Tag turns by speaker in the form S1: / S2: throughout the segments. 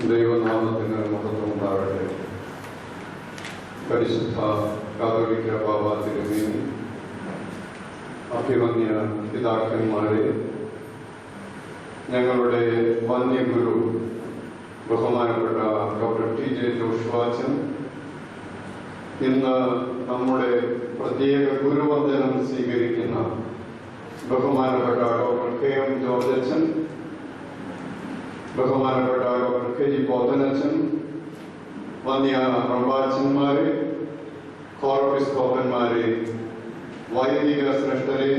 S1: ദൈവനാമത്തിന് മഹത്വം ഉണ്ടാകട്ടെ. പരിശുദ്ധ കാതോലിക്ക ബാബ തിരുമേനി, അഭിമന്യ പിതാക്കന്മാരെ, ഞങ്ങളുടെ വന്യഗുരു ബഹുമാനപ്പെട്ട ഡോക്ടർ TJ ജോഷുവാച്ചൻ, ഇന്ന് നമ്മുടെ പ്രത്യേക ഗുരുവന്ദനം സ്വീകരിക്കുന്ന ബഹുമാനപ്പെട്ട ഡോക്ടർ KM ജോർജച്ചൻ, ബഹുമാനപ്പെട്ട ഡോക്ടർ KG പോത്തനച്ചൻ, വന്യ പ്രഭാഷന്മാരെ, കോർപ്പിസ്കോപ്പന്മാരെ, വൈദിക ശ്രേഷ്ഠരെ,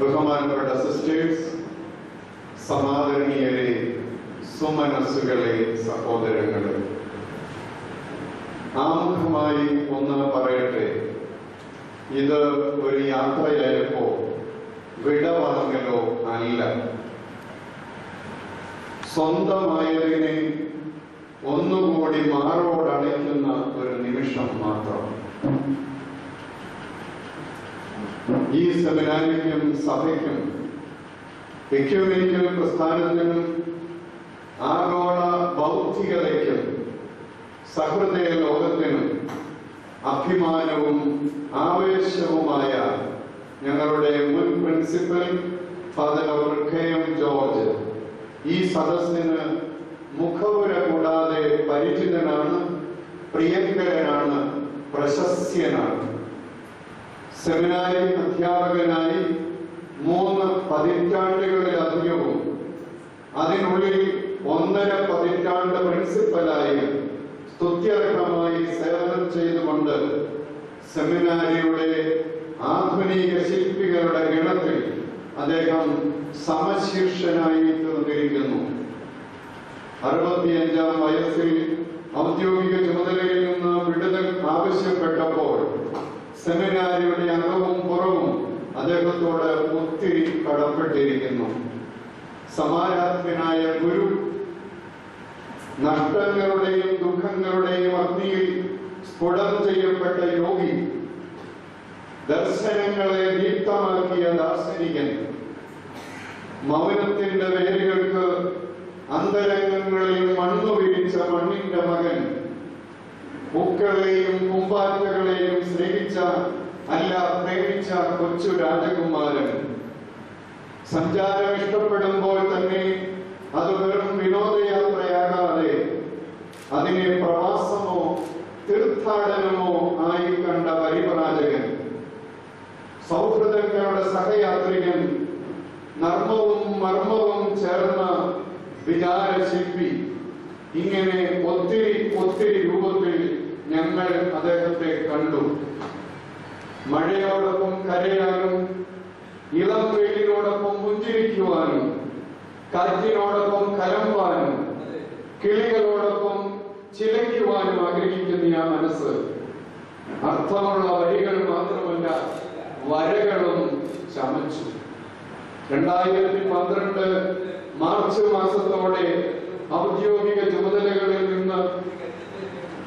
S1: ബഹുമാനപ്പെട്ട സിസ്റ്റേഴ്സ്, സമാദരണീയരെ, സുമനസ്സുകളെ, സഹോദരങ്ങളെ, ആമുഖമായി ഒന്ന് പറയട്ടെ. ഇത് ഒരു യാത്രയായപ്പോ വിടവാങ്ങലോ അല്ല. സ്വന്തമായതിനെ ഒന്നുകൂടി മാറോടണയ്ക്കുന്ന ഒരു നിമിഷം മാത്രം. ഈ സെമിനാരിക്കും സഭയ്ക്കും എക്യുമെനിക്കൽ പ്രസ്ഥാനത്തിനും ആഗോള ബൗദ്ധികതയ്ക്കും സഹൃദയ ലോകത്തിനും അഭിമാനവും ആവേശവുമായ ഞങ്ങളുടെ മുൻ principal father doctor KM George ഈ സദസ്സിന് മുഖവുര കൂടാതെ പരിചിതനാണ്, പ്രിയങ്കരനാണ്, പ്രശസ്യനാണ്. സെമിനാരി അധ്യാപകനായി 3 പതിറ്റാണ്ടുകളിലധികവും അതിനുള്ളിൽ 1.5 പതിറ്റാണ്ട് പ്രിൻസിപ്പലായി സ്തുത്യർഹമായി സേവനം ചെയ്തുകൊണ്ട് സെമിനാരിയുടെ ആധുനിക ശില്പികളുടെ ഗണത്തിൽ അദ്ദേഹം സമശീർഷനായി തീർന്നിരിക്കുന്നു. 65-ാം വയസ്സിൽ ഔദ്യോഗിക ചുമതലയിൽ നിന്ന് വിടുതൽ ആവശ്യപ്പെട്ടപ്പോൾ സെമിനാരിയുടെ അകവും പുറവും അദ്ദേഹത്തോട് ഒത്തിരി കടപ്പെട്ടിരിക്കുന്നു. സമാരാധ്യനായ ഗുരു നഷ്ടങ്ങളുടെയും ദുഃഖങ്ങളുടെയും അഗ്നിയിൽ സ്ഫുടം ചെയ്യപ്പെട്ട യോഗി, ദർശനങ്ങളെ ദീപ്തമാക്കിയ ദാർശനികൻ, മൗനത്തിന്റെ വേരുകൾക്ക് അന്തരംഗങ്ങളിൽ മണ്ണു വിരിച്ച മണ്ണിന്റെ മകൻ, പൂക്കളെയും പൂമ്പാറ്റകളെയും സ്നേഹിച്ച അല്ല പ്രേമിച്ച കൊച്ചു രാജകുമാരൻ, സഞ്ചാരം ഇഷ്ടപ്പെടുമ്പോൾ തന്നെ അത് വെറും വിനോദയാത്രയാകാതെ അതിനെ പ്രവാസമോ തീർത്ഥാടനമോ ആയി കണ്ട പരിവ്രാജകൻ, സൗഹൃദങ്ങളുടെ സഹയാത്രികൻ, നർമ്മവും മർമ്മവും ചേർന്ന വിചാരശില്പി, ഇങ്ങനെ ഒത്തിരി രൂപത്തിൽ ഞങ്ങൾ അദ്ദേഹത്തെ കണ്ടു. മഴയോടൊപ്പം കരയാനും ഇളം വെയിലിനോടൊപ്പം പുഞ്ചിരിക്കുവാനും കാറ്റിനോടൊപ്പം കലമ്പാനും കിളികളോടൊപ്പം ചിലയ്ക്കുവാനും ആഗ്രഹിക്കുന്ന ആ മനസ്സ് അർത്ഥമുള്ള വരികൾ മാത്രമല്ല വരകളും ചമച്ചു. 2012 മാർച്ച് മാസത്തോടെ ഔദ്യോഗിക ചുമതലകളിൽ നിന്ന്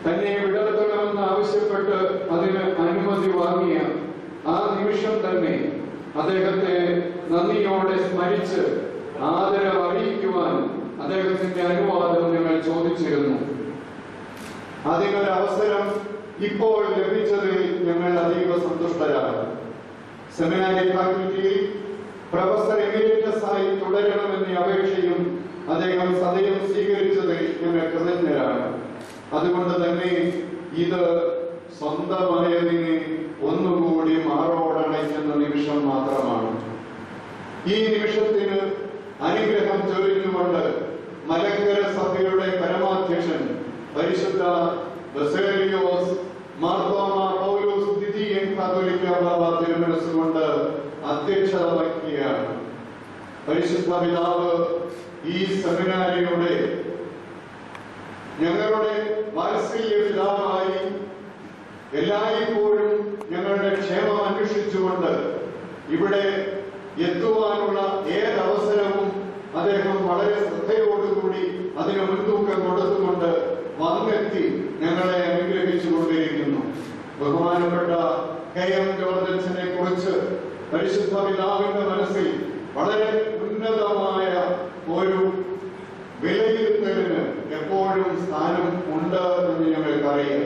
S1: തന്നെ വിടർത്തണമെന്ന് ആവശ്യപ്പെട്ട് അതിന് അനുമതി വാങ്ങിയ ആ നിമിഷം തന്നെ അദ്ദേഹത്തെ നന്ദിയോടെ സ്മരിച്ച് ആദരവ് അറിയിക്കുവാൻ അദ്ദേഹത്തിന്റെ അനുവാദം ഞങ്ങൾ ചോദിച്ചിരുന്നു. അതിനൊരവസരം ഇപ്പോൾ ലഭിച്ചതിൽ ഞങ്ങൾ അതീവ സന്തുഷ്ടരാണ്. സെമിനാരി ഫാക്കൽറ്റിയിൽ പ്രൊഫസർ എമിരറ്റസ് ആയി തുടരണമെന്ന അപേക്ഷയും അദ്ദേഹം സദയം സ്വീകരിച്ചതിൽ ഞങ്ങൾ കൃതജ്ഞരാണ്. അതുകൊണ്ട് തന്നെ ഇത് സ്വന്തമായതിനെ ഒന്നുകൂടി മാറോടണയ്ക്കുന്ന നിമിഷം മാത്രമാണ്. ഈ നിമിഷത്തിന് അനുഗ്രഹം ചൊരിഞ്ഞുകൊണ്ട് മലങ്കര സഭയുടെ പരമാധ്യക്ഷൻ പരിശുദ്ധ ബസേലിയോസ് മാർത്തോമാ പൗലോസ് ദ്വിതീയൻ കാതോലിക്ക ബാബ തിരുമനസ്സുകൊണ്ട് അധ്യക്ഷത വഹിക്കുകയാണ്. പരിശുദ്ധ പിതാവ് ഈ സെമിനാരിയുടെ ഞങ്ങളുടെ വാത്സല്യ പിതാവായി എല്ലായ്പ്പോഴും ഞങ്ങളുടെ ക്ഷേമം അന്വേഷിച്ചുകൊണ്ട് ഇവിടെ എത്തുവാനുള്ള ഏതവസരവും അദ്ദേഹം വളരെ ശ്രദ്ധയോടുകൂടി അതിന് മുൻതൂക്കം കൊടുത്തുകൊണ്ട് വന്നെത്തി ഞങ്ങളെ അനുഗ്രഹിച്ചു കൊണ്ടിരിക്കുന്നു. ബഹുമാനപ്പെട്ട KM ജോർജ് അച്ഛനെ കുറിച്ച് പരിശുദ്ധ പിതാവിന്റെ മനസ്സിൽ വളരെ ഉന്നതമായ ഒരു വിലയിരുത്തലിന് എപ്പോഴും സ്ഥാനം ഉണ്ട് എന്ന് ഞങ്ങൾക്കറിയാം.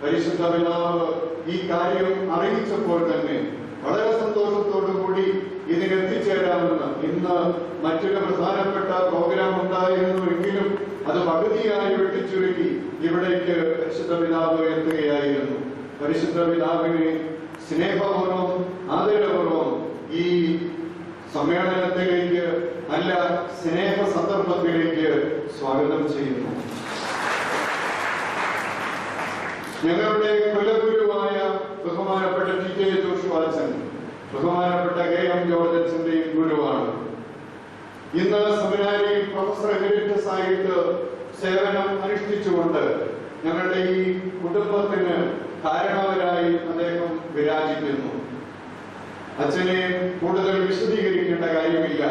S1: പരിശുദ്ധ പിതാവ് ഈ കാര്യം അറിയിച്ചപ്പോൾ തന്നെ വളരെ സന്തോഷത്തോടു കൂടി ഇതിനെത്തിച്ചേരാമെന്ന്, ഇന്ന് മറ്റൊരു പ്രധാനപ്പെട്ട പ്രോഗ്രാം ഉണ്ടായിരുന്നുവെങ്കിലും അത് പകുതിയായി വെട്ടിച്ചുരുക്കി ഇവിടേക്ക് പരിശുദ്ധ പിതാവ് എത്തുകയായിരുന്നു. പരിശുദ്ധ പിതാവിനെ സ്നേഹപൂർവ്വം ആദരപൂർവ്വം ഈ സമ്മേളനത്തിലേക്ക് അല്ല സ്നേഹ സന്ദർഭത്തിലേക്ക് സ്വാഗതം ചെയ്യുന്നു. ഞങ്ങളുടെ കുലഗുരുവായ ബഹുമാനപ്പെട്ട TK ജോഷുവ അച്ഛൻ, ബഹുമാനപ്പെട്ട KM ജോർജ് അച്ഛന്റെയും ഗുരുവാണ്. ഇന്ന് സെമിനാരിയിൽ പ്രൊഫസർ എമിരറ്റസ് ആയിട്ട് സേവനം അനുഷ്ഠിച്ചുകൊണ്ട് ഞങ്ങളുടെ ഈ കുടുംബത്തിന് കാരണവരായി അദ്ദേഹം വിരാജിക്കുന്നു. അച്ഛനെ കൂടുതൽ വിശദീകരിക്കേണ്ട കാര്യമില്ല.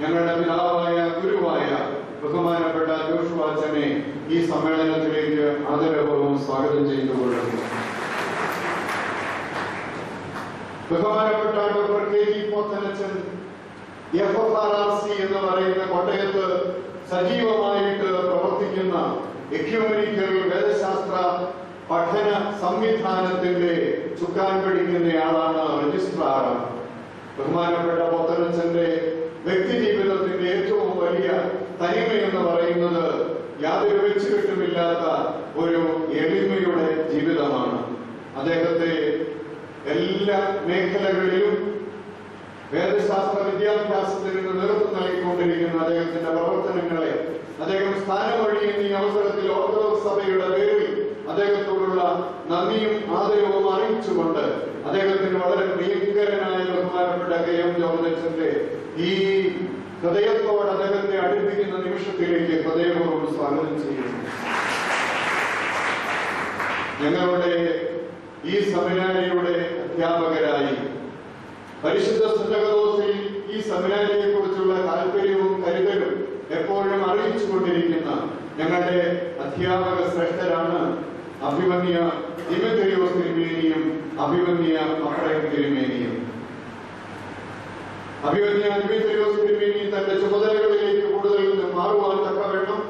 S1: ഞങ്ങളുടെ പിതാവായ ഗുരുവായ ബഹുമാനപ്പെട്ട ജോഷുവ അച്ഛനെ ഈ സമ്മേളനത്തിലേക്ക് ആദരപൂർവ്വം സ്വാഗതം ചെയ്തുകൊള്ളുന്നു. ബഹുമാനപ്പെട്ട ഡോക്ടർ KG പോത്തനച്ചൻ FFRRC എന്ന് പറയുന്ന കോട്ടയത്ത് സജീവമായിട്ട് പ്രവർത്തിക്കുന്ന എക്യൂമെനിക്കൽ വേദശാസ്ത്ര പഠന സംവിധാനത്തിന്റെ ചുക്കാൻ പിടിക്കുന്നയാളാണ് രജിസ്ട്രാർ. ബഹുമാനപ്പെട്ട പോത്തനച്ചന്റെ വ്യക്തി ജീവിതത്തിന്റെ ഏറ്റവും വലിയ തനിമയെന്ന് പറയുന്നത് യാതൊരു വെച്ചുകെട്ടുമില്ലാത്ത ഒരു എളിമയുടെ ജീവിതമാണ്. അദ്ദേഹത്തെ എല്ലാ മേഖലകളിലും വേദശാസ്ത്ര വിദ്യാഭ്യാസത്തിന് നേതൃത്വം നൽകിക്കൊണ്ടിരിക്കുന്ന അദ്ദേഹത്തിന്റെ പ്രവർത്തനങ്ങളെ അദ്ദേഹം സ്ഥാനമൊഴിയുന്ന ഈ അവസരത്തിൽ ഓർത്തഡോക്സ് സഭയുടെ പേരിൽ അദ്ദേഹത്തോടുള്ള നന്ദിയും ആദരവും അറിയിച്ചുകൊണ്ട് അദ്ദേഹത്തിന് വളരെ പ്രിയങ്കരനായ ബഹുമാനപ്പെട്ട KM ജോർജ് അച്ഛന്റെ ഈ ഹൃദയത്തോട് അദ്ദേഹത്തെ അടുപ്പിക്കുന്ന നിമിഷത്തിലേക്ക് ഹൃദയപൂർവ്വം സ്വാഗതം ചെയ്യുന്നു. ഞങ്ങളുടെ ഈ സെമിനാരിയുടെ അധ്യാപകരായി പരിശുദ്ധ സുന്നകദോസിൽ ഈ സെമിനാരിയെ കുറിച്ചുള്ള താല്പര്യവും കരുതലും എപ്പോഴും അറിയിച്ചുകൊണ്ടിരിക്കുന്ന ഞങ്ങളുടെ അധ്യാപക ശ്രേഷ്ഠരാണ് അഭിമന്യ ദിമിത്രിയോസ് തിരുമേനിയും അഭിമന്യ അഫ്രൈം തിരുമേനിയും. അഭിമന്യ ദിമിത്രിയോസ് തിരുമേനി തന്റെ ചുമതലകളിലേക്ക് കൂടുതൽ മാറുവാൻ തക്കവണ്ണം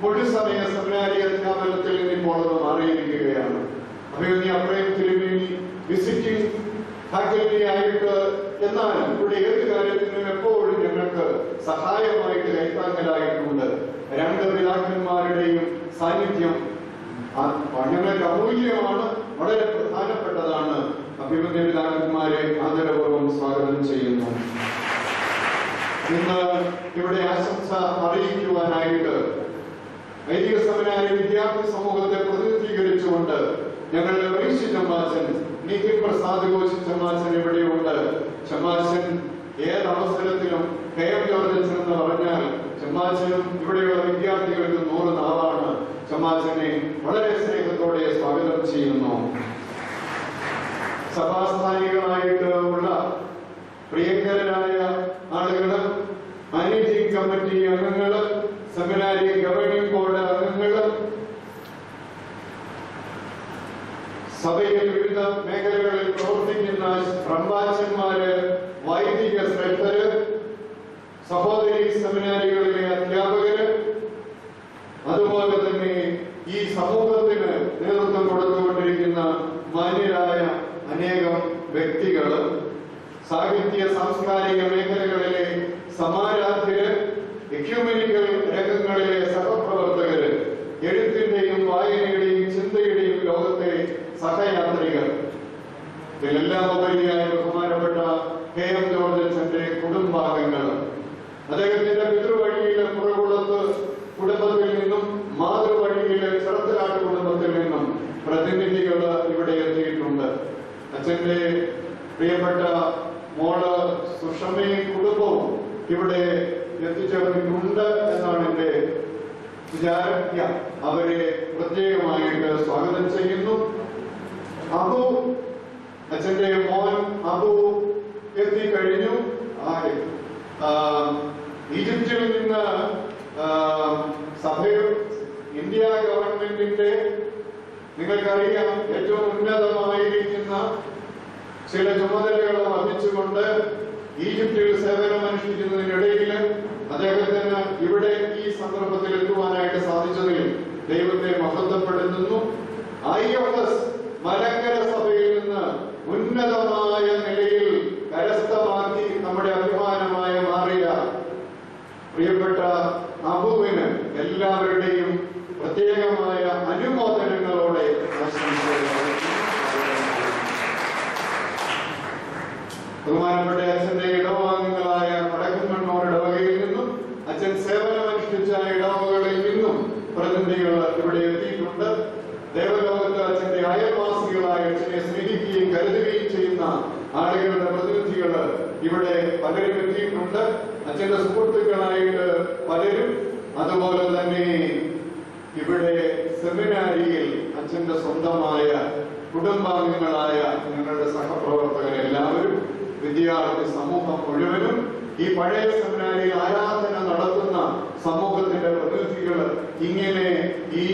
S1: മുഴുസമയ സെമിനാരി അധ്യാപനത്തിൽ നിന്നിപ്പോൾ അത് മാറിയിരിക്കുകയാണ്. അഭിമന്യ അഫ്രൈം തിരുമേനി വിസിറ്റിംഗ് ഫാക്കൽറ്റി ആയിട്ട് എന്നാൽ ഇവിടെ ഏത് കാര്യത്തിനും എപ്പോഴും ഞങ്ങൾക്ക് സഹായമായിട്ട് കൈത്താങ്ങലായിട്ടുണ്ട്. രണ്ട് പിതാക്കന്മാരുടെയും സാന്നിധ്യം ഞങ്ങൾക്ക് അമൂല്യമാണ്, വളരെ പ്രധാനപ്പെട്ടതാണ്. അഭിമന്യ പിതാക്കന്മാരെ ആദരപൂർവ്വം സ്വാഗതം ചെയ്യുന്നു. ഇന്ന് ഇവിടെ ആശംസ അറിയിക്കുവാനായിട്ട് വൈദിക സെമിനാരി വിദ്യാർത്ഥി സമൂഹത്തെ പ്രതിനിധീകരിച്ചുകൊണ്ട് ഞങ്ങളുടെ വൈശ്യ ചമ്മാച്ചൻ നിഖിൽ പ്രസാദ് ഘോഷ് ചമ്മാച്ചൻ ഇവിടെയുണ്ട്. ചമ്മാച്ചൻ ഏതവസരത്തിലും KM ജോർജ് അച്ഛൻ എന്ന് പറഞ്ഞാൽ ചമ്മാച്ചനും ഇവിടെയുള്ള വിദ്യാർത്ഥികൾക്ക് 100 നാവാണ്. ചമ്മാച്ചനെ വളരെ സ്നേഹത്തോടെ സ്വാഗതം ചെയ്യുന്നു. സഭാസ്ഥാനികളായിട്ട് ഉള്ള പ്രിയങ്കരരായ ആളുകള്, മാനേജിംഗ് കമ്മിറ്റി അംഗങ്ങള്, സെമിനാരി ഗവേണിംഗ് ബോർഡ് അംഗങ്ങള്, സഭയിൽ വിവിധ മേഖലകളിൽ പ്രവർത്തിക്കുന്ന പ്രഭാഷന്മാര്, വൈദിക ശ്രേഷ്ഠര്, സഹോദരി സെമിനാരികളിലെ അധ്യാപകര്, അതുപോലെ തന്നെ ഈ സമൂഹത്തിന് നേതൃത്വം കൊടുത്തുകൊണ്ടിരിക്കുന്ന മാന്യരായ അനേകം വ്യക്തികള്, സാഹിത്യ സാംസ്കാരിക മേഖലകളിലെ സമാരാധ്യര്, എക്യുമെനിക്കൽ രംഗങ്ങളിലെ സഹപ്രവർത്തകര്, എഴുത്തിന്റെയും വായനയുടെയും ചിന്തയുടെയും ലോകത്തെ സഹയാത്രികർ, ഇതിലെല്ലാം ഉപരിയായ ബഹുമാനപ്പെട്ട KM ജോർജ് അച്ഛന്റെ കുടുംബാംഗങ്ങൾ, അദ്ദേഹത്തിന്റെ പിതൃവഴിയിലെ പുറകുളത്ത് കുടുംബത്തിൽ നിന്നും മാതൃവഴിയിലെ ചെറുത്തലാട്ട് കുടുംബത്തിൽ നിന്നും പ്രതിനിധികൾ ഇവിടെ എത്തിയിട്ടുണ്ട്. അച്ഛന്റെ പ്രിയപ്പെട്ട മോള് സുഷമയും കുടുംബവും ഇവിടെ എത്തിച്ചേർന്നിട്ടുണ്ട് എന്നാണ് എന്റെ വിചാരം. അവരെ പ്രത്യേകമായിട്ട് സ്വാഗതം ചെയ്യുന്നു. അബു, അച്ഛന്റെ മോൻ അബു എത്തിക്കഴിഞ്ഞു. ഈജിപ്തിൽ നിന്ന് ഇന്ത്യ ഗവൺമെന്റിന്റെ നിങ്ങൾക്കറിയാം ഏറ്റവും ഉന്നതമായിരിക്കുന്ന ചില ചുമതലകൾ വഹിച്ചുകൊണ്ട് ഈജിപ്തിൽ സേവനമനുഷ്ഠിക്കുന്നതിനിടയിൽ അദ്ദേഹത്തിന് ഇവിടെ ഈ സന്ദർഭത്തിൽ എത്തുവാനായിട്ട് സാധിച്ചതിൽ ദൈവത്തെ മഹത്വപ്പെടുത്തുന്നു. IFS മലങ്കര സഭയിൽ നിന്ന് ഉന്നതമായ നിലയിൽ കരസ്ഥമാക്കി നമ്മുടെ അഭിമാനമായ മാറിയ പ്രിയപ്പെട്ട അബുവിന് എല്ലാവരുടെയും പ്രത്യേകമായ അനുമോദനങ്ങളോടെ ബഹുമാനപ്പെട്ട അച്ഛന്റെ ഇടവാംഗങ്ങളായ വടക്കൻകണ്ണൂർ ഇടവകയിൽ നിന്നും അച്ഛൻ സേവനമനുഷ്ഠിച്ച ഇടവകകളിൽ നിന്നും പ്രതിനിധികൾ ഇവിടെ എത്തിയിട്ടുണ്ട്. ദേവലോകത്ത് അച്ഛന്റെ അയൽവാസികളായ അച്ഛനെ സ്നേഹിക്കുകയും കരുതുകയും ചെയ്യുന്ന ആളുകളുടെ പ്രതിനിധികൾ ഇവിടെ പലരും എത്തിയിട്ടുണ്ട്. അച്ഛന്റെ സുഹൃത്തുക്കളായിട്ട് പലരും, അതുപോലെ തന്നെ ഇവിടെ സെമിനാരിയിൽ അച്ഛന്റെ സ്വന്തമായ കുടുംബാംഗങ്ങളായ ഞങ്ങളുടെ സഹപ്രവർത്തകരെല്ലാവരും, വിദ്യാർത്ഥി സമൂഹം മുഴുവനും, ഈ പഴയ സെമിനാരിയിൽ ആരാധന നടത്തുന്ന സമൂഹത്തിന്റെ പ്രതിനിധികൾ, ഇങ്ങനെ ഈ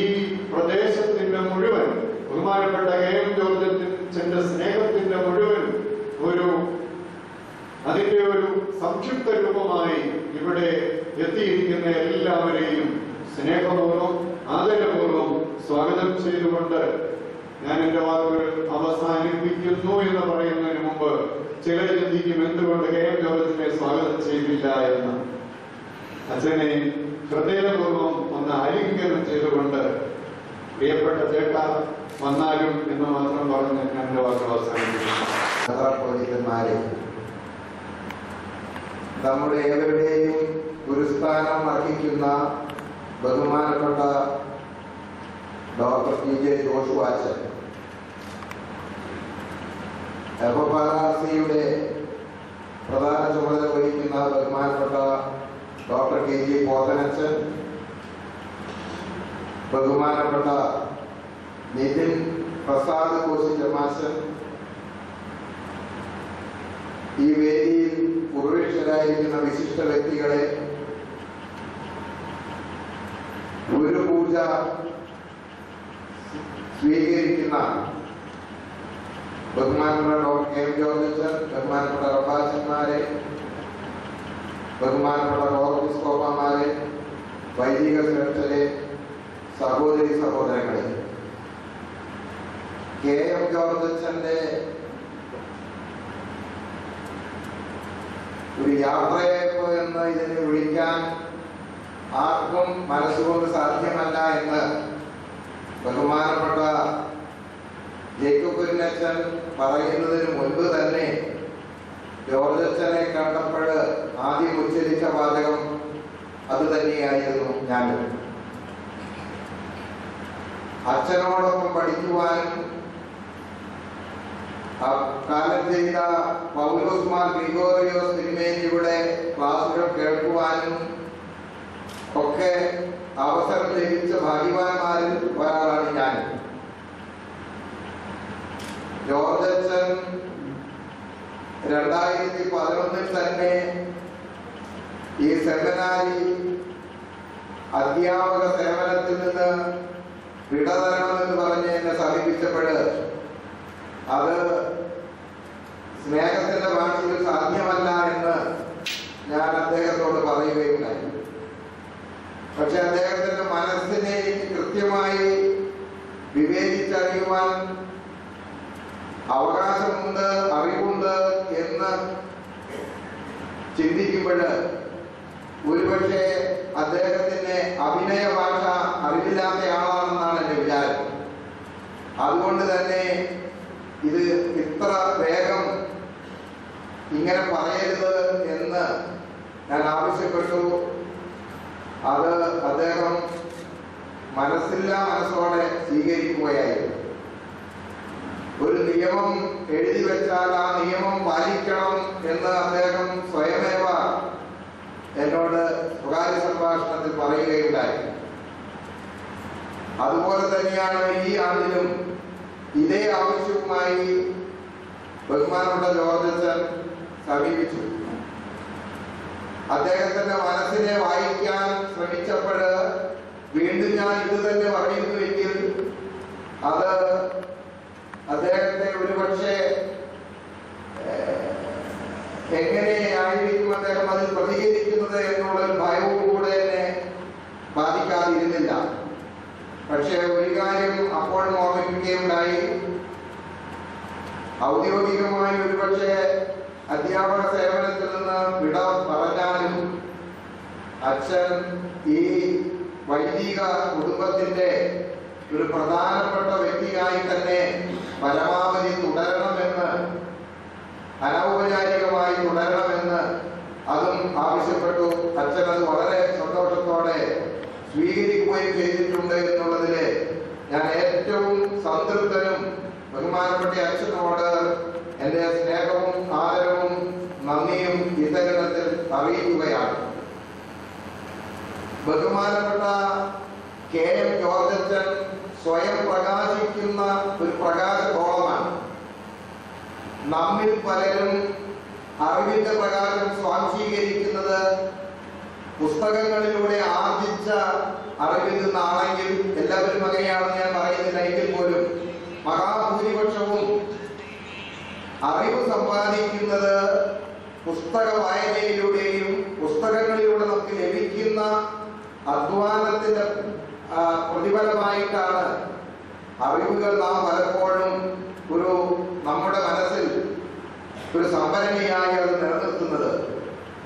S1: പ്രദേശത്തിന്റെ മുഴുവൻ ബഹുമാനപ്പെട്ട KM ജോർജ് അച്ഛന്റെ സ്നേഹത്തിന്റെ മുഴുവൻ അതിന്റെ ഒരു സംക്ഷിപ്ത രൂപമായി ഇവിടെ എത്തിയിരിക്കുന്ന എല്ലാവരെയും സ്നേഹപൂർവ്വം ആദരപൂർവ്വം സ്വാഗതം ചെയ്തുകൊണ്ട് ഞാൻ എന്റെ വാക്കുകൾ അവസാനിപ്പിക്കുന്നു എന്ന് പറയുന്നതിന് മുമ്പ് ചിലർ ചിന്തിക്കും എന്തുകൊണ്ട് KM ജോർജിനെ സ്വാഗതം ചെയ്തില്ല എന്ന്. അച്ഛനെ ഹൃദയപൂർവ്വം ഒന്ന് ആലിംഗനം ചെയ്തുകൊണ്ട് പ്രിയപ്പെട്ട ചേട്ട വന്നാലും എന്ന് മാത്രം പറഞ്ഞ് ഞാൻ എന്റെ വാക്കുകൾ അവസാനിപ്പിക്കുന്നു.
S2: നമ്മുടെ ഏവരുടെയും ഒരു സ്ഥാനം അർഹിക്കുന്ന ബഹുമാനപ്പെട്ട ഡോക്ടർ TJ ജോഷുവ അച്ഛൻ, FFRRCയുടെ പ്രധാന ചുമതല വഹിക്കുന്ന ബഹുമാനപ്പെട്ട ഡോക്ടർ KG പോത്തനച്ചൻ, ബഹുമാനപ്പെട്ട നിതിൻ പ്രസാദ് കോശി ചമാശൻ, ഈ വേദിയിൽ പൂർവീക്ഷരായിരിക്കുന്ന വിശിഷ്ട വ്യക്തികളെ, ഗുരുപൂജ സ്വീകരിക്കുന്ന ബഹുമാനപ്പെട്ട ഡോക്ടർ KM ജോർജ് അച്ഛൻ, ബഹുമാനപ്പെട്ട റബ്ബാച്ചന്മാരെ, ബഹുമാനപ്പെട്ട ഓർബിസ്കോപ്പമാരെ, വൈദിക ശ്രേഷ്ഠരെ, സഹോദരി സഹോദരങ്ങളെ, KM ജോർജ് അച്ഛന്റെ ഒരു യാത്രയയപ്പ് എന്ന് ഇതിനെ വിളിക്കാൻ ആർക്കും മനസ്സുകൊണ്ട് സാധ്യമല്ല എന്ന് ബഹുമാനപ്പെട്ട ജേക്കബ് കുര്യനച്ചൻ പറയുന്നതിന് മുൻപ് തന്നെ ജോർജ് അച്ഛനെ കണ്ടപ്പോൾ ആദ്യം ഉച്ചരിച്ച വാചകം അത് തന്നെയായിരുന്നു. ഞാൻ അച്ഛനോടൊപ്പം പഠിക്കുവാനും കാലം ചെയ്ത പൗലോസ് മാർ ഗ്രിഗോറിയോസ് തിരുമേനിയുടെ ക്ലാസുകൾ കേൾക്കുവാനും ഒക്കെ അവസരം ലഭിച്ച ഭാഗ്യവാന്മാരിൽ ഒരാളാണ് ഞാൻ. ജോർജ് അച്ഛൻ 2011 തന്നെ ഈ സെമിനാരി അധ്യാപക സേവനത്തിൽ നിന്ന് വിട തരണമെന്ന് പറഞ്ഞ് എന്നെ സമീപിച്ചപ്പോൾ അത് സ്നേഹത്തിന്റെ ഭാഷയിൽ സാധ്യമല്ല എന്ന് ഞാൻ അദ്ദേഹത്തോട് പറയുകയുണ്ടായി. പക്ഷെ അദ്ദേഹത്തിന്റെ മനസ്സിനെ കൃത്യമായി വിവേചിച്ചറിയുവാൻ അവകാശമുണ്ട്, അറിവുണ്ട് എന്ന് ചിന്തിക്കുമ്പോൾ ഒരുപക്ഷെ അദ്ദേഹത്തിന് അഭിനയ ഭാഷ അറിവില്ലാത്ത ആളാണെന്നാണ് എന്റെ വിചാരം. അതുകൊണ്ട് തന്നെ ഇത് ഇത്ര വേഗം ഇങ്ങനെ പറയരുത് എന്ന് ഞാൻ ആവശ്യപ്പെട്ടു. അത് അദ്ദേഹം മനസ്സോടെ സ്വീകരിക്കുകയായിരുന്നു. ഒരു നിയമം എഴുതി വെച്ചാൽ ആ നിയമം പാലിക്കണം എന്ന് അദ്ദേഹം സ്വയമേവ എന്നോട് സ്വകാര്യ സംഭാഷണത്തിൽ പറയുകയുണ്ടായി. അതുപോലെ തന്നെയാണ് ഈ ആണ്ടിലും ഇതേ ആവശ്യവുമായി ബഹുമാനപ്പെട്ട ജോർജ് അച്ഛൻ സമീപിച്ചു. അദ്ദേഹത്തിന്റെ മനസ്സിനെ വായിക്കാൻ ശ്രമിച്ചപ്പോൾ വീണ്ടും ഞാൻ ഇത് തന്നെ പറയുന്നുവെങ്കിൽ അത് അദ്ദേഹത്തെ ഒരുപക്ഷെ എങ്ങനെയായിരിക്കും അദ്ദേഹം അതിൽ പ്രതികരിക്കുന്നത് എന്നുള്ളൊരു ഭയവും കൂടെ എന്നെ ബാധിക്കാതിരുന്നില്ല. പക്ഷെ ഒരു കാര്യം അപ്പോഴും ഓർമ്മിപ്പിക്കുകയുണ്ടായി. ഔദ്യോഗികമായി ഒരുപക്ഷെ അധ്യാപക സേവനത്തിൽ നിന്ന് വിട പറഞ്ഞാലും അച്ഛൻ ഈ വൈദിക കുടുംബത്തിന്റെ ഒരു പ്രധാനപ്പെട്ട വ്യക്തിയായി തന്നെ പരമാവധി തുടരണമെന്ന്, അനൗപചാരികമായി തുടരണമെന്ന് അതും ആവശ്യപ്പെട്ടു. അച്ഛൻ അത് വളരെ സന്തോഷത്തോടെ സ്വീകരിക്കുകയും ചെയ്തിട്ടുണ്ട് എന്നുള്ളതില് ഞാൻ ഏറ്റവും സംതൃപ്തനും ബഹുമാനപ്പെട്ട അച്ഛനോട് എന്റെ സ്നേഹവും ആദരവും നന്ദിയും ഇത്തരണത്തിൽ അറിയിക്കുകയാണ്. ബഹുമാനപ്പെട്ട KM ജോർജ് അച്ഛൻ സ്വയം പ്രകാശിക്കുന്ന ഒരു പ്രകാശഗോളമാണ്. നമ്മിൽ പലരും അറിവിന്റെ പ്രകാശം സ്വാംശീകരിക്കുന്നത് പുസ്തകങ്ങളിലൂടെ ആർജിച്ച അറിവിൽ നിന്നാണെങ്കിൽ, എല്ലാവരും അങ്ങനെയാണെന്ന് ഞാൻ പറയുന്നില്ല, എങ്കിൽ പോലും മഹാഭൂരിപക്ഷവും അറിവ് സമ്പാദിക്കുന്നത് പുസ്തക വായനയിലൂടെയും പുസ്തകങ്ങളിലൂടെ നമുക്ക് ലഭിക്കുന്ന അധ്വാനത്തിന്റെ പ്രതിഫലമായിട്ടാണ് അറിവുകൾ നാം പലപ്പോഴും നമ്മുടെ മനസ്സിൽ ഒരു സംഭരണിയായി അത് നിലനിർത്തുന്നത്.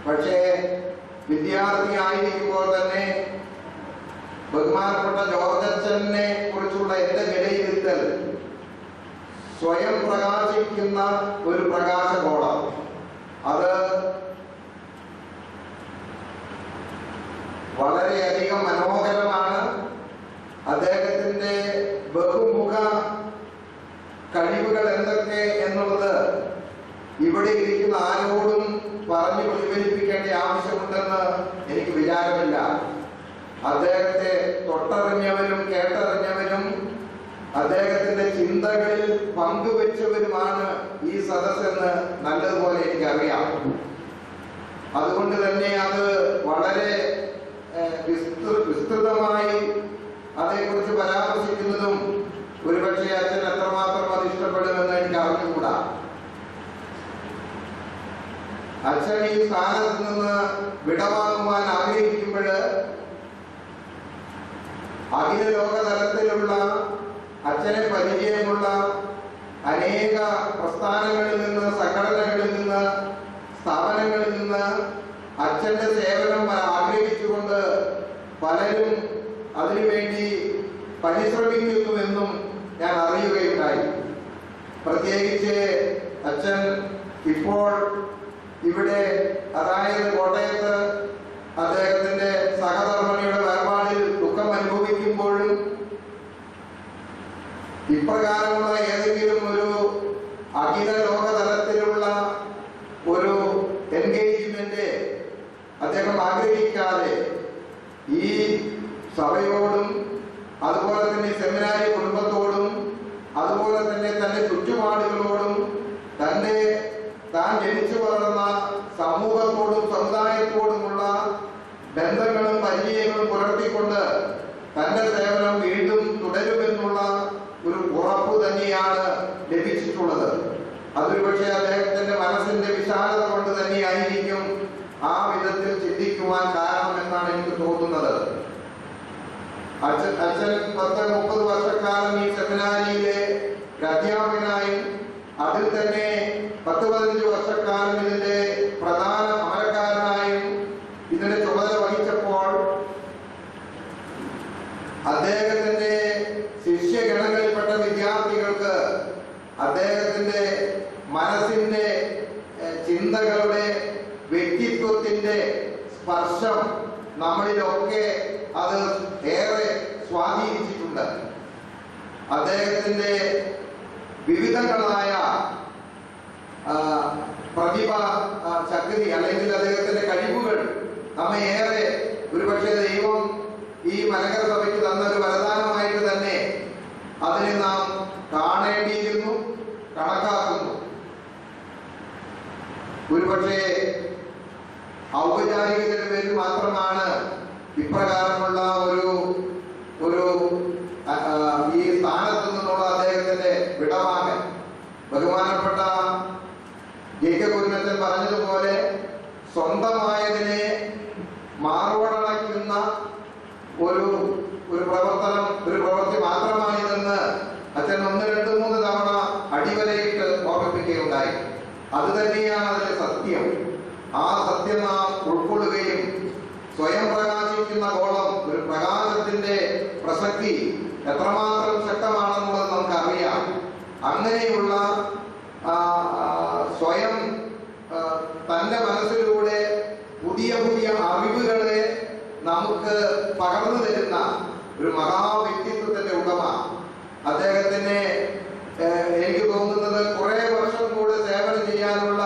S2: പക്ഷേ വിദ്യാർത്ഥിയായിരിക്കുമ്പോൾ തന്നെ ബഹുമാനപ്പെട്ട ജോർജ് അച്ഛനെ കുറിച്ചുള്ള എന്റെ വിലയിരുത്തൽ സ്വയം പ്രകാശിക്കുന്ന ഒരു പ്രകാശഗോളം. അത് വളരെയധികം മനോഹരമാണ്. അദ്ദേഹത്തിന്റെ ബഹുമുഖ കഴിവുകൾ എന്തൊക്കെ എന്നുള്ളത് ഇവിടെ ഇരിക്കുന്ന ആരോടും പറഞ്ഞു പ്രതിഫലിപ്പിക്കേണ്ട ആവശ്യമുണ്ടെന്ന് എനിക്ക് വിചാരമില്ല. അദ്ദേഹത്തെ തൊട്ടറിഞ്ഞവരും കേട്ടറിഞ്ഞവരും അദ്ദേഹത്തിന്റെ ചിന്തകളിൽ പങ്കുവെച്ചവരുമാണ് ഈ സദസ്സെന്ന് നല്ലതുപോലെ എനിക്കറിയാം. അതുകൊണ്ട് തന്നെ അത് വളരെ വിസ്തൃതമായി അതേക്കുറിച്ച് പരാമർശിക്കുന്നതും ഒരുപക്ഷെ അച്ഛൻ എത്രമാത്രം അത് ഇഷ്ടപ്പെടുമെന്ന് എനിക്ക് അറിഞ്ഞുകൂടാ. അച്ഛൻ ഈ സ്ഥാനത്ത് നിന്ന് വിടവാങ്ങുവാൻ ആഗ്രഹിക്കുമ്പോൾ അഖില ലോക തലത്തിലുള്ള അച്ഛനെ പരിചയമുള്ള അനേക പ്രസ്ഥാനങ്ങളിൽ നിന്ന്, സംഘടനകളിൽ നിന്ന്, സ്ഥാപനങ്ങളിൽ നിന്ന് അച്ഛന്റെ സേവനം ആഗ്രഹിച്ചുകൊണ്ട് പലരും അതിനുവേണ്ടി പരിശ്രമിക്കുന്നുവെന്നും ഞാൻ അറിയുകയുണ്ടായി. പ്രത്യേകിച്ച് അച്ഛൻ ഇപ്പോൾ ഇവിടെ, അതായത് കോട്ടയത്ത് അദ്ദേഹത്തിന്റെ സഹധർമ്മിണിയുടെ വേർപാടിൽ ദുഃഖം അനുഭവിക്കുമ്പോഴും ഇപ്രകാരമുള്ള ഏതെങ്കിലും ഒരു അഖില ലോക തലത്തിലുള്ള ഒരു എൻഗേജ്മെന്റ് അദ്ദേഹം ആഗ്രഹിക്കാതെ ഈ സഭയോടും അതുപോലെ തന്നെ സെമിനാരി കുടുംബത്തോടും അതുപോലെ തന്നെ തന്റെ ചുറ്റുപാടുകളോടും താൻ ജനിച്ചു വളർന്ന സമൂഹത്തോടും സമുദായത്തോടുമുള്ള ബന്ധങ്ങളും പരിചയങ്ങളും പുലർത്തിക്കൊണ്ട് തന്റെ സേവനം വീണ്ടും തുടരുമെന്നുള്ള ഒരു ഉറപ്പ് തന്നെയാണ് ലഭിച്ചിട്ടുള്ളത്. അതൊരു പക്ഷേ അദ്ദേഹത്തിന്റെ മനസ്സിന്റെ വിശാലത കൊണ്ട് തന്നെയായിരിക്കും ആ വിധത്തിൽ ചിന്തിക്കുവാൻ കാരണമെന്നാണ് എനിക്ക് തോന്നുന്നത്. അച്ഛൻ 10-30 വർഷക്കാലം ഈ സെമിനാരിയിലെ അധ്യാപകനായും അതിൽ തന്നെ 10-15 വർഷക്കാലം ഇതിന്റെ പ്രധാന അമരക്കാരനായും ഇതിന്റെ ചുമതല വഹിച്ചപ്പോൾ അദ്ദേഹത്തിന്റെ ശിഷ്യഗണങ്ങളിൽപ്പെട്ട വിദ്യാർത്ഥികൾക്ക് അദ്ദേഹത്തിന്റെ മനസ്സിന്റെ ചിന്തകളുടെ വ്യക്തിത്വത്തിന്റെ സ്പർശം നമ്മളിലൊക്കെ അത് ഏറെ സ്വാധീനിച്ചിട്ടുണ്ട്. അദ്ദേഹത്തിന്റെ വിവിധങ്ങളായ പ്രതിഭ ശക്തി അല്ലെങ്കിൽ അദ്ദേഹത്തിന്റെ കഴിവുകൾ നമ്മെ ഏറെ, ഒരുപക്ഷെ ദൈവം ഈ മലങ്കര സഭയ്ക്ക് തന്ന ഒരു വരദാനമായിട്ട് തന്നെ അതിനെ നാം കാണേണ്ടിയിരുന്നു, കണക്കാക്കുന്നു. ഒരുപക്ഷെ ഔപചാരികതയുടെ പേരിൽ മാത്രമാണ് ഇപ്രകാരമുള്ള ഒരു ഈ സ്ഥാനത്ത് നിന്നുള്ള അദ്ദേഹത്തിന്റെ വിടവാങ്ങൽ. ബഹുമാനപ്പെട്ട ജേക്കബ് പറഞ്ഞതുപോലെ സ്വന്തമായതിനെ മാറോടണയ്ക്കുന്ന ഒരു പ്രവൃത്തി മാത്രമാണിതെന്ന് അച്ഛൻ 1-2-3 തവണ അടിവരയിട്ട് ഓർമ്മിപ്പിക്കുകയുണ്ടായി. അത് തന്നെയാണ് അതിലെ സത്യം. ആ സത്യം നാം ഉൾക്കൊള്ളുകയും സ്വയം പ്രകാശിക്കുന്ന ഗോളം, ഒരു പ്രകാശത്തിന്റെ പ്രസക്തി എത്രമാത്രം ശക്തമാണെന്നുള്ളത് നമുക്കറിയാം. അങ്ങനെയുള്ള സ്വയം തന്റെ മനസ്സിലൂടെ പുതിയ പുതിയ അറിവുകളെ നമുക്ക് പകർന്നു തരുന്ന ഒരു മഹാവ്യക്തിത്വത്തിന്റെ ഉടമ. അദ്ദേഹത്തിന് എനിക്ക് തോന്നുന്നത് കുറെ വർഷം കൂടെ സേവനം ചെയ്യാനുള്ള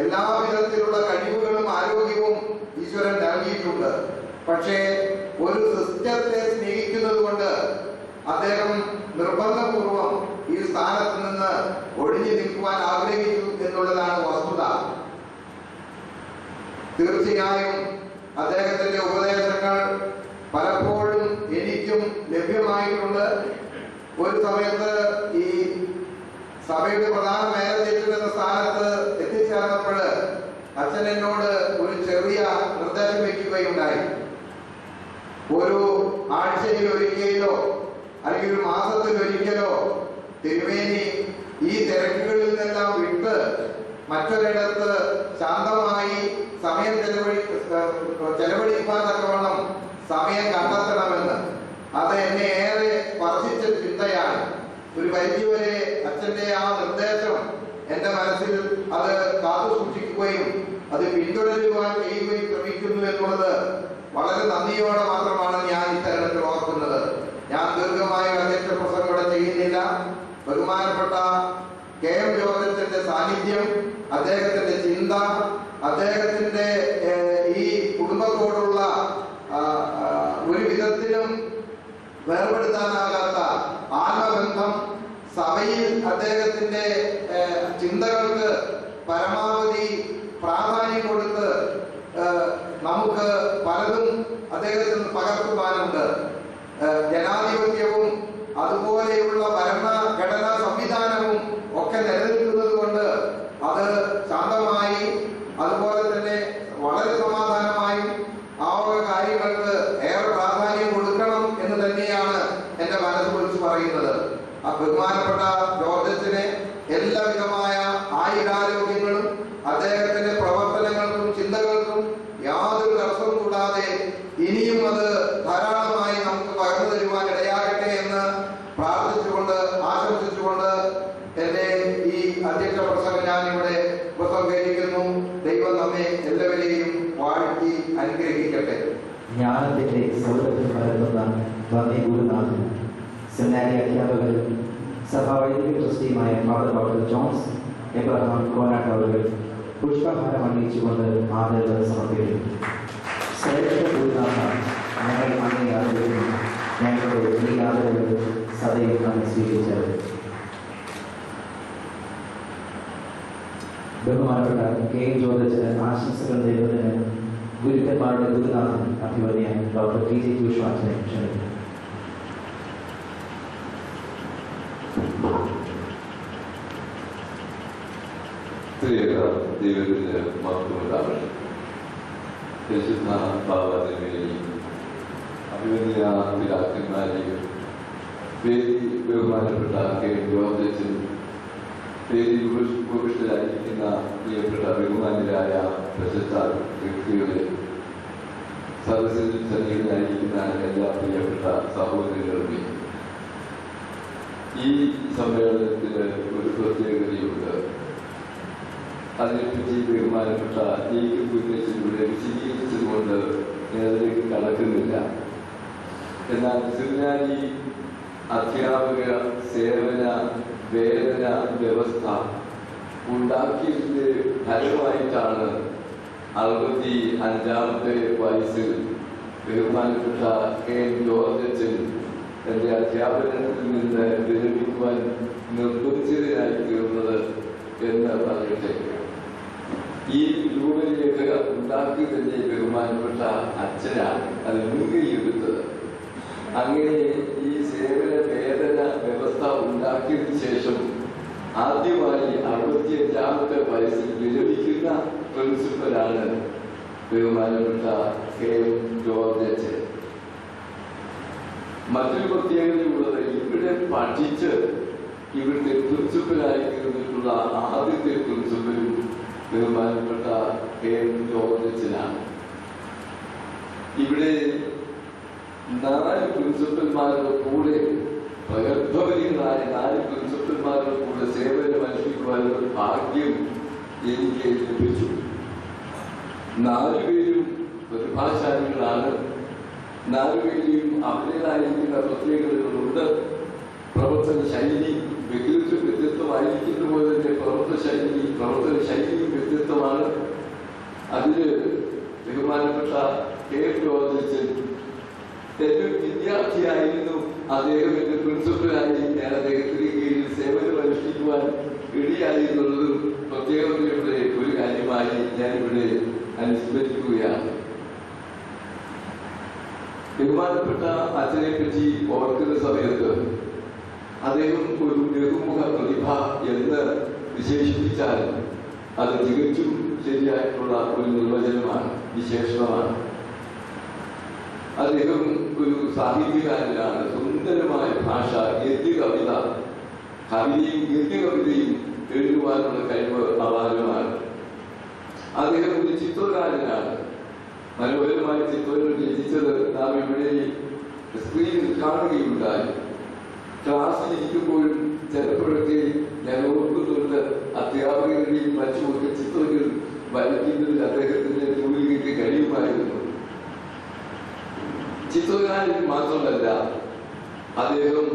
S2: എല്ലാ വിധത്തിലുള്ള കഴിവുകളും ആരോഗ്യവും ഈശ്വരൻ നൽകിയിട്ടുണ്ട്. പക്ഷേ ഒരു സിസ്റ്റത്തെ സ്നേഹിക്കുന്നത് കൊണ്ട് അദ്ദേഹം നിർബന്ധപൂർവം ഈ സ്ഥാനത്ത് നിന്ന് ഒഴിഞ്ഞു നിൽക്കുവാൻ ആഗ്രഹിച്ചു എന്നുള്ളതാണ് വസ്തുത. തീർച്ചയായും അദ്ദേഹത്തിന്റെ ഉപദേശങ്ങൾ പലപ്പോഴും എനിക്കും ലഭ്യമായിട്ടുണ്ട്. ഒരു സമയത്ത് ഈ സഭയുടെ പ്രധാന മേലധ്യക്ഷൻ എന്ന സ്ഥാനത്ത് എത്തിച്ചേർന്നപ്പോൾ അച്ഛൻ എന്നോട് ഒരു ചെറിയ നിർദ്ദേശം വയ്ക്കുകയുണ്ടായി. ഒരു ആഴ്ചയിൽ ഒരിക്കലോ അല്ലെങ്കിൽ ഒരു മാസത്തിൽ ഒരിക്കലോ തിരുമേനി ഈ തിരക്കുകളിൽ നിന്നെല്ലാം വിട്ട് മറ്റൊരിടത്ത് ശാന്തമായി സമയം ചെലവഴിക്കാൻ തക്കവണ്ണം സമയം കണ്ടെത്തണമെന്ന്. അത് എന്നെ ഏറെ സ്പർശിച്ച ചിന്തയാണ്. ഒരു പരിധിവരെ അച്ഛന്റെ ആ നിർദ്ദേശം എന്റെ മനസ്സിൽ അത് കാത്തു സൂക്ഷിക്കുകയും അത് പിന്തുടരുവാൻ ചെയ്യുകയും ശ്രമിക്കുന്നു എന്നുള്ളത് വളരെ നന്ദിയോടെ മാത്രമാണ് ഞാൻ ഇത്തരണത്തിൽ ഓർക്കുന്നത്. ഞാൻ ദീർഘമായ അധ്യക്ഷ പ്രസംഗം ഇവിടെ ചെയ്യുന്നില്ല. ബഹുമാനപ്പെട്ട KM ജോർജച്ചന്റെ സാന്നിധ്യം, അദ്ദേഹത്തിന്റെ ചിന്ത, അദ്ദേഹത്തിന്റെ ഈ കുടുംബത്തോടുള്ള ഒരു വിധത്തിലും വേർപെടുത്താനാകാത്ത ആത്മബന്ധം, സഭയിൽ അദ്ദേഹത്തിന്റെ ചിന്തകൾക്ക് പരമാവധി പ്രാധാന്യം കൊടുത്ത് നമുക്ക് പലതും അദ്ദേഹത്തിൽ നിന്ന് പകർത്തുവാനുണ്ട്. ജനാധിപത്യവും അതുപോലെയുള്ള ഭരണഘടനാ സംവിധാനവും ഒക്കെ നിലനിൽക്കുന്നത് കൊണ്ട് അത് ശാന്തമായി, അതുപോലെ തന്നെ വളരെ സമാധാനമായും ആ കാര്യങ്ങൾക്ക് ഏറെ പ്രാധാന്യം കൊടുക്കണം എന്ന് തന്നെയാണ് എന്റെ മനസ്സ് വിളിച്ച് പറയുന്നത്. ആ ബഹുമാനപ്പെട്ട ജോർജച്ചനെ എല്ലാവിധമായ ആയുരാരോഗ്യങ്ങളും അദ്ദേഹത്തിന്റെ പ്രവർത്തനങ്ങൾക്കും ചിന്തകൾക്കും യാതൊരു തടസ്സവും കൂടാതെ ഇനിയും അത് ധാരാളമായി നമുക്ക് പകർന്നു തരുവാൻ ഇടയാകട്ടെ എന്ന് പ്രാർത്ഥിച്ചുകൊണ്ട് ആശംസിച്ചുകൊണ്ട് എന്റെ ഈ അധ്യക്ഷ പ്രസംഗം ഞാൻ ഇവിടെ ഉപസംഹരിക്കുന്നു. ദൈവം നമ്മെ എല്ലാവരെയും വാഴ്ത്തി അനുഗ്രഹിക്കട്ടെ.
S3: ജ്ഞാനത്തിന്റെ സൗരഭ്യം പരത്തുന്ന വന്ദേ ഗുരുനാഥൻ, സെമിനാരി അധ്യാപകരും സഭാ വൈദിക ട്രസ്റ്റിയുമായ father doctor Johns Abraham Konat അവർ പുഷ്പഹാരം അണിയിച്ചുകൊണ്ട് ആദരവ് സമർപ്പിക്കും. ശ്രേഷ്ഠ ഗുരുനാഥ, ഞങ്ങൾ അങ്ങേ ആദരിക്കുന്നു. ഞങ്ങളുടെ ഈ ആദരവ് സദൈവം അങ്ങ് സ്വീകരിച്ചത്. ബഹുമാനപ്പെട്ട KM ജോർജച്ചന് ആശംസകൾ നേടുന്നതിന് ഗുരുക്കന്മാരുടെ ഗുരുനാഥൻ അഭിവന്യൻ ഡോക്ടർ TJ ജോഷുവാച്ചനെ ക്ഷണിക്കുന്നു.
S4: ദൈവത്തിന്റെ മഹത്വമുണ്ടാവട്ടെ. പരിശുദ്ധ ബാബാതിരുമേനിയും അഭിവന്യ പിതാക്കന്മാരെയും വേദി ബഹുമാനപ്പെട്ട KM ജോർജച്ചനും വേദി ഉപവിഷ്ടരായിരിക്കുന്ന പ്രിയപ്പെട്ട ബഹുമാന്യരായ പ്രശസ്ത വ്യക്തികളെ, സദസ്സിൽ സന്നിഹിതരായിരിക്കുന്ന എല്ലാ പ്രിയപ്പെട്ട സഹോദരങ്ങളുമേ, ഈ സമ്മേളനത്തിന് ഒരു പ്രത്യേകതയുണ്ട്. അതിനെപ്പറ്റി ബഹുമാനപ്പെട്ട കുഞ്ഞച്ചിലൂടെ വിശദീകരിച്ചതുകൊണ്ട് അതിലേക്ക് കടക്കുന്നില്ല. എന്നാൽ സെമിനാരി അധ്യാപക സേവന വേതന വ്യവസ്ഥ ഉണ്ടാക്കിയതിന്റെ ഫലമായിട്ടാണ് 65ാമത്തെ വയസ്സിൽ ബഹുമാനപ്പെട്ട KM ജോർജച്ചൻ തന്റെ അധ്യാപനത്തിൽ നിന്ന് വിരമിക്കുവാൻ നിർബന്ധിതനായി തീർന്നത് എന്ന് പറയട്ടെ. ഈ രൂപരേഖ ഉണ്ടാക്കി തന്നെ ബഹുമാനപ്പെട്ട അച്ഛനാണ് അത് മുൻകൈയെടുത്തത്. അങ്ങനെ ഈ സേവന വേതന വ്യവസ്ഥ ഉണ്ടാക്കിയതിനു ശേഷം ആദ്യമായി 65ാമത്തെ വയസ്സിൽ വിരമിക്കുന്ന പ്രിൻസിപ്പലാണ് ബഹുമാനപ്പെട്ട KM ജോർജച്ചൻ. മറ്റൊരു പ്രത്യേകതയുള്ളത്, ഇവിടെ പഠിച്ച് ഇവിടുത്തെ പ്രിൻസിപ്പലായി തീർന്നിട്ടുള്ള ആദ്യത്തെ പ്രിൻസിപ്പലും ബഹുമാനപ്പെട്ട KM ജോർജച്ചനാണ്. ഇവിടെ 4 പ്രിൻസിപ്പൽമാരുടെ കൂടെ, പ്രഗത്ഭവരികളായ 4 പ്രിൻസിപ്പൽമാരുടെ കൂടെ സേവനം അനുഷ്ഠിക്കുവാനുള്ള ഭാഗ്യം എനിക്ക് ലഭിച്ചു. 4 പേരും പ്രതിഭാശാലികളാണ്. 4 പേരെയും അവരുടേതായിരിക്കുന്ന പ്രത്യേകതകളുണ്ട്. പ്രവർത്തന ശൈലി വ്യത്യസ്തമായിരിക്കുന്ന പോലെ തന്നെ പ്രവർത്തന ശൈലിയും വ്യത്യസ്തമാണ്. അതില് ബഹുമാനപ്പെട്ട KM ജോർജച്ചൻ എന്റെ വിദ്യാർത്ഥിയായിരുന്നു. അദ്ദേഹം എന്റെ പ്രിൻസിപ്പലായി ഞാൻ അദ്ദേഹത്തിന് കീഴിൽ സേവനം അനുഷ്ഠിക്കുവാൻ ഇടയായിരുന്നുള്ളതും പ്രത്യേകതയുടെ ഒരു കാര്യമായി ഞാനിവിടെ അനുസ്മരിക്കുകയാണ്. ബഹുമാനപ്പെട്ട അച്ഛനെ പറ്റി ഓർക്കുന്ന സമയത്ത് അദ്ദേഹം ഒരു ബഹുമുഖ പ്രതിഭ എന്ന് വിശേഷിപ്പിച്ചാൽ അത് തികച്ചും ശരിയായിട്ടുള്ള ഒരു നിർവചനമാണ്, വിശേഷണമാണ്. അദ്ദേഹം ഒരു സാഹിത്യകാരനാണ്. സുന്ദരമായ ഭാഷ, ഗദ്യകവിത, കവിതയും ഗദ്യകവിതയും എഴുതുവാനുള്ള കഴിവ് അപാരമാണ്. അദ്ദേഹം ഒരു ചിത്രകാരനാണ്. മനോഹരമായ ചിത്രങ്ങൾ രചിച്ചത് നാം ഇവിടെ സ്ക്രീനിൽ കാണുകയുണ്ടായി. ക്ലാസ്സിൽ ഇരിക്കുമ്പോഴും ചിലപ്പോഴൊക്കെ ഞാൻ ഓർക്കുന്നുണ്ട്, അധ്യാപകരുടെയും മറ്റുമൊക്കെ ചിത്രങ്ങൾ വരയ്ക്കുന്നതിൽ അദ്ദേഹത്തിന്റെ തൂലികയ്ക്ക് കഴിയുമായിരുന്നു. ചിത്രകാരൻ മാത്രമല്ല, അദ്ദേഹം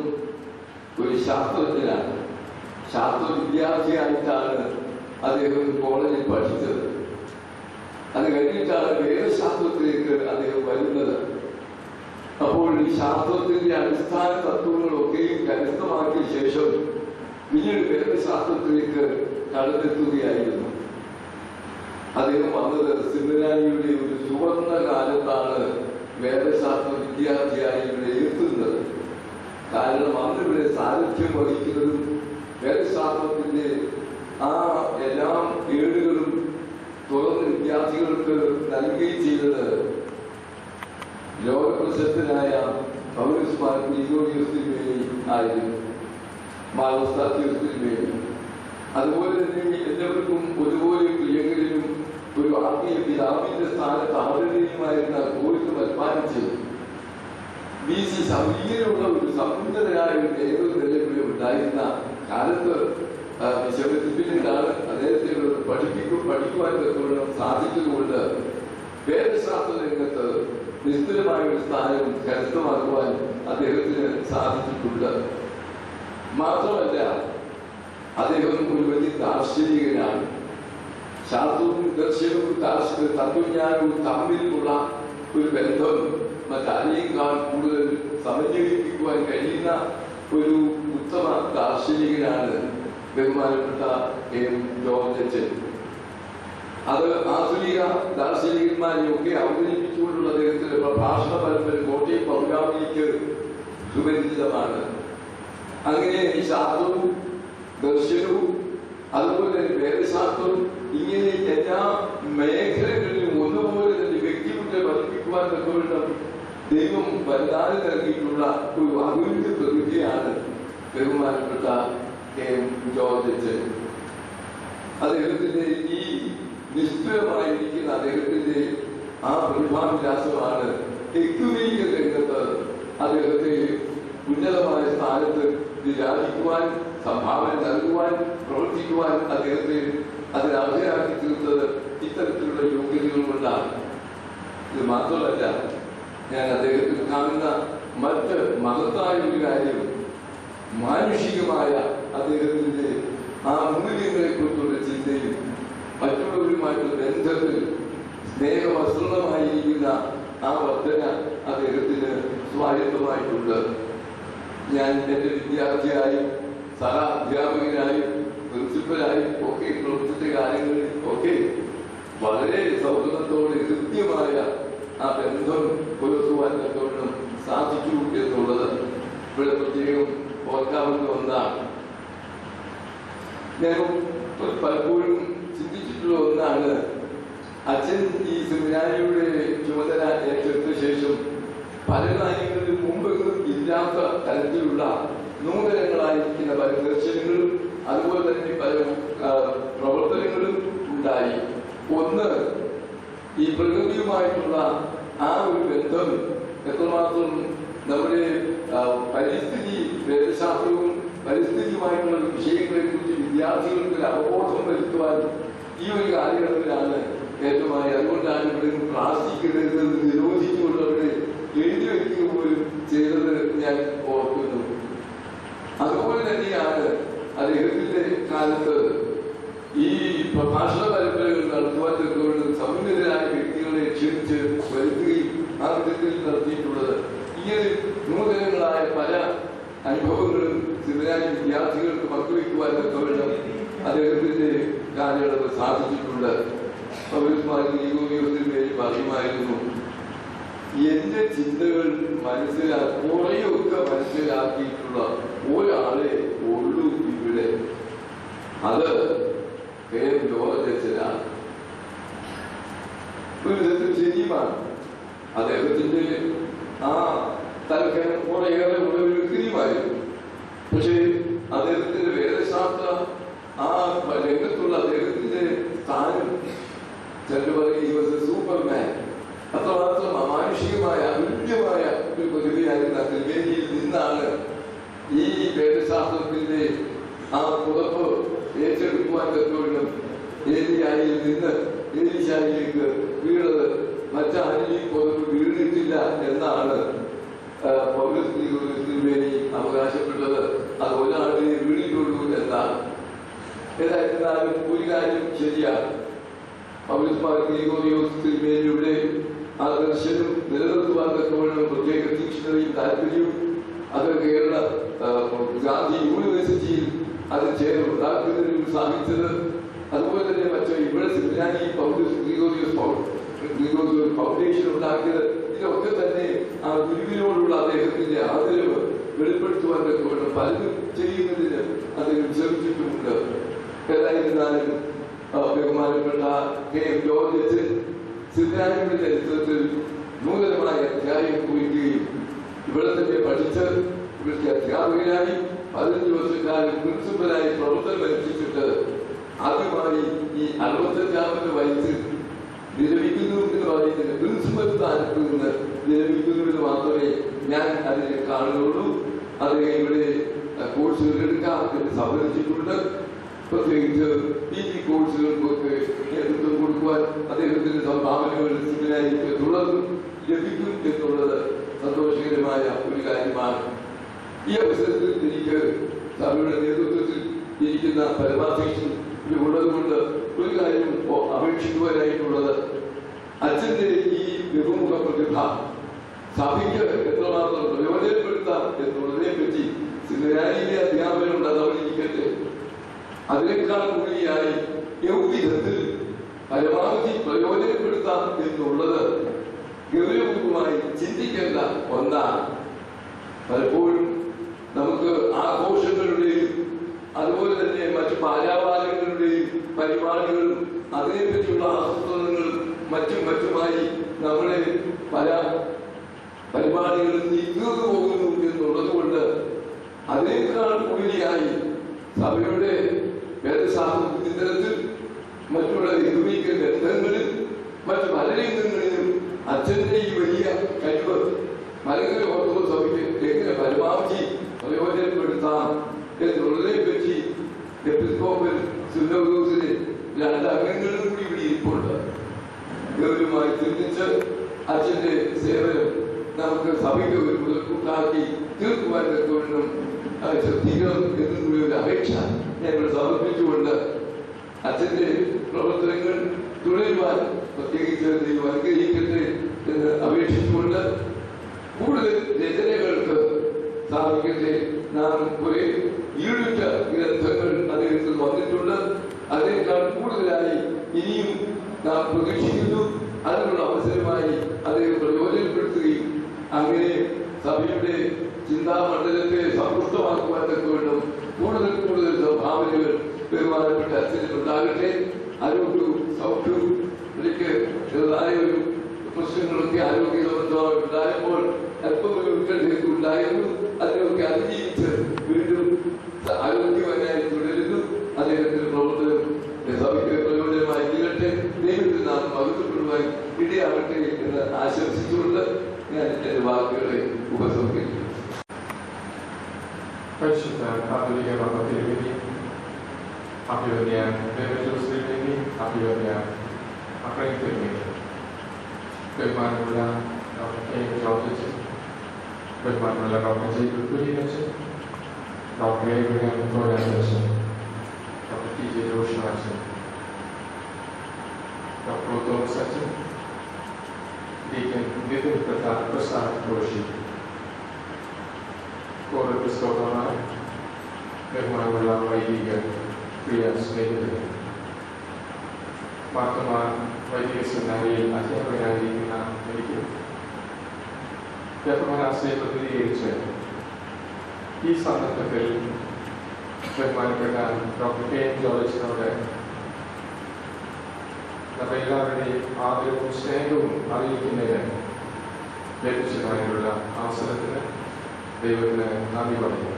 S4: ഒരു ശാസ്ത്രജ്ഞനാണ്. ശാസ്ത്ര വിദ്യാർത്ഥിയായിട്ടാണ് അദ്ദേഹം കോളേജിൽ പഠിച്ചത്. അത് കഴിഞ്ഞിട്ടാണ് വേദശാസ്ത്രത്തിലേക്ക് അദ്ദേഹം വരുന്നത്. അപ്പോൾ ഈ ശാസ്ത്രത്തിന്റെ അടിസ്ഥാന തത്വങ്ങളൊക്കെയും കരസ്ഥമാക്കിയ ശേഷം പിന്നീട് വേദശാസ്ത്രത്തിലേക്ക് കടന്നെത്തുകയായിരുന്നു. അദ്ദേഹം വന്നത് സെമിനാരിയുടെ ഒരു സുവർണ കാലത്താണ് വേദശാസ്ത്ര വിദ്യാർത്ഥിയായി ഇവിടെ എത്തുന്നത്. കാരണം അന്ന് ഇവിടെ സാന്നിധ്യം വഹിക്കുന്നതും വേദശാസ്ത്രത്തിന്റെ ആ എല്ലാം ഏടുകളും തുറന്ന് വിദ്യാർത്ഥികൾക്ക് നൽകുകയും ചെയ്തത് ലോകപ്രശസ്തനായ പൗലോസ് മാർ ഗ്രിഗോറിയോസ് ആയിരുന്നു, മാർഗോസ്താത്യോസ്. അതുപോലെ തന്നെ എല്ലാവർക്കും ഒരുപോലെ പ്രിയങ്കരനും ഒരു ആത്മീയ പിതാവിന്റെ സ്ഥാനത്ത് ആദരണീയമായിരുന്ന കോഴിക്ക് പരിപാലിച്ച് BC ഇങ്ങനെയുള്ള ഒരു സമുന്നതനായ ഒരു നേതൃത്വം ഉണ്ടായിരുന്ന കാലത്ത് പിന്നീടാണ് അദ്ദേഹത്തെ പഠിക്കുവാൻ സാധിച്ചതുകൊണ്ട് വേദശാസ്ത്ര രംഗത്ത് നിശ്ചിതമായ ഒരു സ്ഥാനം കരസ്ഥമാക്കുവാൻ അദ്ദേഹത്തിന് സാധിച്ചിട്ടുണ്ട്. മാത്രമല്ല, അദ്ദേഹം ഒരു വലിയ ദാർശനികനാണ്. ശാസ്ത്രവും ദർശനവും തത്വജ്ഞാനവും തമ്മിലുള്ള ഒരു ബന്ധം മറ്റാരെയേക്കാൾ കൂടുതൽ സമന്വയിപ്പിക്കുവാൻ കഴിയുന്ന ഒരു ഉത്തമ ദാർശനികനാണ് ബഹുമാനപ്പെട്ട ജോർജ് അച്ഛൻ. അത് ആധുനിക ദാർശനികന്മാരെയൊക്കെ അവതരിപ്പിച്ചുകൊണ്ടുള്ള അദ്ദേഹത്തിന്റെ പ്രഭാഷണ പരമ്പര കോട്ടയം പൗരാമിക്ക് സുപരിചിതമാണ്. അങ്ങനെ ഈ ശാസ്ത്രവും ദർശനവും അതുപോലെ തന്നെ വേദശാസ്ത്രവും ഇങ്ങനെ എല്ലാ മേഖലകളിലും ഒന്നുപോലെ തന്നെ വ്യക്തിമുദ്ര പതിപ്പിക്കുവാൻ തക്കവണ്ണം ദൈവം വല്ലാതെ നൽകിയിട്ടുള്ള ഒരു അമൂല്യ പ്രതിഭയാണ് ബഹുമാനപ്പെട്ട ജോർജ് അച്ഛൻ. അദ്ദേഹത്തിന്റെ ഈ നിഷ്ഠുരമായിരിക്കുന്ന അദ്ദേഹത്തിന്റെ ആ പ്രതിഭാവിലാസമാണ് എക്യുമീനിക്കൽ രംഗത്ത് അദ്ദേഹത്തെ ഉന്നതമായ സ്ഥാനത്ത് വിരാജിക്കുവാൻ, സംഭാവന നൽകുവാൻ, പ്രവർത്തിക്കുവാൻ അദ്ദേഹത്തെ അതിനർഹരാക്കി തീർത്തത് ഇത്തരത്തിലുള്ള യോഗ്യതകൾ കൊണ്ടാണ്. ഇത് മാത്രമല്ല, ഞാൻ അദ്ദേഹത്തിൽ കാണുന്ന മറ്റ് മഹത്തായ ഒരു കാര്യം മാനുഷികമായ അദ്ദേഹത്തിന്റെ ആ മൂല്യങ്ങളെ കുറിച്ചുള്ള ചിന്തയും മറ്റുള്ളവരുമായിട്ടുള്ള ബന്ധത്തിൽ സ്നേഹവസ്ത്രമായിരിക്കുന്ന ആ വർധന അദ്ദേഹത്തിന് സ്വായത്തമായിട്ടുണ്ട്. ഞാൻ എൻ്റെ വിദ്യാർത്ഥിയായും സഹ അധ്യാപകനായും പ്രിൻസിപ്പലായും ഒക്കെ പ്രവർത്തിച്ച കാര്യങ്ങളിൽ ഒക്കെ വളരെ സൗഹൃദത്തോടെ കൃത്യമായ ആ ബന്ധം പുലർത്തുവാൻ തക്കവണ്ണം സാധിച്ചു എന്നുള്ളത് ഇവിടെ പ്രത്യേകം ഓർക്കാവുന്ന ഒന്നാണ്. ഞാൻ പലപ്പോഴും ചിന്തിച്ചിട്ടുള്ള ഒന്നാണ്, അച്ഛൻ ഈ സെമിനാരിയുടെ ചുമതല ഏറ്റെടുത്ത ശേഷം പല കാര്യങ്ങളിലും മുമ്പെങ്കിലും ഇല്ലാത്ത തരത്തിലുള്ള നൂതനങ്ങളായിരിക്കുന്ന പല ദർശനങ്ങളും അതുപോലെ തന്നെ പല പ്രവർത്തനങ്ങളും ഉണ്ടായി. ഒന്ന്, ഈ പ്രകൃതിയുമായിട്ടുള്ള ആ ഒരു ബന്ധം എത്രമാത്രം നമ്മുടെ പരിസ്ഥിതി വേദശാസ്ത്രവും പരിസ്ഥിതിയുമായിട്ടുള്ള വിഷയങ്ങളെ കുറിച്ച് വിദ്യാർത്ഥികൾക്ക് ഒരു അവബോധം വരുത്തുവാൻ ഈ ഒരു കാലഘട്ടത്തിലാണ് ഏറ്റവുമായി. അതുകൊണ്ടാണ് ഇവിടെ പ്ലാസ്റ്റിക് നിരോധിച്ചുകൊണ്ടവരെ എഴുതി വയ്ക്കുക പോലും ചെയ്തത് ഞാൻ ഓർക്കുന്നു. അതുപോലെ തന്നെയാണ് അദ്ദേഹത്തിന്റെ കാലത്ത് ഈ പ്രഭാഷണ പരമ്പരകൾ നടത്തുവാൻ തക്കവണ്ണം സമുന്നതരായ വ്യക്തികളെ ക്ഷണിച്ച് വരുത്തുകയും ആ വിധത്തിൽ നടത്തിയിട്ടുള്ളത്. ഇങ്ങനെ നൂതനങ്ങളായ പല അനുഭവങ്ങളും സെമിനാരി വിദ്യാർത്ഥികൾക്ക് പങ്കുവയ്ക്കുവാൻ തക്കവണ്ണം അദ്ദേഹത്തിന്റെ കാലയളവ് സാധിച്ചിട്ടുണ്ട്. പറയുമായിരുന്നു, എന്റെ ചിന്തകൾ കുറെയൊക്കെ മനസ്സിലാക്കിയിട്ടുള്ള ഒരാളെ ഉള്ളൂ ഇവിടെ, അത് ജോർജ് അച്ഛനാണ്. ഒരു വിധത്തിൽ ശരിയുമാണ്. അദ്ദേഹത്തിന്റെ ആ തൽക്കാലം കുറേയേറെ ഉള്ള ഒരു വ്യക്തിയുമായിരുന്നു. പക്ഷേ അദ്ദേഹത്തിന്റെ വേദശാസ്ത്ര ആ രംഗത്തുള്ള അദ്ദേഹത്തിന്റെ സ്ഥാനം ചിലർ പറയും സൂപ്പർമാൻ. അത്രമാത്രം അമാനുഷികമായ അതുല്യമായ ഒരു പ്രതിഭയായിരുന്ന ത്രിവേദിയിൽ നിന്നാണ് ഈ വേദശാസ്ത്രത്തിന്റെ ആ പുറപ്പ് ഏറ്റെടുക്കുവാൻ തക്കവണ്ണം ഏലിയായിൽ നിന്ന് ഏലീശായിലേക്ക് വീണത് മറ്റാരെയും പുറത്ത് വീണിട്ടില്ല എന്നാണ് പൗലോസ് തിരുമേനി അവകാശപ്പെട്ടത്. അത് ഒരാളെ വീണിട്ടുള്ളൂ എന്നാണ്. ഏതായിരുന്നാലും ഒരു കാര്യം ശരിയാണ്. പൗലോസ് തിരുമേനിയുടെ ആദർശനും നിലനിർത്തുവാൻ തക്കവണ്ണം പ്രത്യേക തീക്ഷ്ണതയും താല്പര്യവും അത് കേരള ഗാന്ധി യൂണിവേഴ്സിറ്റിയിൽ അത് ചേർന്നുണ്ടാക്കുന്നതിന് ഉത്സാഹിച്ചത്, അതുപോലെ തന്നെ മറ്റു ഇവിടെ സെമിനാരി ഫൗണ്ടേഷൻ ഉണ്ടാക്കിയത്, ഇതൊക്കെ തന്നെ ആ ഗുരുവിനോടുള്ള അദ്ദേഹത്തിന്റെ ആദരവ് വെളിപ്പെടുത്തുവാൻ തക്കവണ്ണം പലതും ചെയ്യുന്നതിന് അദ്ദേഹം ശ്രമിച്ചിട്ടുമുണ്ട്. ഏതായിരുന്നാലും ബഹുമാനപ്പെട്ട KM ജോർജ് അച്ഛൻ സെമിനാരിയുടെ ചരിത്രത്തിൽ നൂതനമായ അധ്യായം കുറിക്കുകയും ഇവിടെ തന്നെ പഠിച്ച് ഇവിടുത്തെ അധ്യാപകനായി 15 വർഷക്കാലം പ്രിൻസിപ്പലായി പ്രവർത്തനം അനുഷ്ഠിച്ചിട്ട് ആദ്യമായി ഈ 65 വയസ്സിൽ വിരമിക്കുന്നു എന്ന് പറയുന്നതിന് പ്രിൻസിപ്പൽ സ്ഥാനത്ത് നിന്ന് വിരമിക്കുന്നു എന്ന് മാത്രമേ ഞാൻ അതിനെ കാണുന്നുള്ളൂ. അദ്ദേഹം ഇവിടെ കോഴ്സുകൾ എടുക്കാം എന്ന് സമ്മതിച്ചിട്ടുണ്ട്. പ്രത്യേകിച്ച് PG കോഴ്സുകൾക്കൊക്കെ നേതൃത്വം കൊടുക്കുവാൻ അദ്ദേഹത്തിന്റെ സംഭാവനകൾ സെമിനാരിക്ക് തുടർന്നും ലഭിക്കും എന്നുള്ളത് സന്തോഷകരമായ ഒരു കാര്യമാണ്. ഈ അവസരത്തിൽ എനിക്ക് സഭയുടെ നേതൃത്വത്തിൽ ഇരിക്കുന്ന പരമാധ്യക്ഷൻ ഉള്ളതുകൊണ്ട് ഒരു കാര്യം അപേക്ഷിക്കുവാനായിട്ടുള്ളത്, അച്ഛന്റെ ഈ ബഹുമുഖ പ്രതിഭ സഭയ്ക്ക് എത്രമാത്രം പ്രയോജനപ്പെടുത്താം എന്നുള്ളതിനെ പറ്റി സെമിനാരിയിലെ അധ്യാപനം അതവരിക്കട്ടെ. അതിനേക്കാൾ കൂടിയായി എവിധത്തിൽ പരമാവധി പ്രയോജനപ്പെടുത്താം എന്നുള്ളത് ഗൗരവപൂർവമായി ചിന്തിക്കേണ്ട ഒന്നാണ്. പലപ്പോഴും നമുക്ക് ആഘോഷങ്ങളുടെയും അതുപോലെ തന്നെ മറ്റു പാരാപാലങ്ങളുടെയും പരിപാടികളും അതിനെപ്പറ്റിയുള്ള ആസൂത്രണങ്ങളും മറ്റുമായി നമ്മളെ പല പരിപാടികളും നീങ്ങു പോകുന്നു എന്നുള്ളത് കൊണ്ട് അതിനേക്കാൾ ഉപരിയായി സഭയുടെ വേദശാസ്ത്ര ചിന്തനത്തിൽ മറ്റുള്ള ഹിന്ദുവിക ഗ്രന്ഥങ്ങളിൽ മറ്റു പല രംഗങ്ങളിലും അച്ഛന്റെ ഈ വലിയ കഴിവ് മലങ്കര ഓർത്തഡോക്സ് സഭയ്ക്ക് എങ്ങനെ പരമാവധി പ്രയോജനപ്പെടുത്താം എന്നുള്ളതിനെ പറ്റി എപ്പിസ്കോപ്പൽ സുന്നോസിന് 2 അംഗങ്ങളും കൂടി ഇവിടെ ഇരിപ്പുണ്ട്. ഗൗരവമായി ചിന്തിച്ച് അച്ഛന്റെ സേവനം നമുക്ക് സഭയ്ക്ക് ഒരു മുതൽക്കൂട്ടാക്കി തീർക്കുവാൻ തക്കവണ്ണം ശ്രദ്ധിക്കണം എന്നുള്ള ഒരു അപേക്ഷ ഞങ്ങൾ സമർപ്പിച്ചുകൊണ്ട് അച്ഛന്റെ പ്രവർത്തനങ്ങൾ തുടരുവാൻ പ്രത്യേകിച്ച് ദൈവം അനുഗ്രഹിക്കട്ടെ എന്ന് അപേക്ഷിച്ചുകൊണ്ട് കൂടുതൽ രചനകൾക്ക് സാധിക്കട്ടെ. നാം കുറെ ഈടുറ്റ ഗ്രന്ഥങ്ങൾ അദ്ദേഹത്തിൽ വന്നിട്ടുണ്ട്. അതിനേക്കാൾ കൂടുതലായി ഇനിയും നാം പ്രതീക്ഷിക്കുന്നു. അതിനുള്ള അവസരമായി അദ്ദേഹം പ്രയോജനപ്പെടുത്തുകയും അങ്ങനെ സഭയുടെ ചിന്താമണ്ഡലത്തെ സമ്പുഷ്ടമാക്കുവാൻ തക്കവണ്ണം കൂടുതൽ സംഭാവനകൾ ബഹുമാനപ്പെട്ട അച്ഛനിൽ ഉണ്ടാകട്ടെ. ആരോഗ്യവും സൗഖ്യവും എനിക്ക് ചെറുതായ ഒരു പ്രശ്നങ്ങളൊക്കെ ആരോഗ്യ സംബന്ധമായി ഉണ്ടായപ്പോൾ അല്പം ഒരു ഉത്കണ്ഠയൊക്കെ ഉണ്ടായിരുന്നു. അതിനൊക്കെ അതിജീവിച്ച് വീണ്ടും ആരോഗ്യവാനായി തുടരുന്നു. അദ്ദേഹത്തിന്റെ പ്രവർത്തനം സഭയ്ക്ക് പ്രയോജനമായി തീരട്ടെ. ദൈവത്തിൽ നാം മഹത്വപ്പെടുവാൻ ഇടയാവട്ടെ എന്ന് ആശംസിച്ചുകൊണ്ട് ഞാൻ എന്റെ വാക്കുകളെ ഉപസംഹരിക്കുന്നു.
S5: പരിശുദ്ധ കാതോലിക ബാബ തിരുമേനി, അഭിവന്യ ബെനജോസ് തിരുമേനി, അഭിവന്യ അക്രൈം തിരുമേനി, ബഹുമാനമുള്ള ഡോക്ടർ KM ജോർജ് അച്ഛൻ, ബഹുമാനമുള്ള ഡോക്ടർ ജേക്കബ് കുര്യൻ അച്ഛൻ, ഡോക്ടർ എബ്രഹാം തോരാൻ അച്ഛൻ, ഡോക്ടർ TJ ജോഷ അച്ഛൻ, ഡോക്ടർ തോമസ് അച്ഛൻ, ഡീക്കൻ നിതിൻ പ്രസാദ് കോശി, കോറപ്പിസ്കോപ്പമാർ, ബഹുമാനമുള്ള വൈദിക പ്രിയ സ്നേഹിതരെ, മാർത്തോമാ വൈദിക സെമിനാരിയിൽ അധ്യാപകനായിരിക്കുന്ന എനിക്ക് ബഹുമാനാശയെ പ്രതിനിധീകരിച്ച് ഈ സന്ദർഭത്തിൽ ബഹുമാനപ്പെട്ട ഡോക്ടർ KM ജോർജിനോട് നമ്മളെല്ലാവരുടെയും ആദരവും സ്നേഹവും അറിയിക്കുന്നതിന് ലഭിച്ചതായുള്ള അവസരത്തിന് ദൈവത്തിന് നന്ദി പറയുന്നു.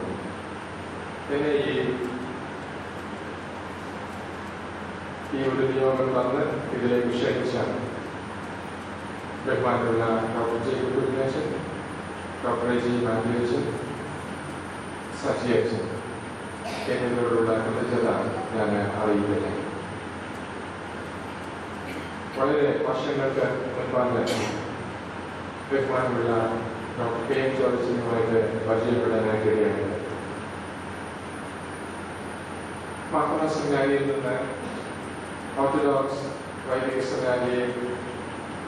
S5: എന്നെ ഈ ഒരു നിയോഗം വന്ന് ഇതിലേക്ക് ക്ഷണിച്ച ബഹുമാനമുള്ള ഡോക്ടർ ജേക്കബ് കുര്യൻ അച്ഛൻ, ഡോക്ടർ AG മാത്യു അച്ഛൻ, സജി അച്ഛൻ എന്നിവരോടുള്ള കൃതജ്ഞത ഞാൻ അറിയിക്കുന്നു. വളരെ വർഷങ്ങൾക്ക് മുൻപാണ് ബഹുമാനമുള്ള ഡോക്ടർ കെ എം ജോർജിനുമായിട്ട് പരിചയപ്പെടാനായിട്ട് ഇടയായത്. മാർത്തോമാ സെമിനാരിയിൽ നിന്ന് ഓർത്തഡോക്സ് വൈദിക സെമിനാരിയെ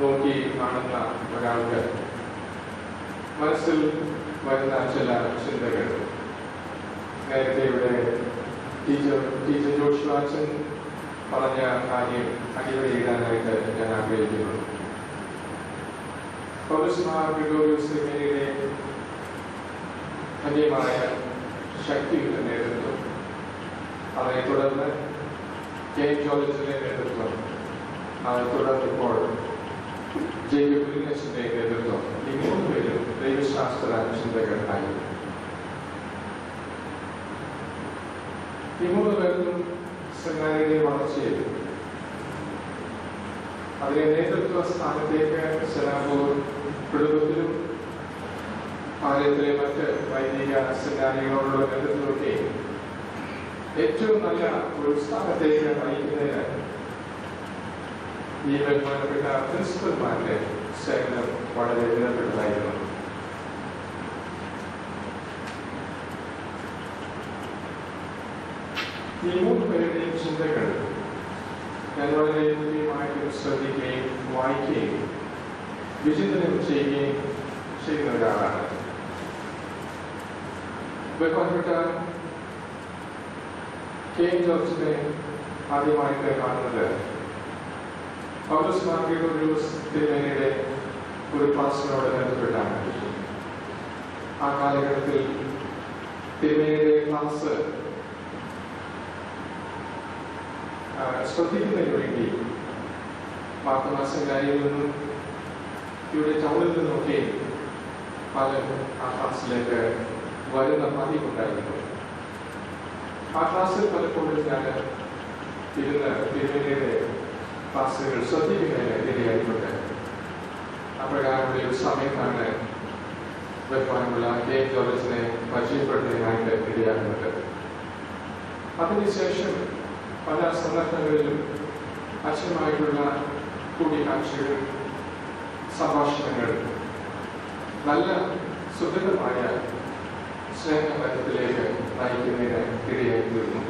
S5: നോക്കി കാണുന്ന ഒരാൾക്ക് മനസ്സിൽ വരുന്ന ചില ചിന്തകൾ നേരത്തെ ഇവിടെ ടീച്ചർ ജോഷ് വാച്ചൻ പറഞ്ഞ കാര്യം അടിവരയിടാനായിട്ട് ഞാൻ ആഗ്രഹിക്കുന്നു. പൗലോസ് മാർ ഗ്രിഗോറിയോസ് തിരുമേനിയുടെ ധന്യമായ ശക്തിയുടെ നേതൃത്വം, അതിനെ തുടർന്ന് കെ എം ജോർജിന്റെ നേതൃത്വം, അതിനെ തുടർന്ന് ഇപ്പോൾ ജേക്കബ് കുര്യനച്ചന്റെ നേതൃത്വം, ഈ മൂന്ന് പേരും ദൈവശാസ്ത്ര ചിന്തകരായി. ഈ മൂന്ന് പേർക്കും സെമിനാരിയുടെ വളർച്ചയിൽ അതിലെ നേതൃത്വ സ്ഥാനത്തേക്ക് സെനാപൂർ കുടുംബത്തിലും ഭാരതത്തിലെ മറ്റ് വൈദിക സെമിനാരികളോടുള്ള നേതൃത്വത്തെ ഏറ്റവും നല്ല ഒരു സ്ഥാനത്തേക്ക് നയിക്കുന്നതിന് ഈ ബഹുമാനപ്പെട്ട പ്രിൻസിപ്പൽമാരുടെ സേവനം വളരെ വിലപ്പെട്ടതായിരുന്നു. ഈ മൂന്ന് പേരുടെയും ചിന്തകൾ ഞാൻ വളരെ കൃത്യമായിട്ട് ശ്രദ്ധിക്കുകയും വായിക്കുകയും വിചിന്തനം ചെയ്യുകയും ചെയ്യുന്ന ഒരാളാണ്. ബഹുമാനപ്പെട്ട കെ എം ജോർജിനെ ആദ്യമായിട്ട് കാണുന്നത് പൗലോസ് മാർ ഗ്രിഗോറിയോസ് തിരുമേനിയുടെ ഒരു ക്ലാസ്സിനോട് ബന്ധപ്പെട്ടാണ്. ആ കാലഘട്ടത്തിൽ തിരുമേനിയുടെ ക്ലാസ് ശ്രദ്ധിക്കുന്നതിന് വേണ്ടി മാർത്തോമാ സെമിനാരിയിൽ നിന്നും ഇവിടെ ടൗണിൽ നിന്നൊക്കെ പലരും ആ ക്ലാസ്സിലേക്ക് വരുന്ന പതിവുണ്ടായിരുന്നു. ആ ക്ലാസ്സിൽ പലപ്പോഴും ഞാൻ ഇരുന്ന് തിരുമേനിയുടെ ക്ലാസ്സുകൾ ശ്രദ്ധിക്കുന്നതിന് ഇടയായിട്ടുണ്ട്. അപ്രകാരമുള്ള ഒരു സമയത്താണ് ബഹുമാനമുള്ള കെ എം ജോർജിനെ പരിചയപ്പെടുന്നതിനായിട്ട് ഇടയാകുന്നത്. അതിനുശേഷം പല സന്ദർഭങ്ങളിലും അച്ഛനുമായിട്ടുള്ള കൂടിക്കാഴ്ചകൾ, സംഭാഷണങ്ങൾ നല്ല സുദൃഢമായ സ്നേഹബന്ധത്തിലേക്ക് നയിക്കുന്നതിന് ഇടയായി തീർന്നു.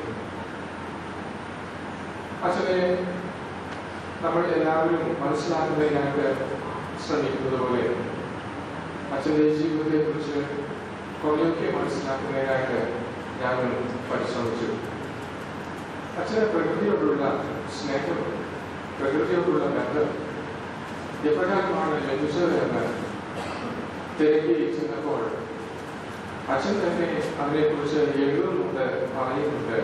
S5: അച്ഛനെ നമ്മൾ എല്ലാവരും മനസ്സിലാക്കുന്നതിനായിട്ട് ശ്രമിക്കുന്നത് പോലെ അച്ഛൻ്റെ ജീവിതത്തെക്കുറിച്ച് കുറേയൊക്കെ മനസ്സിലാക്കുന്നതിനായിട്ട് ഞാനും പരിശ്രമിച്ചു. അച്ഛന് പ്രകൃതിയോടുള്ള സ്നേഹം, പ്രകൃതിയോടുള്ള ബന്ധം എപ്രകാരമാണ് ലഭിച്ചതെന്ന് തിരക്കി ചെന്നപ്പോൾ അച്ഛൻ തന്നെ അതിനെക്കുറിച്ച് എഴുതുന്നുണ്ട്, പറയുന്നുണ്ട്.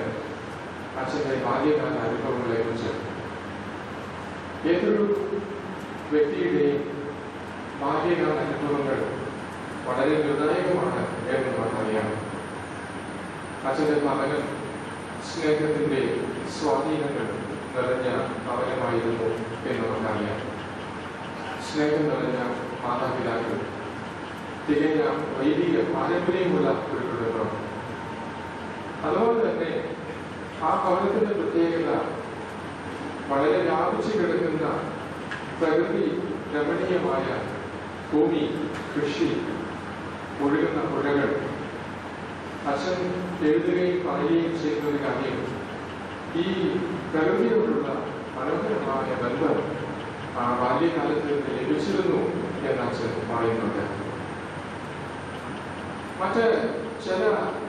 S5: അച്ഛൻ്റെ ബാല്യകാല അനുഭവങ്ങളെ കുറിച്ച് ഏതൊരു വ്യക്തിയുടെയും ബാല്യകാല അനുഭവങ്ങൾ വളരെ നിർണായകമാണ് എന്ന് നമുക്കറിയാം. അച്ഛൻ്റെ ഭവനം സ്നേഹത്തിന്റെ സ്വാധീനങ്ങൾ നിറഞ്ഞ ഭവനമായിരുന്നു എന്ന് നമുക്കറിയാം. സ്നേഹം നിറഞ്ഞ മാതാപിതാക്കൾ, തികഞ്ഞ വൈദിക പാരമ്പര്യമുള്ള ഒരു കുടുംബം. അതുപോലെ തന്നെ ആ ഭവനത്തിന്റെ പ്രത്യേകത വളരെ വ്യാപിച്ചു കിടക്കുന്ന പ്രകൃതി രമണീയമായ ഭൂമി, കൃഷി, ഒഴുകുന്ന പുഴകൾ. അച്ഛൻ എഴുതുകയും പറയുകയും ചെയ്യുന്ന കാര്യം ഈ പ്രകൃതിയോടുള്ള മനോഹരമായ ബന്ധം ആ ബാല്യകാലത്ത് നിന്ന് ലഭിച്ചിരുന്നു എന്ന് അച്ഛൻ പറയുന്നുണ്ട്. മറ്റ് ചില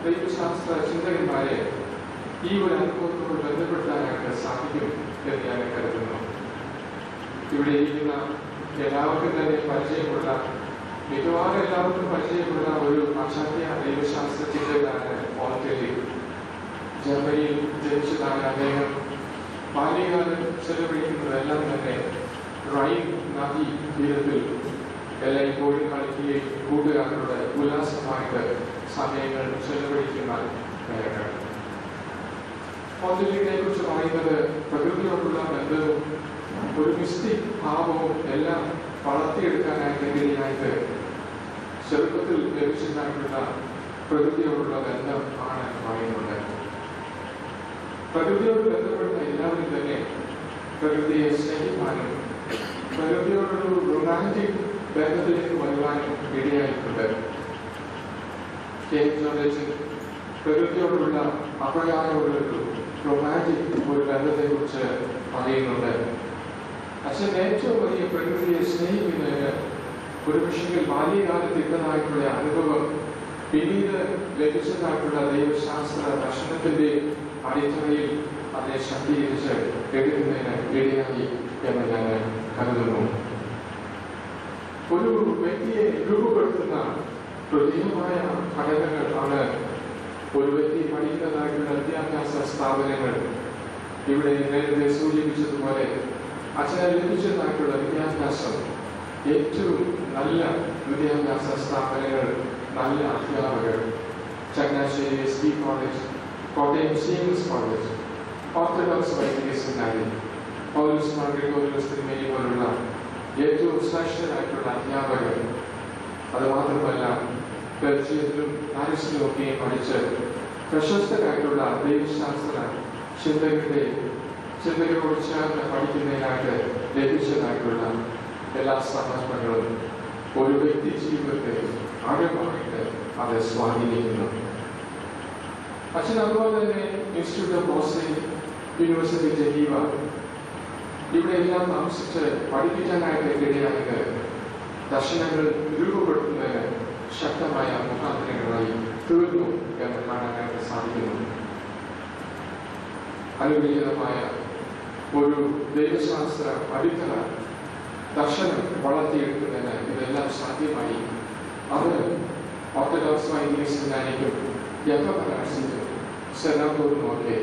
S5: ദൈവശാസ്ത്ര ചിന്തകന്മാരെ ഈ ഒരു അനുഭവത്തോട് ബന്ധപ്പെടുത്താനായിട്ട് സാധിക്കും എന്ന് ഞാൻ കരുതുന്നു. ഇവിടെ ഇരിക്കുന്ന എല്ലാവർക്കും തന്നെ പരിചയമുള്ള, മിക്കവാറും എല്ലാവർക്കും പരിചയമുള്ള ഒരു പാശ്ചാത്യ ദൈവശാസ്ത്ര ചിന്തകനാണ് പോൾ കെല്ലി. ജർമ്മനിയിൽ ജനിച്ചതാണ് അദ്ദേഹം. ബാല്യകാലം ചെലവഴിക്കുന്നതെല്ലാം തന്നെ റൈൻ നദി തീരത്തിൽ എല്ലായ്പ്പോഴും കളിക്കുകയും കൂട്ടുകാരുടെ ഉല്ലാസമായിട്ട് സമയങ്ങൾ ചെലവഴിക്കുന്ന കാര്യങ്ങൾ. പോർച്ചുഗലിനെ കുറിച്ച് പറയുന്നത് പ്രകൃതിയോടുള്ള ബന്ധവും ഒരു മിസ്റ്റിക് ഭാവവും എല്ലാം വളർത്തിയെടുക്കാനായിട്ട് ഇടയായിട്ട് ചെറുപ്പത്തിൽ ലഭിച്ചതായിട്ടുള്ള പ്രകൃതിയോടുള്ള ബന്ധം ആണ് പറയുന്നത്. പ്രകൃതിയോട് ബന്ധപ്പെടുന്ന എല്ലാവരും തന്നെ പ്രകൃതിയെ സ്നേഹിക്കാനും പ്രകൃതിയോടൊരു റൊമാൻറ്റിക് ബന്ധത്തിലേക്ക് വരുവാനും ഇടയായിട്ടുണ്ട്. പ്രകൃതിയോടുള്ള അപ്രകാരമുള്ളൊരു റൊമാൻറ്റിക് ഒരു ബന്ധത്തെക്കുറിച്ച് പറയുന്നുണ്ട്. അച്ഛൻ ഏറ്റവും വലിയ പ്രകൃതിയെ സ്നേഹിക്കുന്നതിന് ഒരു പക്ഷെങ്കിൽ ബാല്യകാലത്ത് ഇട്ടതായിട്ടുള്ള അനുഭവം പിന്നീട് ലഭിച്ചതായിട്ടുള്ള ദൈവശാസ്ത്ര ദർശനത്തിന്റെ അടിത്തറയിൽ അതിനെ ശക്തീകരിച്ച് എടുക്കുന്നതിന് ഇടയായി എന്ന് ഞാൻ കരുതുന്നു. ഒരു വ്യക്തിയെ രൂപപ്പെടുത്തുന്ന പ്രത്യേകമായ ഘടകങ്ങൾ ആണ് ഒരു വ്യക്തി പഠിക്കുന്നതായിട്ടുള്ള വിദ്യാഭ്യാസ സ്ഥാപനങ്ങൾ. ഇവിടെ നേരത്തെ സൂചിപ്പിച്ചതുപോലെ അച്ഛനെ ലഭിച്ചതായിട്ടുള്ള വിദ്യാഭ്യാസം ഏറ്റവും നല്ല വിദ്യാഭ്യാസ സ്ഥാപനങ്ങൾ, നല്ല അധ്യാപകർ, Changanassery SB college, Kottayam CMS college, orthodox വൈദിക സെമിനാരി, പൗലോസ് മാർ ഗ്രിഗോറിയോസ് തിരുമേനി പോലുള്ള ഏറ്റവും ശ്രേഷ്ഠരായിട്ടുള്ള അധ്യാപകർ. അതുമാത്രമല്ല ബെൽജിയത്തിലും പാരീസിലും ഒക്കെയും പഠിച്ച് പ്രശസ്തരായിട്ടുള്ള ദൈവശാസ്ത്ര ചിന്തകളോട് ചേർന്ന് പഠിക്കുന്നതിനായിട്ട് ലഭിച്ചതായിട്ടുള്ള എല്ലാ സന്ദർഭങ്ങളും ഒരു വ്യക്തി ജീവിതത്തെ ആഴമായിട്ട് അത് സ്വാധീനിക്കുന്നു. അച്ഛൻ അതുപോലെ തന്നെ institute of Boston, university Geneva, ഇവിടെ എല്ലാം താമസിച്ച് പഠിപ്പിക്കാനായിട്ട് ഇടയായത് ദർശനങ്ങൾ രൂപപ്പെടുത്തുന്നതിന് ശക്തമായ മുഖാന്തരങ്ങളായി തീർന്നു എന്ന് കാണാനായിട്ട് സാധിക്കുന്നു. അനുഗ്രഹീതമായ ഒരു ദൈവശാസ്ത്ര അടിത്തറ ദർശനം വളർത്തിയെടുക്കുന്നതിന് ഇതെല്ലാം സാധ്യമായി. അത് ഓർത്തഡോക്സ് വൈദിക സെമിനാരിക്കും യഹോവനാസിക്കും സെനാത്തോറിനും ഒക്കെ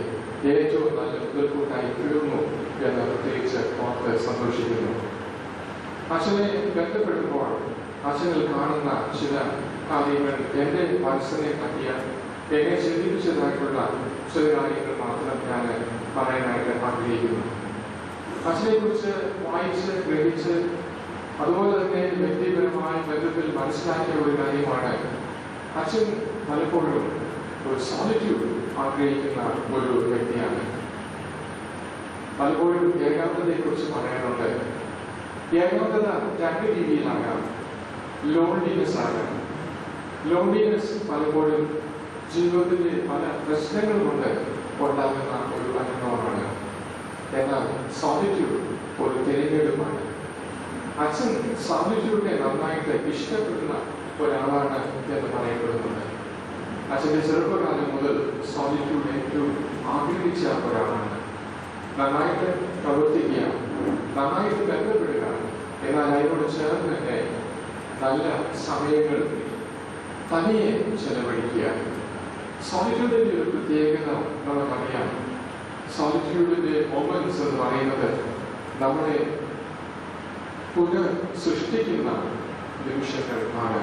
S5: ഏറ്റവും നല്ല മുതൽക്കൂട്ടായി തീർന്നു എന്ന് പ്രത്യേകിച്ച് ഓർത്ത് സന്തോഷിക്കുന്നു. അച്ഛനെ ബന്ധപ്പെടുമ്പോൾ അച്ഛനിൽ കാണുന്ന ചില കാര്യങ്ങൾ എൻ്റെ മനസ്സിനെ പറ്റിയ എന്നെ ചിന്തിപ്പിച്ചതായിട്ടുള്ള ചില കാര്യങ്ങൾ മാത്രം ഞാൻ പറയാനായിട്ട് ആഗ്രഹിക്കുന്നു. അച്ഛനെ കുറിച്ച് വായിച്ച് ഗ്രഹിച്ച് അതുപോലെ തന്നെ വ്യക്തിപരമായ ബന്ധത്തിൽ മനസ്സിലാക്കിയ ഒരു കാര്യമാണ് അച്ഛൻ പലപ്പോഴും ഒരു സോളിറ്റ്യൂഡ് ആഗ്രഹിക്കുന്ന ഒരു വ്യക്തിയാണ്. പലപ്പോഴും ഏകാന്തതയെക്കുറിച്ച് പറയാറുണ്ട്. ഏകാന്തത രണ്ട് രീതിയിലാകാം. ലോൺലിനെസ് ആകാം. ലോൺലിനെസ് പലപ്പോഴും ജീവിതത്തിന്റെ പല പ്രശ്നങ്ങൾ കൊണ്ട് ഉണ്ടാകുന്ന ഒരു അനുഭവമാണ്. എന്നാൽ സോളിറ്റ്യൂഡ് ഒരു തിരഞ്ഞെടുപ്പാണ്. അച്ഛൻ സോളിറ്റ്യൂഡിനെ നന്നായിട്ട് ഇഷ്ടപ്പെടുന്ന ഒരാളാണ് എന്ന് പറയപ്പെടുന്നുണ്ട്. അച്ഛൻ്റെ ചെറുപ്പകാലം മുതൽ സോളിറ്റ്യൂഡ് ഏറ്റവും ആഗ്രഹിച്ച ഒരാളാണ്. നന്നായിട്ട് പ്രവർത്തിക്കുക, നന്നായിട്ട് ബന്ധപ്പെടുക, എന്നാൽ അതിനോട് ചേർന്ന് തന്നെ നല്ല സമയങ്ങൾ തനിയെ ചെലവഴിക്കുക. സോളിറ്റ്യൂഡിന്റെ ഒരു പ്രത്യേകത നമുക്കറിയാം. സോളിറ്റ്യൂഡിന്റെ മൊമെന്റ്സ് എന്ന് പറയുന്നത് നമ്മളെ പുനഃസൃഷ്ടിക്കുന്ന നിമിഷങ്ങൾ ആണ്.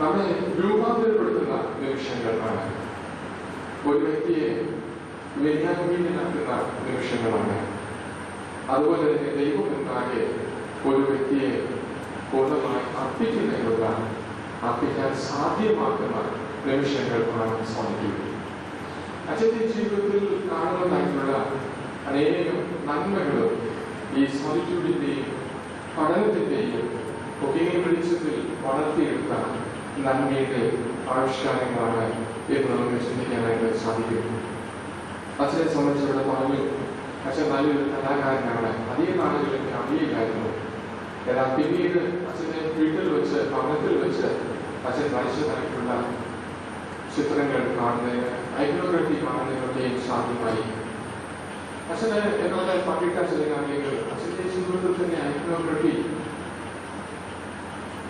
S5: നമ്മെ രൂപാന്തരപ്പെടുത്തുന്ന നിമിഷങ്ങൾ ആണ്. ഒരു വ്യക്തിയെ വിനയാധീനനാക്കുന്ന നിമിഷങ്ങളാണ്. അതുപോലെ തന്നെ ദൈവം എന്നാകെ ഒരു വ്യക്തിയെ പൂർണ്ണമായി അർപ്പിക്കാൻ സാധ്യമാക്കുന്ന നിമിഷങ്ങളാണ് സോളിറ്റ്യൂഡ്. അച്ഛൻ്റെ ജീവിതത്തിൽ കാണുന്നതായിട്ടുള്ള അനേകം നന്മകളും ഈ സോളിറ്റ്യൂഡിന്റെയും പഠനത്തിന്റെയും ഒക്കെ വെളിച്ചത്തിൽ വളർത്തിയെടുത്ത നന്മയുടെ ആവിഷ്കാരങ്ങളാണ് എന്ന് നമുക്ക് ചിന്തിക്കാനായിട്ട് സാധിക്കും. അച്ഛനെ സംബന്ധിച്ചിവിടെ പറഞ്ഞു, അച്ഛൻ നല്ലൊരു കലാകാരനാണ്. അധികം നാളുകൾ എനിക്ക് അറിയില്ലായിരുന്നു. എന്നാൽ പിന്നീട് അച്ഛനെ വീട്ടിൽ വെച്ച് ഭവനത്തിൽ വെച്ച് അച്ഛൻ വരച്ചതായിട്ടുള്ള ചിത്രങ്ങൾ കാണുന്നതിന്, ഐക്കോഗ്രഫി കാണുന്നതിനൊക്കെയും സാധ്യമായി. അച്ഛന് എന്നോട് പങ്കിട്ട ചില കാര്യങ്ങൾ, അച്ഛൻ്റെ ജീവിതത്തിൽ തന്നെ ഐക്കോഗ്രഫി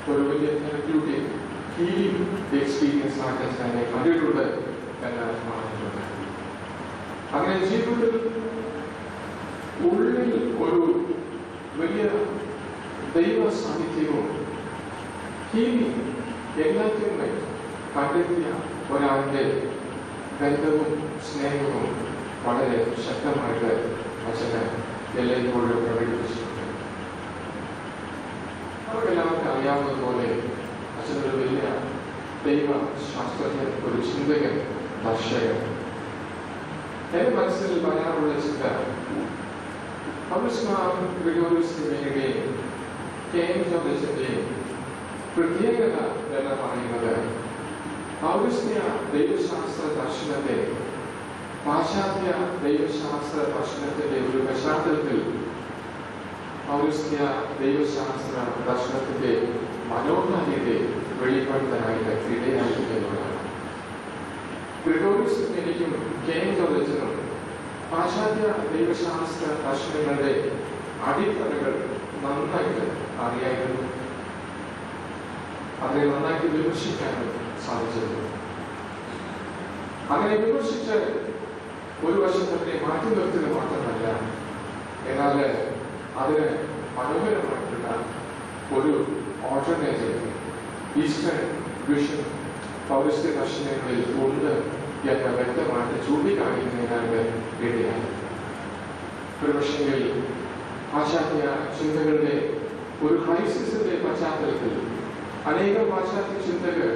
S5: ഒരു വലിയ തെറപ്യൂട്ടിക് ഹീലിംഗ് എക്സ്പീരിയൻസ് ആയിട്ട് അച്ഛനെ കണ്ടിട്ടുണ്ട് എന്ന് പറഞ്ഞിട്ടുണ്ട്. അങ്ങനെ ജീവിതത്തിൽ ഉള്ളിൽ ഒരു വലിയ ദൈവ സാന്നിധ്യവും ഹീലിംഗ് എല്ലാത്തിനും കണ്ടെത്തിയ ഒരാളുടെ ബന്ധവും സ്നേഹവും വളരെ ശക്തമായിട്ട് അച്ഛന് എല്ലായ്പ്പോഴും പ്രകടിപ്പിച്ചിട്ടുണ്ട്. നമുക്കെല്ലാവർക്കും അറിയാവുന്നതുപോലെ അച്ഛനൊരു വലിയ ദൈവ ശാസ്ത്രജ്ഞൻ, ഒരു ചിന്തകൻ, ദർശകൻ. എന്റെ മനസ്സിൽ പറയാനുള്ള ചിന്ത, ഗ്രിഗോറിയോസിന്റെയും കെ.എം. ജോർജസിന്റെയും പ്രത്യേകത എന്ന് പറയുന്നത് പൗരസ്ത്യ ദൈവശാസ്ത്ര ദർശനത്തെ പാശ്ചാത്യ ദൈവശാസ്ത്ര ദർശനത്തിന്റെ ഒരു പശ്ചാത്തലത്തിൽ പൗരസ്ത്യ ദൈവശാസ്ത്ര ദർശനത്തിന്റെ മനോഹാരിയത്തെ വെളിപ്പെടുത്താനായിട്ട് ഇടയായിട്ടുള്ളതാണ്. ഗ്രിഗോറിയോസ് എനിക്കും കെ.എം. ജോർജസിനും പാശ്ചാത്യ ദൈവശാസ്ത്ര ദർശനങ്ങളുടെ അടിത്തറകൾ നന്നായിട്ട് അറിയായിരുന്നു. അതിനെ നന്നായിട്ട് വിമർശിക്കാനും സാധിച്ചിരുന്നു. അങ്ങനെ വിമർശിച്ച് ഒരു വശത്തെ മാറ്റി നിർത്തുക മാത്രമല്ല, എന്നാൽ അതിന് മനോഹരമായിട്ടുള്ള ഒരു ഓൾട്ടർനേറ്റീവ് ഈസ്റ്റേൺ വിഷൻ പൗരസ്ത്യ ദർശനങ്ങളിൽ ഉണ്ട് എന്ന് വ്യക്തമായിട്ട് ചൂണ്ടിക്കാണിക്കുന്നതിനാണ് ഇടയായി. ഒരുപക്ഷെങ്കിൽ പാശ്ചാത്യ ചിന്തകളുടെ ഒരു ക്രൈസിസിന്റെ പശ്ചാത്തലത്തിൽ അനേകം പാശ്ചാത്യ ചിന്തകൾ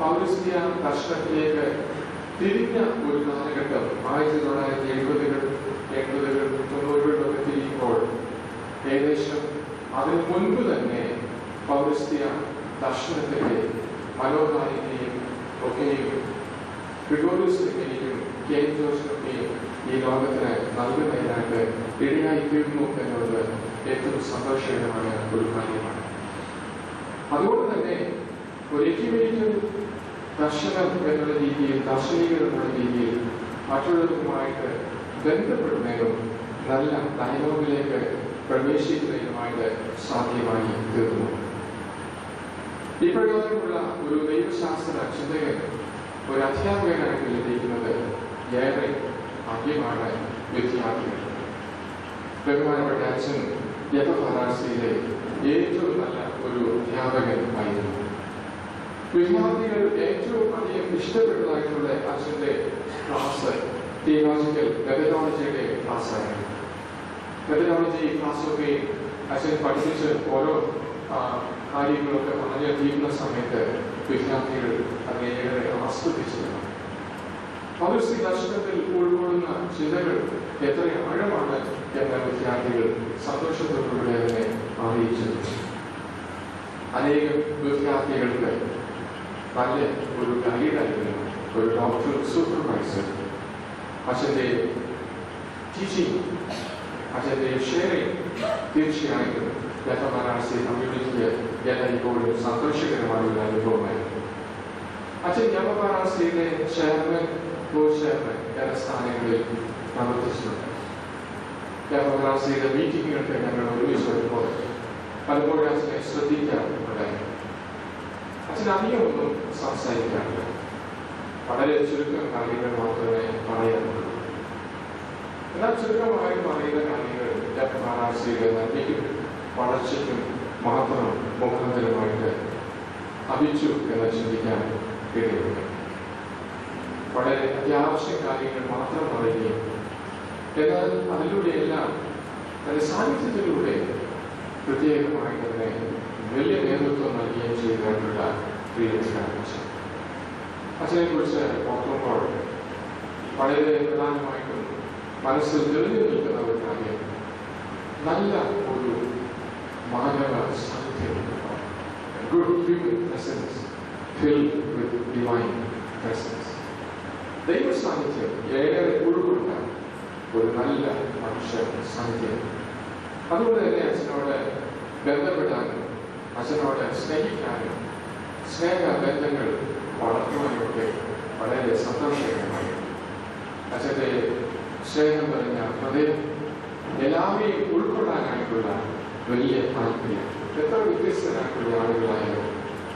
S5: പൗരസ്ത്യ ദർശനത്തിലേക്ക് തിരിഞ്ഞ ഒരു കാലഘട്ടം 1970-കൾ 80-കൾ 90-കളിലൊക്കെ തിരിയുമ്പോൾ ഏകദേശം അതിനു മുൻപ് തന്നെ പൗരസ്ത്യ ദർശനത്തിന്റെ മനോഹാരിതയും ഒക്കെയും ഗ്രിഗോറിയോസിനെയും കെ.എം. ജോർജിനൊക്കെയും ഈ ലോകത്തിന് നൽകുന്നതിനായിട്ട് ഇടയായിത്തീർന്നു എന്നുള്ളത് ഏറ്റവും സന്തോഷകരമായ ഒരു കാര്യമാണ്. അതുകൊണ്ട് തന്നെ ഒരു എക്യുമെനിക്കൽ ദർശനം എന്നുള്ള രീതിയിൽ, ദാർശനികർ എന്നുള്ള രീതിയിൽ മറ്റുള്ളവരുമായിട്ട് ബന്ധപ്പെടുന്നതിനും നല്ല ഡയലോഗിലേക്ക് പ്രവേശിക്കുന്നതിനുമായിട്ട് സാധ്യമായി തീർന്നു. ഇപ്രകാരമുള്ള ഒരു ദൈവശാസ്ത്ര ചിന്തകൻ ഒരു അധ്യാപകനായിട്ട് ലഭിക്കുന്നത് ഏറെ ഭാഗ്യമാണ് വിദ്യാർത്ഥികൾ. ബഹുമാനപ്പെട്ട അച്ഛൻ യഥാർത്ഥയിലെ ഏറ്റവും നല്ല ഒരു അധ്യാപകൻ ആയിരുന്നു. വിദ്യാർത്ഥികൾ ഏറ്റവും അധികം ഇഷ്ടപ്പെട്ടതായിട്ടുള്ള അച്ഛൻ്റെ ക്ലാസ് തിയോളജിക്കൽ മെത്തഡോളജിയുടെ ക്ലാസ്സായിരുന്നു. മെത്തഡോളജി ക്ലാസ്സൊക്കെ അച്ഛൻ പഠിപ്പിച്ച് ഓരോ കാര്യങ്ങളൊക്കെ പറഞ്ഞു തീരുന്ന സമയത്ത് വിദ്യാർത്ഥികൾ അതിനെ ഏറെ ആസ്വദിച്ചിരുന്നു. പൗരസ്ത്യ ദർശനത്തിൽ ഉൾക്കൊള്ളുന്ന ചിന്തകൾ എത്ര ആഴമാണ് എന്ന വിദ്യാർത്ഥികൾ സന്തോഷത്തോടുകൂടെ തന്നെ അറിയിച്ചിരുന്നു. അനേകം വിദ്യാർത്ഥികൾക്ക് നല്ല ഒരു ഗൈഡായിരുന്നു ഒരു ഡോക്ടർ സൂപ്പർവൈസർ. അച്ഛൻ്റെ ടീച്ചിങ്, അച്ഛൻ്റെ ഷെയറിംഗ് തീർച്ചയായിട്ടും യഥാർത്ഥ കമ്മ്യൂണിറ്റിക്ക് എല്ലായ്പ്പോഴും സന്തോഷകരമായ ഒരു അനുഭവമായിരുന്നു. അച്ഛൻ യഥാർത്ഥയുടെ ചെയർമാൻ, കോ ചെയർമാൻ എന്ന സ്ഥാനങ്ങളിൽ പ്രവർത്തിച്ചിട്ടുണ്ട്. യഥാർത്ഥയുടെ മീറ്റിങ്ങുകൾക്ക് ഞങ്ങൾ ഒരുമിച്ച് വരുമ്പോൾ പലപ്പോഴും അച്ഛനെ ശ്രദ്ധിക്കാറുണ്ടായിരുന്നു. അച്ഛൻ അധികമൊന്നും സംസാരിക്കാറില്ല. വളരെ ചുരുക്കം കാര്യങ്ങൾ മാത്രമേ പറയാറുള്ളൂ. എന്നാൽ ചുരുക്കമായി പറയുന്ന കാര്യങ്ങൾ യഥാർത്ഥയുടെ നന്മയ്ക്കും വളർച്ചയ്ക്കും മാത്രം മുഖാന്തരമായിട്ട് അഭിച്ചു എന്ന് ചിന്തിക്കാൻ ഇടയുണ്ട്. വളരെ അത്യാവശ്യ കാര്യങ്ങൾ മാത്രം പറയുകയും എന്നാൽ അതിലൂടെയെല്ലാം തന്റെ സാന്നിധ്യത്തിലൂടെ പ്രത്യേകമായി തന്നെ വലിയ നേതൃത്വം നൽകുകയും ചെയ്തിട്ടുള്ള പ്രിയപ്പെട്ട അച്ഛൻ. അച്ഛനെ കുറിച്ച് ഓർക്കുമ്പോൾ വളരെ പ്രധാനമായിട്ടും മനസ്സിൽ തെളിഞ്ഞു നിൽക്കുന്ന ഒരു കാര്യം നല്ല ഒരു മാനവ സാന്നിധ്യം, good human presence filled with divine presence. ദൈവ സാന്നിധ്യം ഏറെ ഉൾക്കൊണ്ട ഒരു നല്ല മനുഷ്യ സാന്നിധ്യം. അതുകൊണ്ട് തന്നെ അച്ഛനോട് ബന്ധപ്പെടാനും അച്ഛനോട് സ്നേഹിക്കാനും സ്നേഹബന്ധങ്ങൾ വളർത്തുവാനുമൊക്കെ വളരെ സന്തോഷകരമായി. അച്ഛൻ്റെ സ്നേഹം നിറഞ്ഞ ഹൃദയം, എല്ലാവരെയും ഉൾക്കൊള്ളാനായിട്ടുള്ള വലിയ താല്പര്യം, എത്ര വ്യത്യസ്തരായിട്ടുള്ള ആളുകളായാലും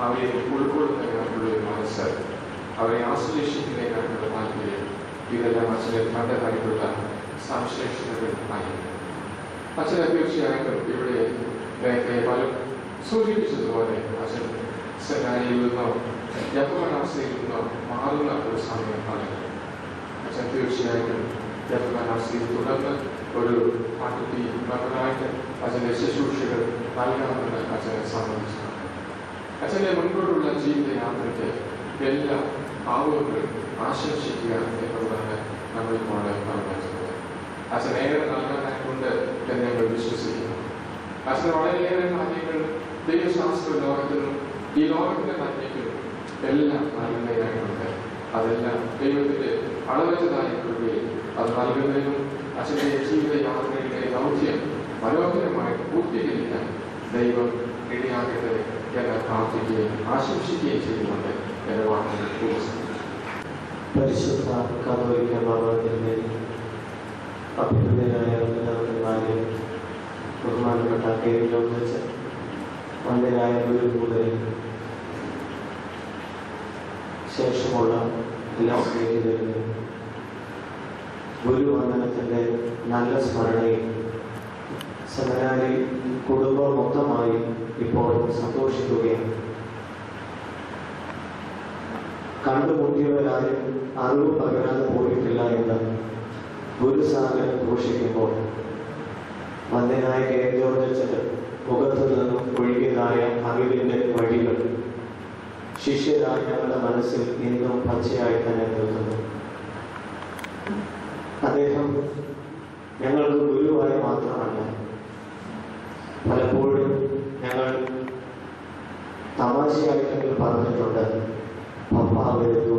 S5: അവരെ ഉൾക്കൊള്ളുന്നതിനായിട്ടുള്ള ഒരു മനസ്സ്, അവരെ ആശ്ലേഷിക്കുന്നതിനായിട്ടുള്ള താല്പര്യം, ഇതെല്ലാം അച്ഛനെ കണ്ടതായിട്ടുള്ള സവിശേഷതകൾ ആയിരുന്നു. അച്ഛനെ തീർച്ചയായിട്ടും ഇവിടെ നേരത്തെ പലരും സൂചിപ്പിച്ചതുപോലെ അച്ഛൻ സെനാരിയിൽ നിന്നോ യഹോവനാസയിൽ നിന്നോ മാറുന്ന ഒരു സമയമാണ്. അച്ഛൻ തീർച്ചയായിട്ടും യഹോവനാസയിൽ തുടർന്ന് ഒരു പാർട്ടി മെമ്പറായിട്ട് അച്ഛൻ്റെ ശുശ്രൂഷകൾ നൽകാമെന്ന് അച്ഛനെ സമ്മതിച്ചിട്ടുണ്ട്. അച്ഛൻ്റെ മുൻപോട്ടുള്ള ജീവിതയാത്രയ്ക്ക് എല്ലാ ഭാവങ്ങളും ആശംസിക്കുക എന്നുള്ളതാണ് നമ്മളിപ്പോൾ പറഞ്ഞത്. അച്ഛൻ ഏറെ നൽകാനായിട്ടുള്ള ചെയ്യുന്നുണ്ട് എന്ന് ഞങ്ങൾ വിശ്വസിക്കുന്നു. അച്ഛന് വളരെയേറെ കാര്യങ്ങൾ ദൈവശാസ്ത്ര ലോകത്തിനും ഈ ലോകത്തിന്റെ നന്മയ്ക്കും എല്ലാം നൽകുന്നതിനായിട്ടുണ്ട്. അതെല്ലാം ദൈവത്തിന്റെ അളവറ്റതായ കൃപയിൽ അത് നൽകുന്നതിനും അച്ഛൻ്റെ ജീവിതയാത്രയുടെ ദൗത്യം മനോഹരമായി പൂർത്തീകരിക്കാൻ ദൈവം ഇടയാകട്ടെ എന്ന് പ്രാർത്ഥിക്കുകയും ആശംസിക്കുകയും ചെയ്യുന്നുണ്ട് എന്ന വാക്കുകൾ ഉപസിക്കുന്നു.
S3: പരിശുദ്ധ കത്തോലിക്ക ബാബാത്തിന്റെ അഭിനന്ദനായ പിതാക്കന്മാരെ, ബഹുമാനപ്പെട്ട കേരളത്തിൽ വന്ദനായ ഗുരു മുതൽ ശേഷമുള്ള എല്ലാ സ്നേഹിതരും ഗുരുവന്ദനത്തിൻ്റെ നല്ല സ്മരണയിൽ സെമിനാരിൽ കുടുംബം മൊത്തമായി ഇപ്പോൾ സന്തോഷിക്കുകയാണ്. കണ്ടുമുട്ടിയവരാരും അറിവ് പകരാതെ പോയിട്ടില്ല എന്ന് ഗുരുസാഗരം ഘോഷിക്കുമ്പോൾ വന്ദനായ കെ ജോർജ് മുഖത്തു നിന്നും ഒഴുകിയതായ അറിവിൻ്റെ വഴികൾ ശിഷ്യരായ ഞങ്ങളുടെ മനസ്സിൽ ഇന്നും പച്ചയായി തന്നെ നിൽക്കുന്നു. അദ്ദേഹം ഞങ്ങൾക്ക് ഗുരുവായി മാത്രമല്ല, പലപ്പോഴും ഞങ്ങൾ തമാശയായിട്ടെങ്കിൽ പറഞ്ഞിട്ടുണ്ട് പപ്പ വരുന്നു.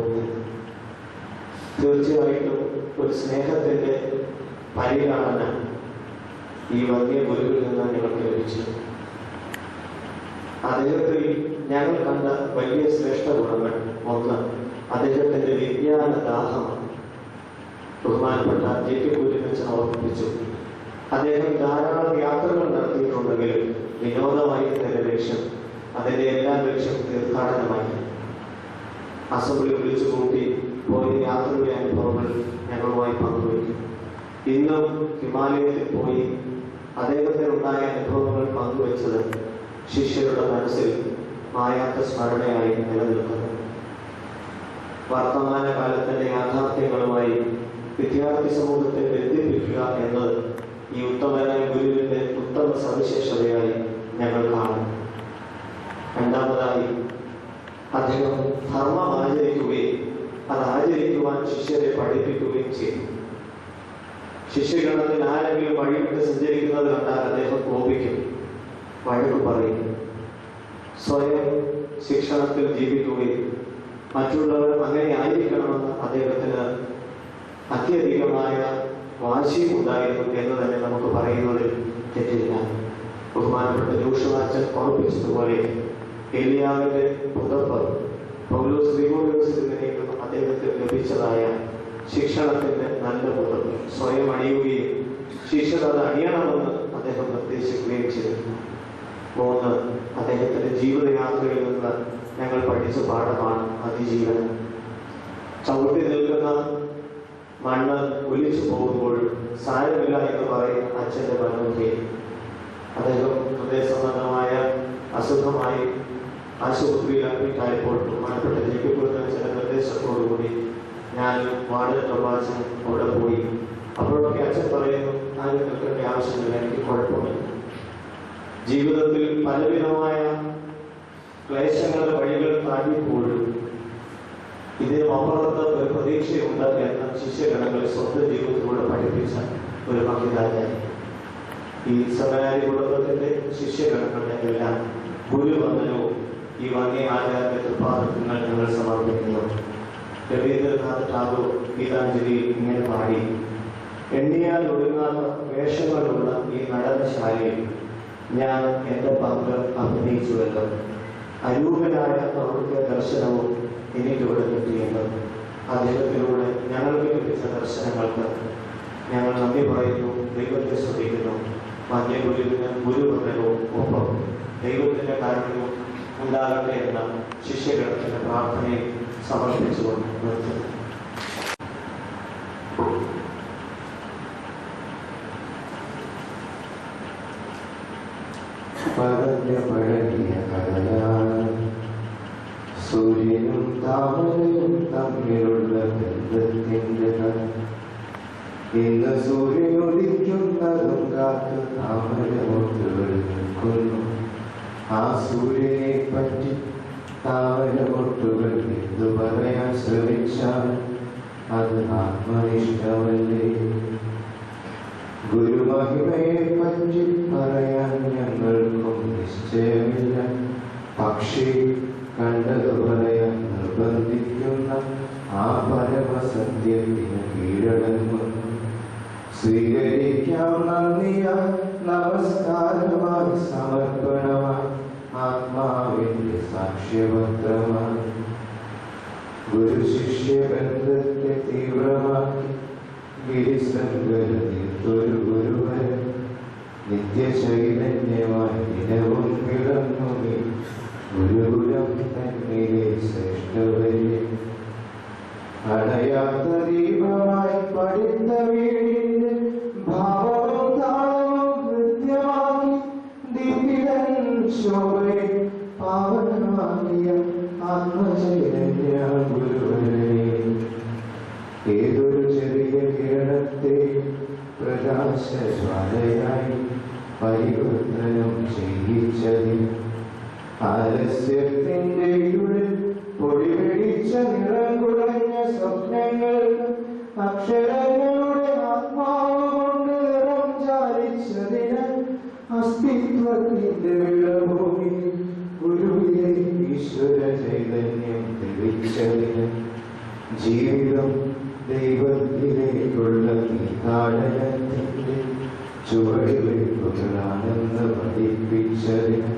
S3: തീർച്ചയായിട്ടും ഒരു സ്നേഹത്തിൻ്റെ പരിഗണന ഈ വലിയ ഗുരുവിൽ നിന്ന് ഞങ്ങൾക്ക് ലഭിച്ചു. അദ്ദേഹത്തിൽ ഞങ്ങൾ കണ്ട വലിയ ശ്രേഷ്ഠ ഗുണങ്ങൾ ഒന്ന്, അദ്ദേഹത്തിൻ്റെ വിജ്ഞാന ദാഹമാണ്. ബഹുമാനപ്പെട്ട ജെ കെ കുര്യനച്ഛൻ ഓർമ്മിപ്പിച്ചു, അദ്ദേഹം ധാരാളം യാത്രകൾ നടത്തിയിട്ടുണ്ടെങ്കിലും വിനോദമായി തന്നെ ലക്ഷ്യം, അതിൻ്റെ എല്ലാ ലക്ഷ്യം തീർത്ഥാടനമായി. അസംബ്ലി വിളിച്ചു കൂട്ടി പോയി യാത്രയുടെ അനുഭവങ്ങൾ ഞങ്ങളുമായി പങ്കുവയ്ക്കും. ഇന്നും ഹിമാലയത്തിൽ പോയി അദ്ദേഹത്തിനുണ്ടായ അനുഭവങ്ങൾ പങ്കുവച്ചത് ശിഷ്യരുടെ മനസ്സിൽ മായാത്ത സ്മരണയായി നിലനിൽക്കുന്നു. വർത്തമാന കാലത്തിന്റെ യാഥാർത്ഥ്യങ്ങളുമായി വിദ്യാർത്ഥി സമൂഹത്തെ ബന്ധിപ്പിക്കുക എന്നത് ഈ ഉത്തമനായ ഗുരുവിന്റെ ഉത്തമ സവിശേഷതയായി ഞങ്ങൾ കാണും. രണ്ടാമതായി, അദ്ദേഹം ധർമ്മം ആചരിക്കുകയും അത് ആചരിക്കുവാൻ ശിഷ്യരെ പഠിപ്പിക്കുകയും ചെയ്തു. ശിഷ്യഗണത്തിൽ ആരെങ്കിലും വഴിവിട്ട് സഞ്ചരിക്കുന്നത് കണ്ടാൽ അദ്ദേഹം കോപിക്കും, വഴക്ക് പറയും. സ്വയം ശിക്ഷണത്തിൽ ജീവിക്കുകയും മറ്റുള്ളവർ അങ്ങനെ ആയിരിക്കണമെന്ന് അദ്ദേഹത്തിന് അത്യധികമായ വാശിയും ഉണ്ടായിരുന്നു എന്ന് തന്നെ നമുക്ക് പറയുന്നതിൽ തെറ്റില്ല. ബഹുമാനപ്പെട്ട ജോഷുവാച്ചൻ ഓർപ്പിച്ചതുപോലെ എലിയാവിന്റെ പുതപ്പ് പൗലോസ് ഗ്രിഗോറിയോസിൽ നിന്നും അദ്ദേഹത്തിന് ലഭിച്ചതായ ശിക്ഷണത്തിന്റെ നല്ല പുതപ്പ് സ്വയം അണിയുകയും ശിഷ്യർ അത് അണിയണമെന്ന് അദ്ദേഹം നിർദ്ദേശിക്കുകയും ചെയ്തിരുന്നു. മൂന്ന്, അദ്ദേഹത്തിന്റെ ജീവിതയാത്രയിൽ നിന്ന് ഞങ്ങൾ പഠിച്ച പാഠമാണ് അതിജീവനം. ചവിട്ടി നിൽക്കുന്ന മണ്ണ് ഒലിച്ചു പോകുമ്പോൾ സാരമില്ല എന്ന് പറയുന്ന അച്ഛന്റെ മനോധൈര്യം. അദ്ദേഹം ഹൃദയ സംബന്ധമായ അസുഖമായി ആശുപത്രിയിൽ അഡ്മിറ്റായപ്പോൾ ബഹുമാനപ്പെട്ട ജയിക്കപ്പെടുന്ന ചില നിർദ്ദേശത്തോടുകൂടി ഞാൻ വാർഡ് പ്രവാചൻ അവിടെ പോയി. അപ്പോഴൊക്കെ അച്ഛൻ പറയുന്നു, ആരും നിൽക്കേണ്ട ആവശ്യമില്ല, എനിക്ക് കുഴപ്പമില്ല. ജീവിതത്തിൽ പലവിധമായ ക്ലേശങ്ങളുടെ വഴികൾ താണ്ടിപ്പോഴും ഇതിനും അപ്പുറത്ത് ഒരു പ്രതീക്ഷയുണ്ട് എന്ന ശിഷ്യഗണങ്ങളെ സ്വന്തം ജീവിതത്തിലൂടെ പഠിപ്പിച്ച ഒരു മഹിതാചാര്യ. ഈ സെമിനാരി കുടുംബത്തിന്റെ ശിഷ്യഗണങ്ങളുടെ എല്ലാം ഗുരുവന്ദനവും ഈ വന്യ ആചാര്യ തൃപ്പാദങ്ങൾ ഞങ്ങൾ സമർപ്പിക്കുന്നു. രവീന്ദ്രനാഥ് ടാഗോർ ഗീതാഞ്ജലി ഇങ്ങനെ പാടി, എണ്ണിയാൽ ഒടുങ്ങാത്ത വേഷങ്ങളുള്ള ഈ നടനശാലയിൽ ഞാൻ എൻ്റെ പങ്ക് അഭിനയിച്ചുവല്ലോ. അരൂപനായ അവിടുത്തെ ദർശനവും എനിക്കിവിടെ കിട്ടിയത്. അദ്ദേഹത്തിലൂടെ ഞങ്ങൾക്ക് ലഭിച്ച ദർശനങ്ങൾക്ക് ഞങ്ങൾ നന്ദി പറയുന്നു, ദൈവത്തെ സ്തുതിക്കുന്നു. വന്യഗുരുവിന് ഗുരുവന്ദനവും ഒപ്പം ദൈവത്തിന്റെ കാരുണ്യവും ഉണ്ടാകട്ടെ എന്ന ശിഷ്യഗണത്തിന്റെ പ്രാർത്ഥനയെ സമർപ്പിച്ചുകൊണ്ട് നിർത്തുന്നു.
S6: സൂര്യനും താമരയും തമ്മിലുള്ള ബന്ധത്തിന്റെ ഇന്ന് സൂര്യൻ ഉദിക്കുന്നതും കാത്ത് താമരമൊട്ടുകൾ നിൽക്കുന്നു. ആ സൂര്യനെ പറ്റി താമരമൊട്ടുകൾ എന്തു പറയാൻ ശ്രമിച്ചാൽ അത് ആത്മനിഷ്ഠമല്ലേ? ഗുരുമഹിമയെ പറ്റി പറയാൻ ഞങ്ങൾക്കും നിശ്ചയമില്ല. പക്ഷേ കണ്ടത് പറയാൻ നിർബന്ധിക്കുന്ന ആ പരമസത്യത്തിന് കീഴടങ്ങുന്നു. സ്വീകരിക്കാം നന്ദിയ നമസ്കാരമായി സമർപ്പണമായി ആത്മാവിന്റെ സാക്ഷ്യപത്രമായി. ഗുരു ശിഷ്യ ബന്ധത്തെ തീവ്രമാക്കി ഗിരിശൃംഗലൊരു ഗുരുവരെ നിത്യചൈതന്യമായി ദിനവും വിളങ്ങുമി ഗുരുകുലം തന്നിലെ ശ്രേഷ്ഠവരെ. അടയാത്ത ദീപമായി പഠിത്ത വീടിന്റെ ഭാവവും താളവും കൃത്യമാക്കി ദീപിതൻ ശോഭയെ പാവനമാക്കിയ ആത്മചൈതന്യ ഗുരുവരെ. ഏതൊരു ചെറിയ കിരണത്തെ പ്രകാശജ്വാലയായി പരിവർത്തനം ചെയ്യിച്ചതിൽ ആലസ്യത്തിന്റെ ഇരുളിൽ പൊടിപിടിച്ച നിറം കുടഞ്ഞ സ്വപ്നങ്ങൾക്ക് അക്ഷരങ്ങളുടെ ആത്മാവ് കൊണ്ട് നിറം ചാലിച്ചതിന് അസ്തിത്വത്തിന്റെ വിളഭൂമി ഗുരുവിലെ ഈശ്വര ചൈതന്യം തെളിച്ചതിന് ജീവിതം ദൈവത്തിലേക്കുള്ള തീർത്ഥാടനത്തിന്റെ ചുവടുവയ്പ്പുകളാണെന്ന് പഠിപ്പിച്ചതിന്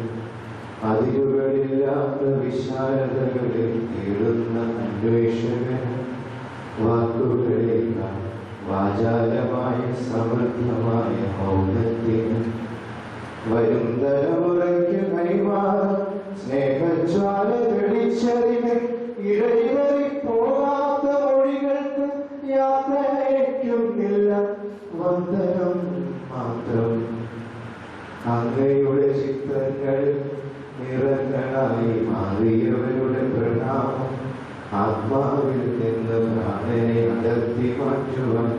S6: അതിരുകളില്ലാത്ത വിശാലതകളിൽ തേടുന്ന അന്വേഷകന് വാക്കുകളേക്കാൾ വാചാലമായ സമൃദ്ധമായ മൗനത്തിന് വരും തലമുറയ്ക്ക് കൈമാറും സ്നേഹജ്വാല തെളിച്ചതിന് ഇടയിലറി പോകാത്ത മൊഴികൾക്ക് യാത്രയക്കുന്നില്ല വന്ദനം മാത്രം. അങ്ങയുടെ ചിത്രങ്ങൾ നിറങ്ങളായി മാറിയവരുടെ പ്രണാമം ആത്മാവിൽ നിന്ന് പ്രാണനെ അടർത്തി മാറ്റുവാൻ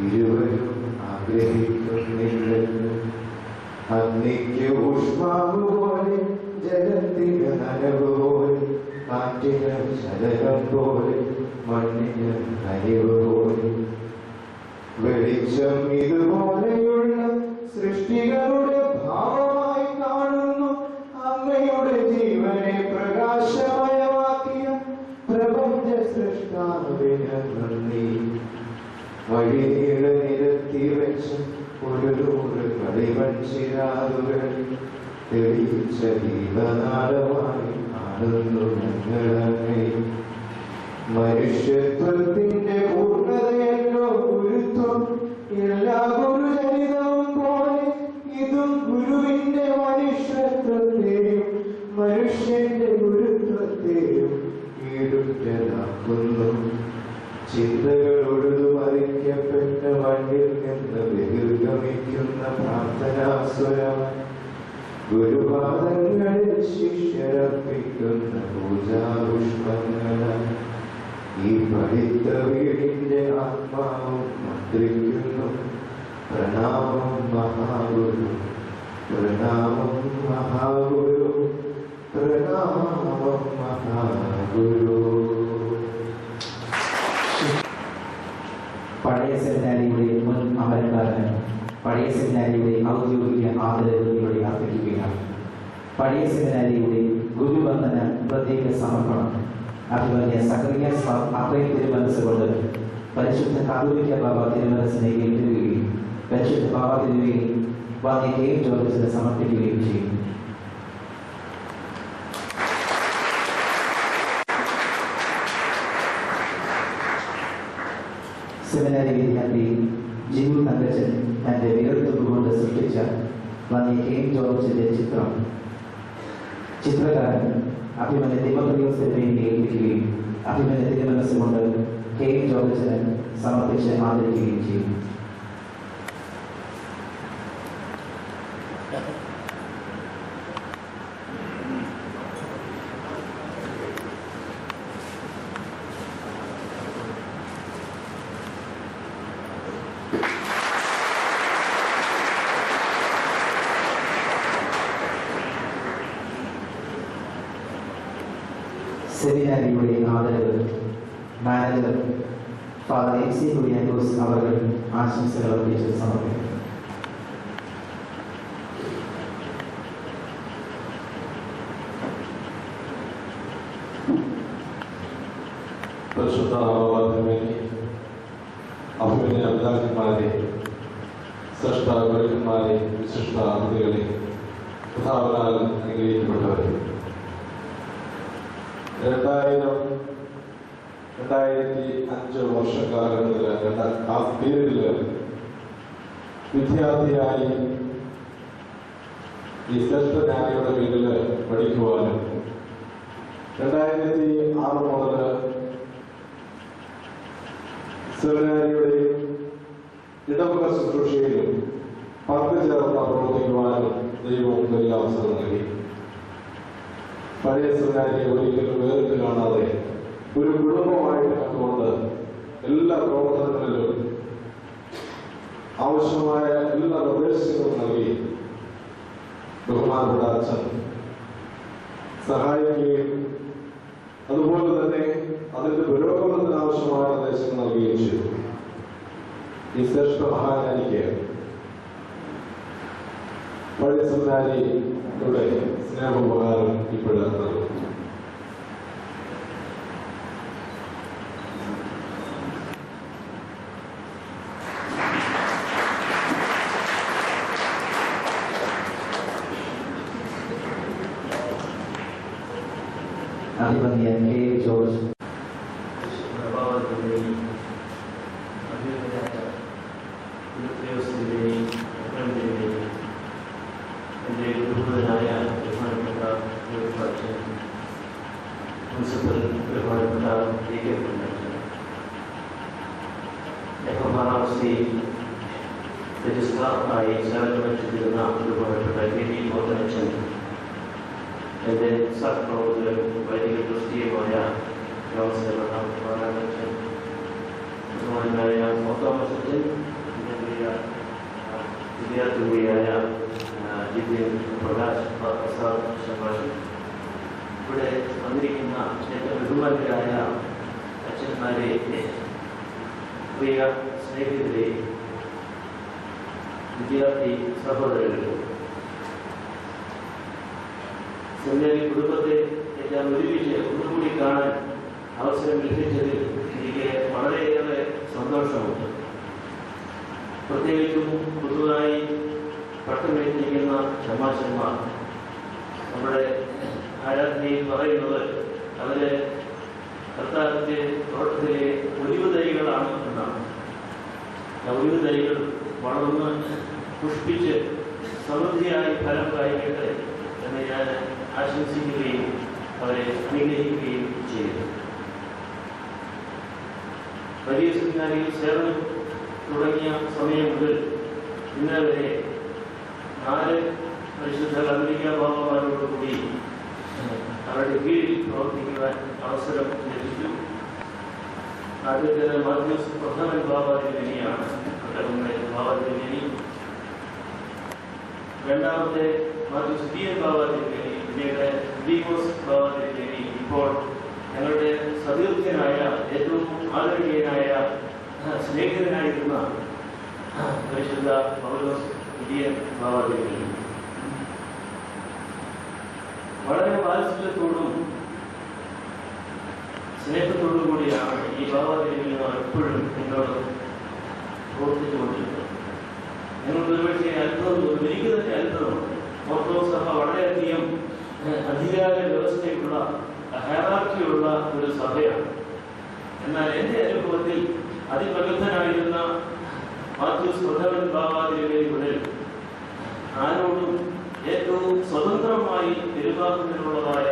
S6: ഇരുവരും ആഗ്രഹിക്കുന്നില്ലെന്ന്. അഗ്നിക്ക് ഊഷ്മാവ് പോലെ ജലത്തിന് നനവ് പോലെ കാറ്റിന് ശലനം പോലെ മണ്ണിന് നനവ് പോലെ വെളിച്ചം ഇതുപോലെയുള്ള സൃഷ്ടികളുടെ ഭാവമായി കാണുന്നു. അങ്ങയുടെ ജീവനെ പ്രകാശമയമാക്കിയ പ്രപഞ്ച സൃഷ്ടാവിന് നന്ദി. വഴിനീള നിരത്തി വെച്ച് ഒരു നൂറ് കളിമൺചിരാതുകൾ തെളിയിച്ച ദീപനാളമായി കാണുന്നു ഞങ്ങളെ. മനുഷ്യത്വത്തിന്റെ പൂർണ്ണതയല്ലോ ഗുരുത്വം. എല്ലാ ഗുരുചരിതവും പോലെ ഇതും ഗുരുവിന്റെ മനുഷ്യത്വത്തെയും മനുഷ്യന്റെ ഗുരുത്വത്തെയും ഈടുറ്റതാക്കുന്നു. ചിന്തകളൊഴുതു മറിക്കപ്പെട്ട മണ്ണിൽ നിന്ന് ബഹിർഗമിക്കുന്ന പ്രാർത്ഥനാസ്വരമായി ഗുരുപാദങ്ങളിൽ ശിഷ്യരർപ്പിക്കുന്ന പൂജാപുഷ്പങ്ങളായി ഈ പഠിത്ത വീടിന്റെ ആത്മാവും മന്ത്രിക്കുന്നു. പ്രണാമം മഹാഗുരു, പ്രണാമം മഹാഗുരു, പ്രണാമം മഹാഗുരു.
S3: പഴയ സെമിനാരിയുടെ മുൻ അമരക്കാരന് പഴയ സെമിനാരിയുടെ ഔദ്യോഗിക ആദരവിലൂടെ അർപ്പിക്കുകയാണ്. പഴയ സെമിനാരിയുടെ ഗുരുവന്ദന പ്രത്യേക സമർപ്പണം അഭിമന്യ സക്കറിയാസ് അത്രയും തിരുമനസ്സുകൊണ്ട് പരിശുദ്ധ കാതോലിക്ക ബാബ തിരുമനസ്സിനെ ഏൽപ്പിക്കുകയും പരിശുദ്ധ ബാബ തിരുവേയും വന്യ കെ ജോർജിന് സമർപ്പിക്കുകയും ചെയ്യും. സെമിനാരി വിദ്യാർത്ഥി ജിബു തങ്കച്ചൻ തന്റെ വിരൽത്തുകൊണ്ട് സൃഷ്ടിച്ച വന്യ കെ ജോർജിന്റെ ചിത്രം ചിത്രകാരൻ അഭിമന്യ ദൈവപ്രിയോസിനെ ഏൽപ്പിക്കുകയും അഭിമന്യ തിരുമനസ്സുകൊണ്ട് കെ ജോർജിന് സമർപ്പിച്ച് ആദരിക്കുകയും ചെയ്യും. സെമിനാരിയുടെ ആദരവ് manager father M C Kuriakose അവർ ആശംസകൾ അർപ്പിച്ച് സമർപ്പിക്കും.
S7: സൃഷ്ടാവാതിരുമേനി അഭിമന്യ പിതാക്കന്മാരെ, സൃഷ്ടാഗുരുക്കന്മാരെ, വിശിഷ്ട അതിഥികളെ, കഥാവനാൽ അനുഗ്രഹിക്കപ്പെട്ടവരെ, 2005 വർഷക്കാലം മുതൽ ആ പീരീഡില് വിദ്യാർത്ഥിയായി ഈ ശ്രേഷ്ഠജ്ഞാനിയുടെ കീഴിൽ പഠിക്കുവാനും 2006 മുതൽ സെമിനാരിയുടെയും ഇടവക ശുശ്രൂഷയിലും പങ്കുചേർന്ന് പ്രവർത്തിക്കുവാനും ദൈവം വലിയ അവസരം നൽകി. പഴയ സെമിനാരിയെ ഒരിക്കലും വേറിട്ട് കാണാതെ ഒരു കുടുംബമായിട്ട് കണ്ടുകൊണ്ട് എല്ലാ പ്രവർത്തനങ്ങളിലും ആവശ്യമായ എല്ലാ നിർദ്ദേശങ്ങളും നൽകി ബഹുമാനപ്പെട്ട അച്ഛൻ സഹായിക്കുകയും അതുപോലെ തന്നെ അതിന്റെ പുരോഗമനത്തിന് ആവശ്യമായ നിർദ്ദേശങ്ങൾ നൽകുകയും ചെയ്തു. ഈ ശ്രേഷ്ഠ മഹാനാനിക്ക് പഴയ സെമിനാരിയുടെ സ്നേഹോപകാരം ഇപ്പോഴും നൽകും.
S3: അഭിമന്യ കെ ജോർജ്
S8: എൻ്റെ ഗുരുനായ ബഹുമാനപ്പെട്ട പ്രിൻസിപ്പൽ ബഹുമാനപ്പെട്ട എഫ്എംആർആർസിയിൽ രജിസ്ട്രാറായി സേവനമനുഷ്ഠിച്ചിരുന്ന ബഹുമാനപ്പെട്ട കെ ഡി മോഹനച്ചൻ, എൻ്റെ സഹപ്രവർത്തകരും വൈദിക ക്രിസ്തീയമായ ബഹുമാനാധ്യക്ഷൻ ബഹുമാനായ മോത്തോമസച്ചൻ, എൻ്റെ പ്രിയ വിദ്യാർത്ഥി കൂടിയായ ജിതിൻ പ്രകാശ് പ്രസാദ് ശമാഷ്, ഇവിടെ വന്നിരിക്കുന്ന എൻ്റെ ബഹുമാനരായ അച്ഛന്മാരെ, പ്രിയ സ്നേഹിതരെ, വിദ്യാർത്ഥി സഹോദരങ്ങളെ, സെമിനാരി കുടുംബത്തെ എല്ലാം ഒരുമിച്ച് ഒന്നുകൂടി കാണാൻ അവസരം ലഭിച്ചതിൽ എനിക്ക് വളരെയേറെ സന്തോഷമുണ്ട്. പ്രത്യേകിച്ചും പുതുതായി പട്ടമേറ്റിരിക്കുന്ന ക്ഷമാശന്മാർ നമ്മുടെ ആരാധനയിൽ പറയുന്നത് അവര് കർത്താവിന്റെ തോട്ടത്തിലെ ഒലിവ് തൈകളാണ് എന്നാണ്. ഒലിവ് തൈകൾ വളർന്ന് പുഷ്പിച്ച് സമൃദ്ധിയായി ഫലം കായ്ക്കട്ടെ എന്ന് ഞാൻ ആശംസിക്കുകയും അവരെ അനുഗ്രഹിക്കുകയും ചെയ്തു. വലിയ സെമിനാരിയിൽ സേവനം തുടങ്ങിയ സമയം മുതൽ ഇന്നേ വരെ 4 പരിശുദ്ധ കത്തോലിക്ക ബാബാമാരോടുകൂടി അവരുടെ കീഴിൽ പ്രവർത്തിക്കുവാൻ അവസരം ലഭിച്ചു. ആദ്യത്തേത് മാത്യൂസ് പ്രഥമൻ ബാബാതിരുമേനിയാണ്, ബാബാതിരുമേനി. രണ്ടാമത്തെ മാത്യൂസ് DN ബാബാതിരുമേനി, പിന്നീട് ഡീമോസ് ബാബാതിരുമേനി. ഇപ്പോൾ ഞങ്ങളുടെ സതീർത്ഥ്യനായ ഏറ്റവും ആദരണീയനായ സ്നേഹിതനായിരുന്ന പരിശുദ്ധ പൗലോസ് DN ബാബാതിരുമേനി. വളരെ വാത്സല്യത്തോടും സ്നേഹത്തോടും കൂടിയാണ് ഈ ബാബാതിരുമേനി എപ്പോഴും എന്നോട് പ്രവർത്തിച്ചുകൊണ്ടിരുന്നത്. ഞങ്ങൾക്ക് ഒരുപക്ഷെ അത്ഭുതം തോന്നും, എനിക്ക് തന്നെ അത്ഭുതമുണ്ട്. ഓർത്തഡോക്സ് സഭ വളരെയധികം അധികാര വ്യവസ്ഥയുള്ള ഹയറാർക്കിയുള്ള ഒരു സഭയാണ്. എന്നാൽ എൻ്റെ അനുഭവത്തിൽ അതിപ്രഗത്ഭനായിരുന്ന മാത്യൂസ് പ്രഥമൻ ബാബാതിരുമേനി മുതൽ ആരോടും ഏറ്റവും സ്വതന്ത്രമായി പെരുമാറുന്നതിനുള്ളതായ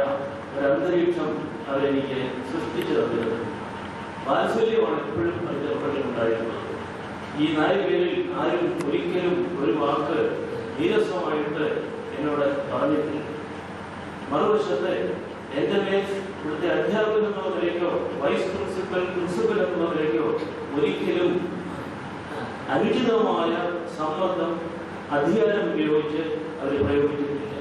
S8: ഒരു അന്തരീക്ഷം അവരെനിക്ക് സൃഷ്ടിച്ചു തന്നിരുന്നു. വാത്സല്യമാണ് എപ്പോഴും അതിൻ്റെ ഉണ്ടായിരുന്നത്. ഈ 4 പേരിൽ ആരും ഒരിക്കലും ഒരു വാക്ക് നീരസമായിട്ട് എന്നോട് പറഞ്ഞിട്ടില്ല. മറുവശത്ത് എൻ്റെ മേൽ ഇവിടുത്തെ അധ്യാപകൻ എന്നുള്ള നിലയ്ക്കോ വൈസ് പ്രിൻസിപ്പൽ എന്നുള്ള നിലയ്ക്കോ ഒരിക്കലും അനുചിതമായ സമ്മർദ്ദം അധികാരം ഉപയോഗിച്ച് അവർ പ്രയോഗിച്ചിട്ടില്ല.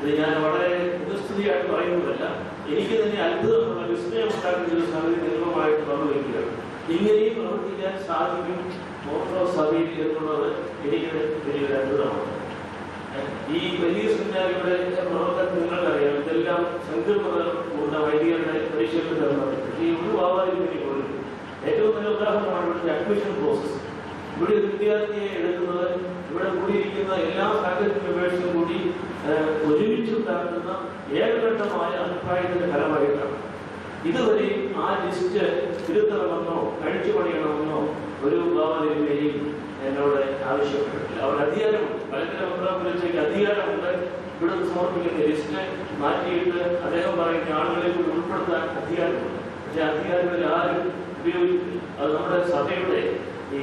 S8: ഇത് ഞാൻ വളരെ ഉപസ്ഥിതിയായിട്ട് പറയുന്നതല്ല, എനിക്ക് തന്നെ അത്ഭുതമുള്ള വിസ്മയമുണ്ടാക്കുന്ന ഒരു സംഗതി നിയമമായിട്ട് പങ്കുവയ്ക്കുകയാണ്. ഇങ്ങനെയും പ്രവർത്തിക്കാൻ സാധിക്കും ഓർത്തഡോക്സ് സഭയിൽ എന്നുള്ളത് എനിക്ക് വലിയൊരു അത്ഭുതമാണ്. ഈ വലിയ സെമിനാരിയുടെ പ്രവർത്തനം നിങ്ങൾക്കറിയാം, ഇതെല്ലാം സങ്കീർണത ഉള്ള വൈദികരുടെ പരിശീലനം തരുന്നത്. പക്ഷേ ഈ ഒരു ബാബാതിരുമേനി പോലും ഏറ്റവും നല്ല ഉദാഹരണമാണ് ഇവിടുത്തെ അഡ്മിഷൻ പ്രോസസ്സ്. ഇവിടെ ഒരു വിദ്യാർത്ഥിയെ എടുക്കുന്നത് ഇവിടെ കൂടിയിരിക്കുന്ന എല്ലാ ഫാക്കൽറ്റി മെമ്പേഴ്സും കൂടി ഒരുമിച്ചുണ്ടാക്കുന്ന ഏകഘട്ടമായ അഭിപ്രായത്തിന്റെ ഫലമായിട്ടാണ്. ഇതുവരെ ആ ലിസ്റ്റ് തിരുത്തണമെന്നോ അഴിച്ചു പണിയണമെന്നോ ഒരു ഭാവനയും എന്നോട് ആവശ്യപ്പെട്ടിട്ടില്ല. അവരുടെ അധികാരമുണ്ട്, മലങ്കര മന്ത്രാലയത്തിലേക്ക് അധികാരമുണ്ട്. ഇവിടുന്ന് സമർപ്പിക്കുന്ന ലിസ്റ്റ് മാറ്റിയിട്ട് അദ്ദേഹം പറയുന്ന ആളുകളെ കൂടി ഉൾപ്പെടുത്താൻ അധികാരമുണ്ട്. പക്ഷെ അധികാരങ്ങളിൽ ആരും ഉപയോഗിക്കില്ല. അത് നമ്മുടെ സഭയുടെ ഈ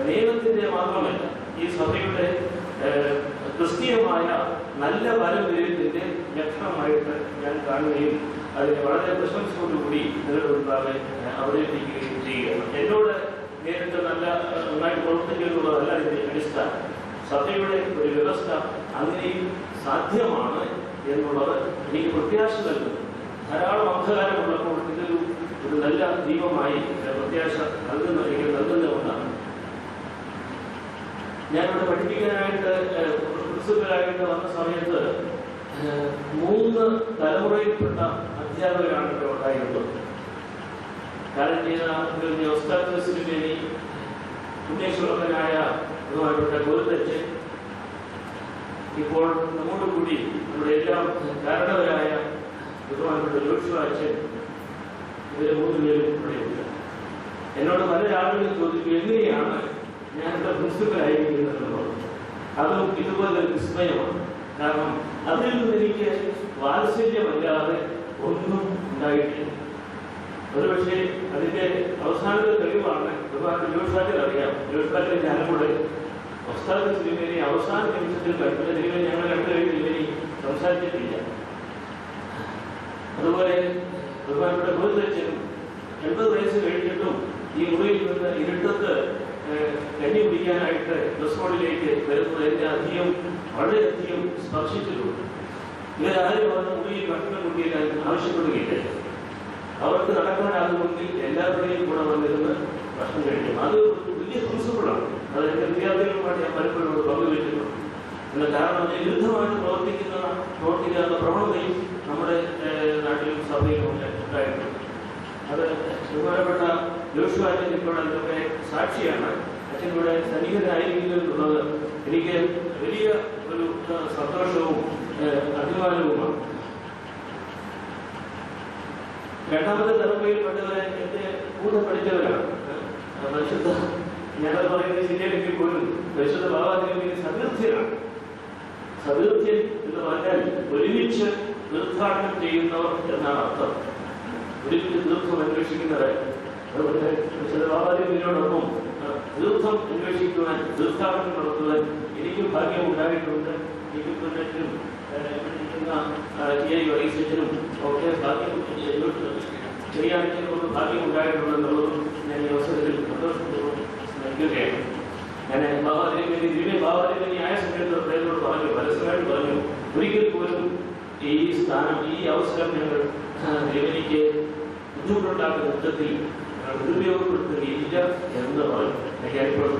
S8: നിയമത്തിന്റെ മാത്രമല്ല, ഈ സഭയുടെ ക്രിസ്തീയമായ നല്ല പാരമ്പര്യത്തിന്റെ ലക്ഷണമായിട്ട് ഞാൻ കാണുകയും അതിനെ വളരെ പ്രശംസയോടുകൂടി നിങ്ങളുടെ മുൻപാകെ അവതരിപ്പിക്കുകയും ചെയ്യുകയാണ്. എന്നോട് നേരിട്ട് നന്നായിട്ട് പ്രവർത്തിക്കുന്നുള്ളതല്ല ഇതിന്റെ അടിസ്ഥാനം. സഭയുടെ ഒരു വ്യവസ്ഥ അങ്ങനെയും സാധ്യമാണ് എന്നുള്ളത് എനിക്ക് പ്രത്യാശ നൽകുന്നു. ധാരാളം അന്ധകാരമുള്ളപ്പോൾ ഇതൊരു നല്ല ദീപമായി പ്രത്യാശ നൽകുന്ന ഒന്നാണ്. ഞാനിവിടെ പഠിപ്പിക്കാനായിട്ട് പ്രിൻസിപ്പലായിട്ട് വന്ന സമയത്ത് 3 തലമുറയിൽപ്പെട്ട അധ്യാപകരാണ് ഇവിടെ ഉണ്ടായിരുന്നത്. കാലം ഒസ്താദ്സിനുവേണ്ടി പുണ്യശ്ലോകനായ ബഹുമാനപ്പെട്ട ഗോവിന്ദച്ചൻ, ഇപ്പോൾ നമ്മോട് കൂടി നമ്മുടെ എല്ലാം കാരണവരായ ബഹുമാനപ്പെട്ട ജോഷുവാച്ചൻ, ഇവരെ 3 പേരും ഇവിടെയുണ്ട്. എന്നോട് പല ആളുകളും ചോദിച്ചു എങ്ങനെയാണ് ഞാനിവിടെ പ്രിൻസിപ്പലായിരിക്കുന്നത് എന്നുള്ളത്. അതും ഇതുപോലെ വിസ്മയമാണ്. കാരണം അതിൽ നിന്ന് എനിക്ക് വാത്സല്യമല്ലാതെ ഒന്നും ഉണ്ടായിട്ടില്ല. ഒരുപക്ഷെ അതിന്റെ അവസാനത്തെ തെളിവാണ് ബഹുമാനപ്പെട്ട ജോഷുവാച്ചൻ അറിയാം. ജോഷുവാച്ചൻ ഞാനും കൂടെ ഒസ്താദ് തിരുമേനി അവസാന നിമിഷത്തിൽ കണ്ടത് തിരുമേനി ഞങ്ങൾ രണ്ടുപേരും തിരുമേനി സംസാരിച്ചിട്ടില്ല. അതുപോലെ ബഹുമാനപ്പെട്ട ഗോവിന്ദച്ചൻ 80 വയസ്സ് കഴിഞ്ഞിട്ടും ഈ മുറിയിൽ നിന്ന് ഇരുട്ടത്ത് കഞ്ഞി കുടിക്കാനായിട്ട് ബസ് റോഡിലേക്ക് വരുന്നത് എന്നെ വളരെയധികം സ്പർശിച്ചിട്ടുണ്ട്. ഇവരാരും അവരുടെ മുറിയിൽ ഭക്ഷണം കുടിക്കാൻ ആവശ്യപ്പെടുകയില്ല. അവർക്ക് നടക്കാനാകുമെങ്കിൽ എല്ലാവരുടെയും കൂടെ വന്നിരുന്ന് ഭക്ഷണം കഴിക്കും. അത് വലിയ പ്രിൻസിപ്പിളാണ്. അത് എൻ്റെ വിദ്യാർത്ഥികളുമായിട്ട് ഞാൻ പലപ്പോഴും പങ്കുവെച്ചിട്ടുണ്ട്. എന്നാൽ കാരണം വിരുദ്ധമായിട്ട് പ്രവർത്തിക്കാനുള്ള പ്രവണതയും നമ്മുടെ നാട്ടിലും സഭയിലും ഉണ്ടായിട്ടുണ്ട്. അത് ബഹുമാനപ്പെട്ട ജോഷുവാച്ചൻ ഇപ്പോൾ അതിലൊക്കെ സാക്ഷിയാണ്. അച്ഛൻ ഇവിടെ സന്നിഹിതനായിരിക്കുന്നു എന്നുള്ളത് എനിക്ക് വലിയ ഒരു സന്തോഷവും അഭിമാനവുമാണ്. രണ്ടാമത്തെ തലമുറയിൽപ്പെട്ടവരെ എന്റെ കൂടെ പഠിച്ചവരാണ്. പരിശുദ്ധ ഞാനത് പറയുന്നത് ശരിയാണെങ്കിൽ പോലും പരിശുദ്ധ ബാബാദേവി സതീർത്ഥ്യനാണ്. സതീർത്ഥ്യൻ എന്ന് പറഞ്ഞാൽ ഒരുമിച്ച് തീർത്ഥാടനം ചെയ്യുന്നവർ എന്നാണ് അർത്ഥം. ഒരുമിച്ച് തീർത്ഥം അന്വേഷിക്കുന്നവർ. അതുകൊണ്ട് പരിശുദ്ധ ബാബാദേവിയോടൊപ്പം തീർത്ഥം അന്വേഷിക്കുവാൻ, തീർത്ഥാടനം നടത്തുവാൻ എനിക്ക് ഭാഗ്യം ഉണ്ടായിട്ടുണ്ട്. എനിക്ക് പിന്നറ്റും വൈസച്ചനും ഒക്കെ ഭാഗ്യം ചെയ്യാനും ഭാഗ്യം ഉണ്ടായിട്ടുണ്ടെന്നുള്ളതും ഞാൻ ഈ അവസരത്തിൽ സന്തോഷപൂർവ്വം നൽകുകയാണ്. ഞാൻ ബാബാദേവി ആയ സമയത്ത് അദ്ദേഹത്തോട് പറഞ്ഞു, പരസ്യമായിട്ട് പറഞ്ഞു, ഒരിക്കൽ പോലും ഈ സ്ഥാനം, ഈ അവസരം ഞങ്ങൾ ദേവനിക്ക് ബുദ്ധിമുട്ടുണ്ടാക്കുന്ന വിധത്തിൽ ദുരുപയോഗപ്പെടുത്തുകയില്ല എന്ന് പറഞ്ഞു. ഞാനിപ്പോൾ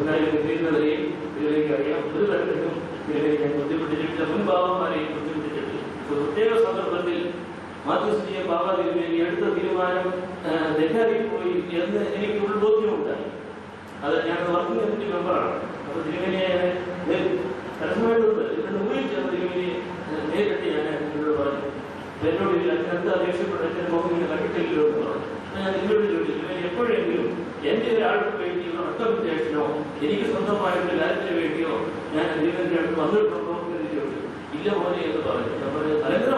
S8: ചെയ്യുന്നവരെയും ഇതിലേക്ക് അറിയാം. ഒരു തരത്തിലും ഇതിലേക്ക് ഞാൻ ബുദ്ധിമുട്ടിച്ചിട്ടില്ല. മുൻഭാവന്മാരെയും ബുദ്ധിമുട്ടിച്ചിട്ടില്ല. പ്രത്യേക സന്ദർഭത്തിൽ മാധ്യസ്ഥിയ ബാബാദേവി എടുത്ത തീരുമാനം തെറ്റായിപ്പോയി എന്ന് എനിക്ക് ഉൾബോധ്യമുണ്ടായി. അത് ഞാൻ വർക്കിംഗ് കമ്മിറ്റി മെമ്പറാണ്. അപ്പോൾ തിരുമേനിയെ പരസ്യമായിട്ടുണ്ട് ഇതിന്റെ മുമ്പിൽ ചേർന്ന് തിരുമേനിയെ നേരിട്ട് ഞാൻ എന്നോട് പറഞ്ഞു, എന്നോട് അച്ഛനെന്താ അപേക്ഷപ്പെട്ട അച്ഛൻ്റെ മുഖം ഇങ്ങനെ കണ്ടിട്ടില്ലല്ലോ എന്ന് പറഞ്ഞു. ഞാൻ ഇതിനോട് ചോദിച്ചു, തിരുമേനി എപ്പോഴെങ്കിലും എൻ്റെ ഒരാൾക്ക് വേണ്ടിയോ റെക്കമെൻഡേഷനോ എനിക്ക് സ്വന്തമായിട്ട് കാര്യത്തിന് വേണ്ടിയോ ഞാൻ തിരുമേനിയുടെ അടുത്ത് വന്നിട്ടുണ്ടോ എന്ന് ചോദിച്ചു. ഇല്ല പോലെ എന്ന് പറഞ്ഞു. നമ്മുടെ മലങ്കര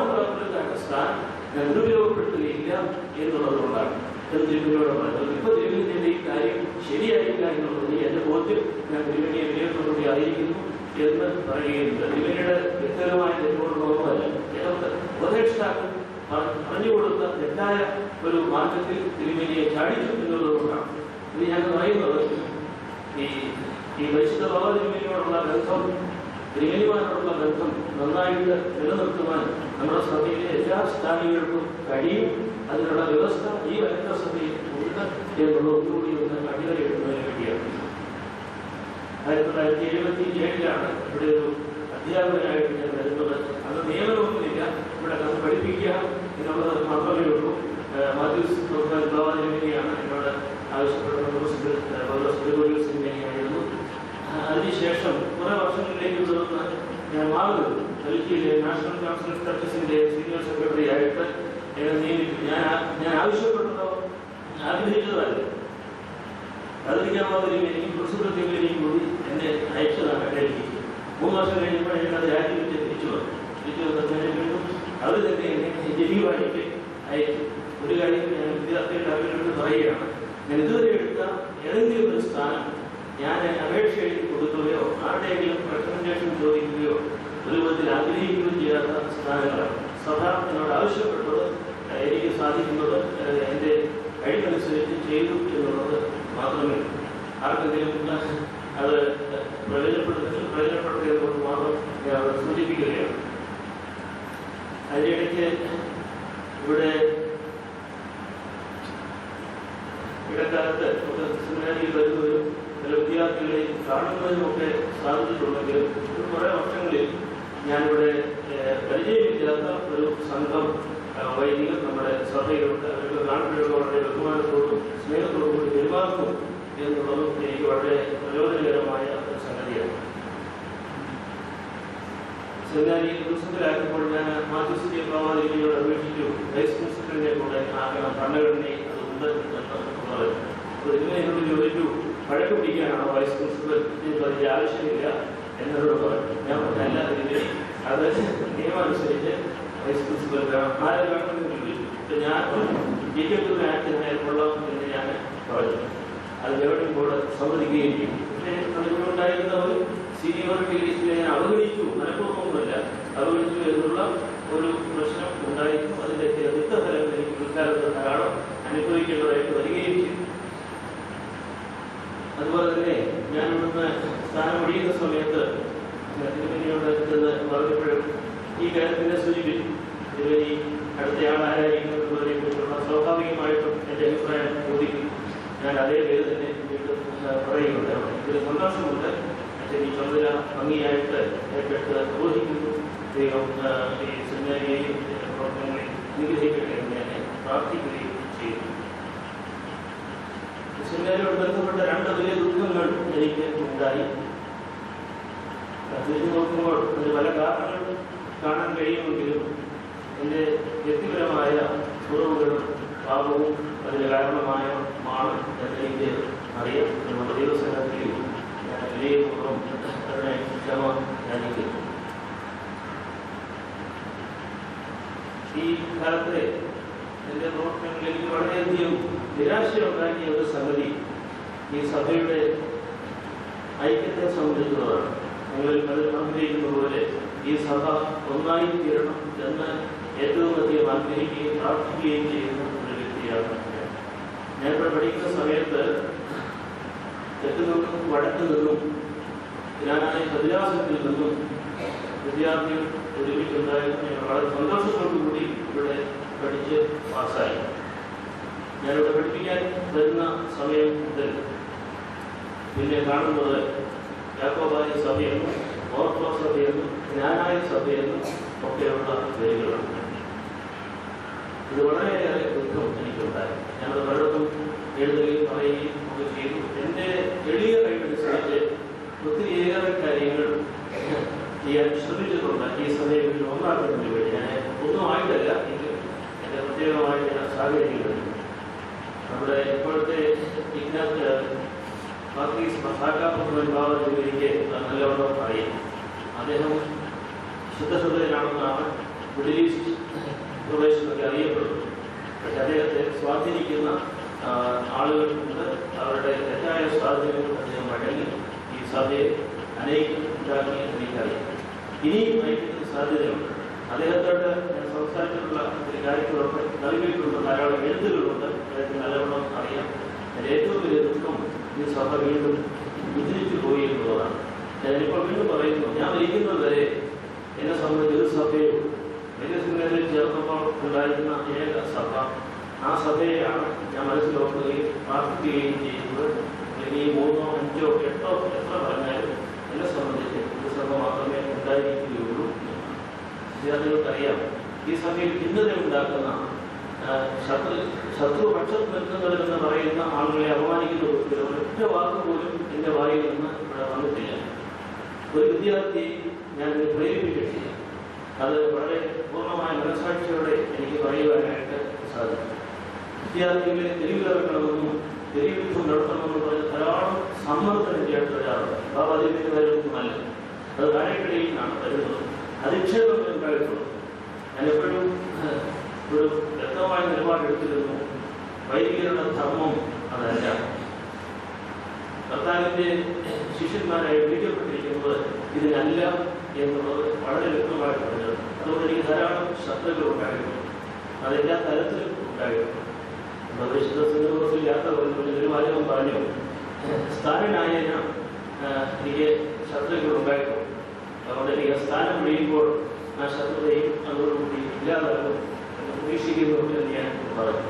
S8: സ്ഥാനം ഞാൻ ദുരുപയോഗപ്പെടുത്തുകയില്ല എന്നുള്ളതുകൊണ്ടാണ് തിരുമേനിയോട് പറഞ്ഞത്. ഇപ്പൊ തിരുമേനിയുടെ ഈ കാര്യം ശരിയായില്ല എന്നുള്ളത് എന്റെ ബോധ്യം ഞാൻ തിരുമേനിയെ വിനയത്തോടുകൂടി അറിയിക്കുന്നു എന്ന് പറയുകയുണ്ട്. തിരുമേനിയുടെ വ്യക്തിപരമായ തെറ്റുകൊണ്ടൊന്നുമല്ല, ഉപദേഷ്ടാക്കൾ പറഞ്ഞുകൊടുത്ത തെറ്റായ ഒരു മാർഗത്തിൽ തിരുമേനിയെ ചാടിച്ചു എന്നുള്ളതുകൊണ്ടാണ് ഇത് ഞാൻ പറയുന്നത്. ഈ പരിശുദ്ധ ബാബ തിരുമേനിയോടുള്ള ബന്ധം, തിരുമേനിമാരോടുള്ള ബന്ധം നന്നായിട്ട് നിലനിർത്തുവാൻ നമ്മുടെ സഭയിലെ എല്ലാ സ്ഥാനികൾക്കും കഴിയും. അതിനുള്ള വ്യവസ്ഥ ഈ വനിതാ സഭയിൽ ഉണ്ട് എന്നുള്ള ഒന്നുകൂടി ഒന്ന് അടിവരയിടുന്നതിന് വേണ്ടിയാണ്. 1977 ഇവിടെ ഒരു അധ്യാപകനായിട്ട് ഞാൻ വരുന്നത്. അന്ന് നിയമനമൊന്നുമില്ല, ഇവിടെ കണ്ട് പഠിപ്പിക്കുക എന്നുള്ളത് മാത്രമേ ഉള്ളൂ. മാത്യൂസ് ബാബാദേവിയാണ് എന്നോട് ആവശ്യപ്പെട്ട സിനിമയായിരുന്നു. അതിനുശേഷം കുറെ വർഷങ്ങളിലേക്ക് തുടർന്ന് ഞാൻ മാറുന്നത് ഡൽഹിയിലെ നാഷണൽ കൗൺസിൽ ഓഫ് ചർച്ചസിന്റെ സീനിയർ സെക്രട്ടറി ആയിട്ട് എന്നെ നിയമിച്ചു. ഞാൻ ആവശ്യപ്പെട്ടതോ ആഗ്രഹിച്ചതല്ല. അതിരിക്കാൻ മാതിരി എനിക്ക് പ്രിൻസിപ്പൽ ടീമിലേക്ക് കൂടി എന്നെ അയച്ചതാണ് ഡൽഹി. 3 വർഷം കഴിഞ്ഞപ്പോൾ ഞാനത് രാജിവെച്ച് തിരിച്ചു വന്നതിന് വീണ്ടും അവർ തന്നെ എന്നെ ജനീവായിട്ട് അയച്ചു. ഒരു കാര്യം ഞാൻ വിദ്യാർത്ഥികളുടെ അവരോട് പറയുകയാണ്, ഞാൻ ഇതുവരെ എടുത്ത ഏതെങ്കിലും ഒരു സ്ഥാനം ഞാൻ അപേക്ഷ എഴുതി കൊടുക്കുകയോ ആരുടെയെങ്കിലും റെക്കമെൻഡേഷൻ ചോദിക്കുകയോ ഒരു വിധത്തിൽ ആഗ്രഹിക്കുകയോ ചെയ്യാത്ത സ്ഥാനങ്ങളാണ്. സഭ എന്നോട് ആവശ്യപ്പെട്ടത് എനിക്ക് സാധിക്കുന്നത് എൻ്റെ കഴിവനുസരിച്ച് ചെയ്തു എന്നുള്ളത് മാത്രമേ ആർക്കെങ്കിലും അത് പ്രയോജനപ്പെടുത്തിയതുകൊണ്ട് മാത്രം ഞാൻ സൂചിപ്പിക്കുകയാണ്. അതിനിടയ്ക്ക് ഇവിടെ ഇടക്കാലത്ത് സെമിനാരിയിൽ വരുന്നവരും ചില വിദ്യാർത്ഥികളെ കാണുന്നതിനുമൊക്കെ സാധിച്ചിട്ടുണ്ടെങ്കിലും കുറേ വർഷങ്ങളിൽ ഞാനിവിടെ പരിചയമില്ലാത്ത ഒരു സംഘം വൈദികർ നമ്മുടെ സഭയിലുണ്ട്. അവർക്ക് കാണുമ്പോഴൊക്കെ വളരെ ബഹുമാനത്തോടും സ്നേഹത്തോടും കൂടി പെരുമാറുന്നു എന്നുള്ളതും എനിക്ക് വളരെ പ്രയോജനകരമായ ഒരു സംഗതിയാണ്. സെമിനാരിയിൽ പ്രിൻസിപ്പലാക്കുമ്പോൾ ഞാൻ മാധ്യസ്ഥിതിയെ പ്രവാദികളോട് അപേക്ഷിച്ചു വൈസ് പ്രിൻസിപ്പലിനെ കൂടെ ആകണം, ഭരണഘടനയിൽ അതുണ്ട് എന്ന് പറഞ്ഞു. അപ്പോൾ ഇങ്ങനെ എന്നോട് ചോദിച്ചു, വഴക്ക് പിടിക്കാനാണോ വൈസ് പ്രിൻസിപ്പൽ? എനിക്ക് അതിൻ്റെ ആവശ്യമില്ല എന്നോട് പറഞ്ഞു. ഞാൻ പറഞ്ഞല്ല, ഇതിന് അത് നിയമമനുസരിച്ച് വൈസ് പ്രിൻസിപ്പൽ വേണം, ആരെ വേണമെന്ന് ചോദിച്ചു. ഇപ്പം ഞാൻ ജയിക്കപ്പെട്ട ആക്ടിനായി കൊള്ളാം എന്ന് ഞാൻ പറഞ്ഞു. അത് ഗവൺമെന്റ് ബോർഡ് സമ്മതിക്കുകയും ചെയ്യും. പക്ഷേ അതിനുണ്ടായിരുന്ന ഒരു സീനിയോറിറ്റി ലിസ്റ്റിനെ ഞാൻ അവഗണിച്ചു, മനഃപൂർവ്വമൊന്നുമല്ല അവഗണിച്ചു എന്നുള്ള ഒരു പ്രശ്നം ഉണ്ടായിരുന്നു. അതിൻ്റെ ചില തിക്തഫലങ്ങൾ എനിക്ക് പിൽക്കാലത്ത് ധാരാളം അനുഭവിക്കേണ്ടതായിട്ട് വരികയും ചെയ്തു. അതുപോലെ തന്നെ ഞാൻ ഇവിടുന്ന് സ്ഥാനം ഒഴിയുന്ന സമയത്ത് തിരുമേനിയോട് ചെന്ന് പറഞ്ഞപ്പോഴും ഈ കാര്യത്തിനെ സൂചിപ്പിച്ചു. തിരുമേനി അടുത്തയാളായിരിക്കുന്നതിനെ കുറിച്ചുള്ള സ്വാഭാവികമായിട്ടും എൻ്റെ അഭിപ്രായം ചോദിക്കും. ഞാൻ അതേ പേര് തന്നെ വീണ്ടും പറയുന്നുണ്ട്. ഇതിൽ സന്തോഷമുണ്ട്. അച്ഛൻ ഈ ചുമതല ഭംഗിയായിട്ട് ഏറ്റെടുത്ത് നിർവഹിക്കുന്നു. ദൈവം ഈ സെമിനാരിയെയും പ്രവർത്തനങ്ങളെ അനുഗ്രഹിക്കട്ടെ എന്ന് ഞാൻ പ്രാർത്ഥിക്കുകയും ചെയ്തു. സെമിനാരിയോട് ബന്ധപ്പെട്ട 2 വലിയ ദുഃഖങ്ങൾ എനിക്ക് ഉണ്ടായി. തിരിഞ്ഞു നോക്കുമ്പോൾ അതിന് പല കാരണങ്ങൾ കാണാൻ കഴിയുമെങ്കിലും എൻ്റെ വ്യക്തിപരമായ കുറവുകളും പാപവും അതിന് കാരണമാണ് എന്നെനിക്ക് അറിയാം. നമ്മുടെ ദൈവസംഘത്തിൽ ഞാൻ വിനയപൂർവ്വം അതിനെ ക്ഷമ ധ്യാനിക്കുന്നു. ഈ കാലത്തെ എൻ്റെ പ്രവർത്തനങ്ങളിൽ എനിക്ക് വളരെയധികം നിരാശയുണ്ടാക്കിയ ഒരു സംഗതി ഈ സഭയുടെ ഐക്യത്തെ സംബന്ധിച്ചുള്ളതാണ്. ഞങ്ങളിൽ പലരും ആഗ്രഹിക്കുന്ന പോലെ ഈ സഭ ഒന്നായി തീരണം എന്ന് ഏറ്റവും അധികം ആഗ്രഹിക്കുകയും പ്രാർത്ഥിക്കുകയും ചെയ്യുന്ന ഒരു വ്യക്തിയാണ് ഞാൻ. ഇവിടെ പഠിക്കുന്ന സമയത്ത് തെക്ക് നിന്നും വടക്ക് നിന്നും ജ്ഞാനായ പ്രതിരാസത്തിൽ നിന്നും വിദ്യാർത്ഥികൾ ഒരുമിച്ചുണ്ടായിരുന്നു. ഞങ്ങൾ വളരെ സന്തോഷത്തോടുകൂടി ഇവിടെ പഠിച്ച് പാസ്സായി. ഞാനിവിടെ പഠിപ്പിക്കാൻ വരുന്ന സമയം മുതൽ പിന്നെ കാണുന്നത് യാക്കോബായ സഭയെന്നും ഓർത്തഡോക്സ് സഭയെന്നും ജ്ഞാനായ സഭയെന്നും ഒക്കെയുള്ള പേരുകളാണ്. ഇത് വളരെയേറെ ദുഃഖം എനിക്കുണ്ടായി. ഞാനത് പലയിടത്തും എഴുതുകയും പറയുകയും ഒക്കെ ചെയ്തു. എൻ്റെ എളിയ കഴിവനുസരിച്ച് ഒത്തിരിയേറെ കാര്യങ്ങൾ ചെയ്യാൻ ശ്രമിച്ചിട്ടുണ്ട്. ഈ സഭയെ ഒന്നാക്കുന്നതിന് വേണ്ടി ഞാൻ ഒന്നും ആയിട്ടല്ല, എങ്കിൽ എൻ്റെ പ്രത്യേകമായ ചില സാഹചര്യങ്ങളുണ്ട്. നമ്മുടെ ഇപ്പോഴത്തെ എനിക്ക് നല്ലവണ്ണം അറിയാം. അദ്ദേഹം ശുദ്ധഹൃദയനാണെന്നാണ് മിഡിൽ ഈസ്റ്റ് പ്രദേശത്തൊക്കെ അറിയപ്പെടുന്നത്. പക്ഷെ അദ്ദേഹത്തെ സ്വാധീനിക്കുന്ന ആളുകൾക്കുണ്ട്. അവരുടെ തെറ്റായ സ്വാധീനങ്ങൾ അദ്ദേഹം വഴങ്ങി ഈ സഭയെ അനേകം ഉണ്ടാക്കി എനിക്കറിയാം. ഇനിയും ഐക്യത്തിന് സാധ്യതയുണ്ട്. അദ്ദേഹത്തോട് ഞാൻ സംസാരിച്ചിട്ടുള്ള ഒരു കാര്യങ്ങളൊക്കെ നൽകിയിട്ടുള്ള ധാരാളം എഴുത്തുകളുണ്ട്. അദ്ദേഹത്തിന് നല്ലവണ്ണം അറിയാം. അതിൻ്റെ ഏറ്റവും വലിയ ദുഃഖം ഈ സഭ വീണ്ടും വിധിച്ചു പോയി എന്നുള്ളതാണ്. ഞാനിപ്പോൾ വീണ്ടും പറയുന്നു, ഞാൻ മരിക്കുന്നത് വരെ എന്നെ സംബന്ധിച്ച് ഒരു സഭയും വലിയ സിനിമയിൽ ചേർന്നപ്പോൾ ഉണ്ടായിരുന്ന ഏക സഭ, ആ സഭയെയാണ് ഞാൻ മനസ്സിലാക്കുകയും പ്രാർത്ഥിക്കുകയും ചെയ്യുന്നത്. അല്ലെങ്കിൽ 3, 5, 8 എത്ര പറഞ്ഞാലും എന്നെ സംബന്ധിച്ച് ഒരു സഭ മാത്രമേ ഉണ്ടായിരിക്കുകയുള്ളൂ. വിദ്യാർത്ഥികൾക്കറിയാം, ഈ സഭയിൽ ഭിന്നത ഉണ്ടാക്കുന്ന ശത്രുപക്ഷത്ത് നിൽക്കുന്നവരെന്ന് പറയുന്ന ആളുകളെ അപമാനിക്കുന്ന ഒരൊറ്റ വാക്ക് പോലും എൻ്റെ വായിൽ നിന്ന് ഇവിടെ വന്നിട്ടില്ല. ഒരു വിദ്യാർത്ഥി ഞാൻ പ്രേരിപ്പിച്ചിട്ടില്ല. അത് വളരെ പൂർണ്ണമായ മനസാക്ഷിയോടെ എനിക്ക് പറയുവാനായിട്ട് സാധിക്കും. വിദ്യാർത്ഥികളെ തെരുവിലിറക്കണമെന്നും തെരുവിയുദ്ധം നടത്തണമെന്ന് പറഞ്ഞ് ധാരാളം സമ്മർദ്ദം ചെയ്യേണ്ട ഒരാളുണ്ട്. അതിൻ്റെ കാര്യമൊന്നുമല്ല, അത് താഴേക്കിടയിൽ നിന്നാണ് വരുന്നത്. അധിക്ഷേപം ഉണ്ടായിട്ടുള്ളൂ. ഞാൻ എപ്പോഴും ഒരു വ്യക്തമായ നിലപാടെടുത്തിരുന്നു. വൈദികരുടെ ധർമ്മം അതല്ല. കർത്താവിൻ്റെ ശിഷ്യന്മാരായി വിളിക്കപ്പെട്ടിരിക്കുന്നത് ഇതിനല്ല എന്നുള്ളത് വളരെ വ്യക്തമായിട്ട് പറഞ്ഞത്. അതുകൊണ്ട് എനിക്ക് ധാരാളം ശബ്ദങ്ങൾ ഉണ്ടായിരുന്നു. അതെല്ലാ തരത്തിലും ഉണ്ടായിരുന്നു. വിശുദ്ധ സിംഗപ്പൂരിൽ യാത്ര വരുമ്പോൾ ഒരു വാചകം പറഞ്ഞു, സ്ഥാനനായന എനിക്ക് ശത്രുക്കൾ ഉണ്ടായിരുന്നു. അതുകൊണ്ട് എനിക്ക് സ്ഥാനം വിളിയുമ്പോൾ ആ ശത്രുതയും അതോടുകൂടി ഇല്ലാതാകും എന്ന് പ്രതീക്ഷിക്കുന്നു എന്ന് ഞാൻ പറഞ്ഞു.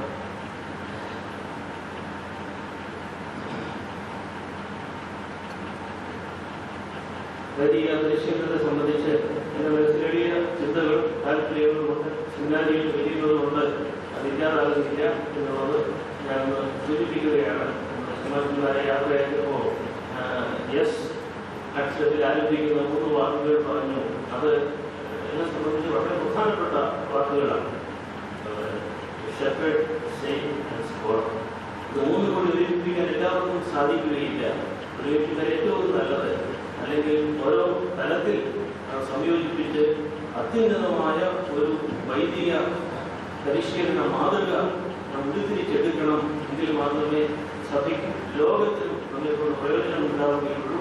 S8: വൈദിക പരിശീലനത്തെ സംബന്ധിച്ച് എൻ്റെ മനസ്സിലെളിയ ചിന്തകളും താല്പര്യങ്ങളുമുണ്ട്, സെമിനാരിയിൽ കഴിയുന്നതുകൊണ്ട് അതില്ലാതാകുന്നില്ല എന്നുള്ളത് ഞാൻ സൂചിപ്പിക്കുകയാണ്. നമ്മുടെ യാത്രയായപ്പോൾ അക്ഷരത്തിൽ ആരംഭിക്കുന്ന 3 വാക്കുകൾ പറഞ്ഞു. അത് എന്നെ സംബന്ധിച്ച് വളരെ പ്രധാനപ്പെട്ട വാക്കുകളാണ്. Shepherd, Saint and scholar. ഇത് 3 കൂടി ഒരുമിപ്പിക്കാൻ എല്ലാവർക്കും സാധിക്കുകയില്ല. ഒരുമിപ്പിക്കാൻ ഏറ്റവും നല്ലത് അല്ലെങ്കിൽ ഓരോ തലത്തിൽ സംയോജിപ്പിച്ച് അത്യുന്നതമായ ഒരു വൈദിക പരിശീലന മാതൃക നാം ഉരുത്തിരിച്ചെടുക്കണം. എങ്കിൽ മാത്രമേ സഭയ്ക്കും ലോകത്തിനും നമ്മെക്കൊണ്ട് പ്രയോജനം ഉണ്ടാവുകയുള്ളൂ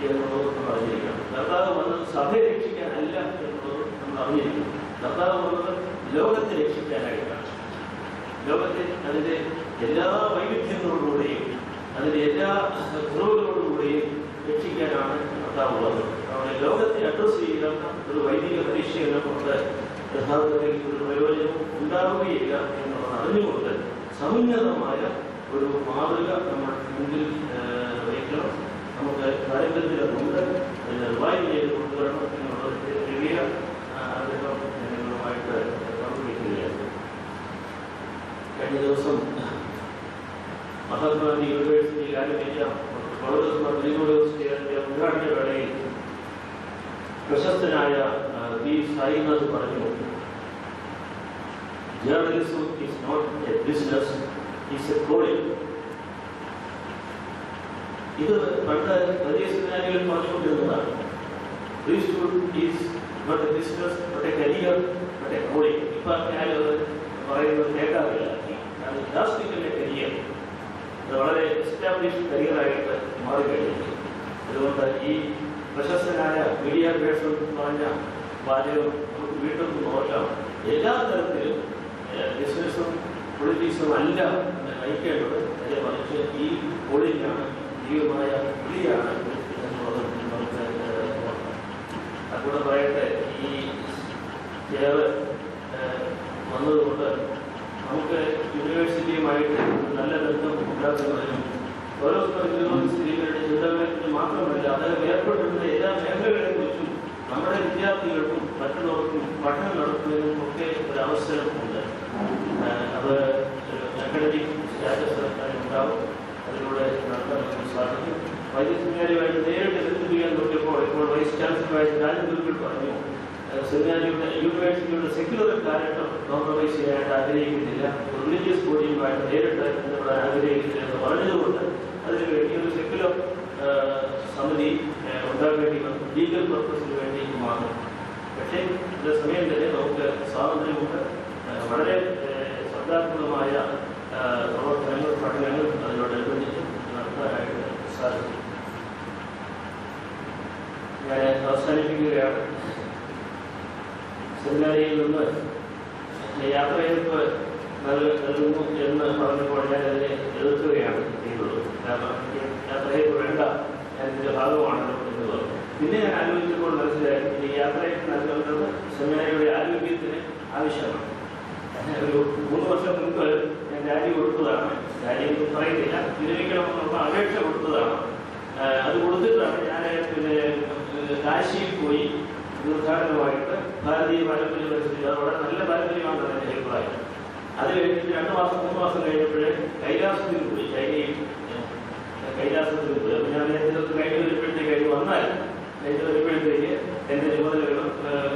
S8: എന്നുള്ളത് നമ്മൾ അറിഞ്ഞിരിക്കണം. കർത്താവ് വന്നത് സഭയെ രക്ഷിക്കാനല്ല എന്നുള്ളത് നമ്മൾ അറിഞ്ഞിരിക്കണം. കർത്താവ് വന്നത് ലോകത്തെ രക്ഷിക്കാനായിട്ടാണ്. ലോകത്തെ അതിൻ്റെ എല്ലാ വൈവിധ്യങ്ങളോടുകൂടെയും അതിൻ്റെ എല്ലാ കുറവുകളോടുകൂടെയും രക്ഷിക്കാനാണ് കർത്താവ് വന്നത്. അവിടെ ലോകത്തെ അഡ്രസ് ചെയ്യുന്ന ഒരു വൈദിക പരിശീലനം കൊണ്ട് യഥാർത്ഥത്തിൽ ഒരു പ്രയോജനം ഉണ്ടാവുകയില്ല എന്നുള്ളത് അറിഞ്ഞുകൊണ്ട് സമുന്നതമായ ഒരു മാതൃക നമ്മൾ മുന്നിൽ വയ്ക്കണം. നമുക്ക് പാരമ്പര്യത്തിലുണ്ട്, അതിനെ റിവൈവ് ചെയ്ത് കൊണ്ടുവരണം എന്നുള്ളത് വലിയ ആഗ്രഹം നിങ്ങളുമായിട്ട് പങ്കുവയ്ക്കുകയാണ്. കഴിഞ്ഞ ദിവസം മഹാത്മാഗാന്ധി യൂണിവേഴ്സിറ്റിയിൽ ആരംഭിച്ച യൂണിവേഴ്സിറ്റിയുടെ ഉദ്ഘാടന വേളയിൽ പ്രശസ്തനായ വി സായിനാഥ് പറഞ്ഞു, journalism is not a business, is a calling. ഇത് പണ്ട് വലിയ സെമിനാരികൾ പറഞ്ഞുകൊണ്ടിരുന്നതാണ്. Priesthood is not a business but a career but a calling. ഇപ്പം ഞാനത് പറയുന്നത് കേൾക്കാറില്ല. അത് ലാസ്റ്റിക്കൽ കരിയർ, അത് വളരെ എസ്റ്റാബ്ലിഷ് കരിയറായിട്ട് മാറിക്കഴിഞ്ഞു. അതുകൊണ്ട് ഈ പ്രശസ്തനായ മീഡിയ പേഴ്സൺ പറഞ്ഞ വാചകം നമുക്ക് വീണ്ടും നോക്കാം. എല്ലാ തരത്തിലും ബിസിനസ്സും പൊളിറ്റിക്സും അല്ല നയിക്കേണ്ടത്. അതിനെ മറിച്ച് ഈ കോളിംഗാണ്, ദൈവമായ വിളിയാണ് എന്നുള്ളത് നമുക്ക് അതുകൂടെ പറയട്ടെ. ഈ ചെയറ് വന്നതുകൊണ്ട് നമുക്ക് യൂണിവേഴ്സിറ്റിയുമായിട്ട് നല്ല ബന്ധം ഉണ്ടാക്കുന്നതിനും ഓരോ സ്ത്രീകളുടെ ചിന്തകളെ മാത്രമല്ല അദ്ദേഹം ഏർപ്പെട്ടിരുന്ന എല്ലാ മേഖലകളെക്കുറിച്ചും നമ്മുടെ വിദ്യാർത്ഥികൾക്കും മറ്റുള്ളവർക്കും പഠനം നടത്തുന്നതിനും ഒക്കെ ഒരു അവസരമുണ്ട്. അത് അക്കാഡമിക് സ്റ്റാറ്റസ് ഉണ്ടാവും, അതിലൂടെ നടത്താൻ സാധിക്കും. വൈദ്യ സെമിനാരിയുമായിട്ട് നേരിട്ട് ബന്ധിപ്പിക്കാൻ നോക്കിയപ്പോൾ ഇപ്പോൾ വൈസ് ചാൻസലറായിട്ട് രാജഗുരുക്കൾ പറഞ്ഞു, സെമിനാരിയുടെ യൂണിവേഴ്സിറ്റിയുടെ സെക്യുലർ ക്യാരക്ടർ കോംപ്രമൈസ് ചെയ്യാനായിട്ട് ആഗ്രഹിക്കുന്നില്ല, റിലീജിയസ് ബോഡിയുമായിട്ട് നേരിട്ട് ബന്ധപ്പെടാൻ ആഗ്രഹിക്കുന്നില്ല എന്ന് പറഞ്ഞതുകൊണ്ട് അതിനുവേണ്ടി ഒരു സെക്യുലർ സമിതി ഉണ്ടാക്കേണ്ടി വന്നു, ലീഗൽ പർപ്പസിന് വേണ്ടി മാത്രം. പക്ഷേ ചില സമയം തന്നെ നമുക്ക് സ്വാതന്ത്ര്യമുണ്ട്. വളരെ ശ്രദ്ധാത്മകമായ പ്രവർത്തനങ്ങൾ, പഠനങ്ങൾ അതിനോടനുബന്ധിച്ച് നടത്താനായിട്ട് സാധിക്കും. ഞാൻ അവസാനിപ്പിക്കുകയാണ്. സെമിനാരിയിൽ നിന്ന് യാത്രയയപ്പ് നൽകുന്നു എന്ന് പറഞ്ഞപ്പോൾ ഞാൻ അതിനെ എതിർക്കുകയാണ് ചെയ്തത്. കാരണം യാത്രയയപ്പ് വേണ്ട, ഞാൻ ഇതിൻ്റെ ഭാഗമാണല്ലോ എന്ന് പറഞ്ഞു. പിന്നെ ഞാൻ ആലോചിച്ചപ്പോൾ മനസ്സിലായി ഈ യാത്രയയപ്പ് നൽകുന്നത് സെമിനാരിയുടെ ആരോഗ്യത്തിന് ആവശ്യമാണ്. ഒരു 3 വർഷം മുൻപ് ഞാൻ രാജി കൊടുത്തതാണ്. രാജി പറയുന്നില്ല, വിരമിക്കണമെന്നുള്ള അപേക്ഷ കൊടുത്തതാണ്. അത് കൊടുത്തിട്ടാണ് ഞാൻ പിന്നെ കാശിയിൽ പോയി തീർത്ഥാടനമായിട്ട് ഭാരതീയ പാരമ്പര്യ പരിസ്ഥിതി, അത് വളരെ നല്ല പാരമ്പര്യമാണെന്നാണ് എൻ്റെ അഭിപ്രായം. അത് കഴിഞ്ഞിട്ട് 2 മാസം 3 മാസം കഴിഞ്ഞപ്പോഴേ കൈലാസത്തിൽ പോയി, ചൈനയിൽ കൈലാസത്തിൽ പോയി. അപ്പോൾ ഞാൻ അദ്ദേഹത്തിനൊക്കെ കഴിഞ്ഞ് വരുമ്പോഴത്തേക്ക് വന്നാൽ കഴിഞ്ഞ് വരുമ്പോഴത്തേക്ക് എൻ്റെ ചുമതലകളും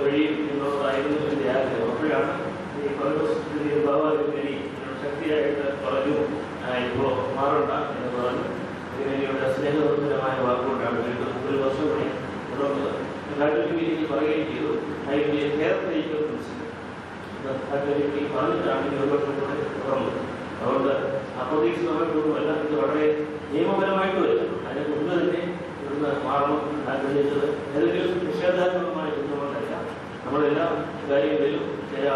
S8: വഴിയും എന്നുള്ളതായിരുന്നു എൻ്റെ ആഗ്രഹം. അപ്പോഴാണ് ഈ ബാബാതിരി ശക്തിയായിട്ട് പറഞ്ഞു, ഇപ്പോൾ മാറണ്ട എന്ന് പറഞ്ഞു. ഇതിനെയുടെ സ്നേഹപരമായ വാക്കുകൊണ്ടാണ് വീണ്ടും 1 വർഷം കൂടി തുടർന്നത്. ഫാക്കൽറ്റി മീറ്റിംഗിൽ പറയുകയും ചെയ്തു, അതിൻ്റെ കേരളത്തിലേക്ക് ഫാക്കൽറ്റി പറഞ്ഞിട്ടാണ് ഈ 1 വർഷം കൂടെ തുടർന്നത്. അതുകൊണ്ട് അപ്രതീക്ഷിതമായിട്ടൊന്നുമല്ല, ഇത് വളരെ നിയമപരമായിട്ട് വരില്ല. അതിന് മുമ്പ് തന്നെ ഇവിടുന്ന് മാറണം ആഗ്രഹിച്ചത് ഏതെങ്കിലും നിഷേധാത്മകമായ ബന്ധമല്ല. നമ്മളെല്ലാ കാര്യങ്ങളിലും ചില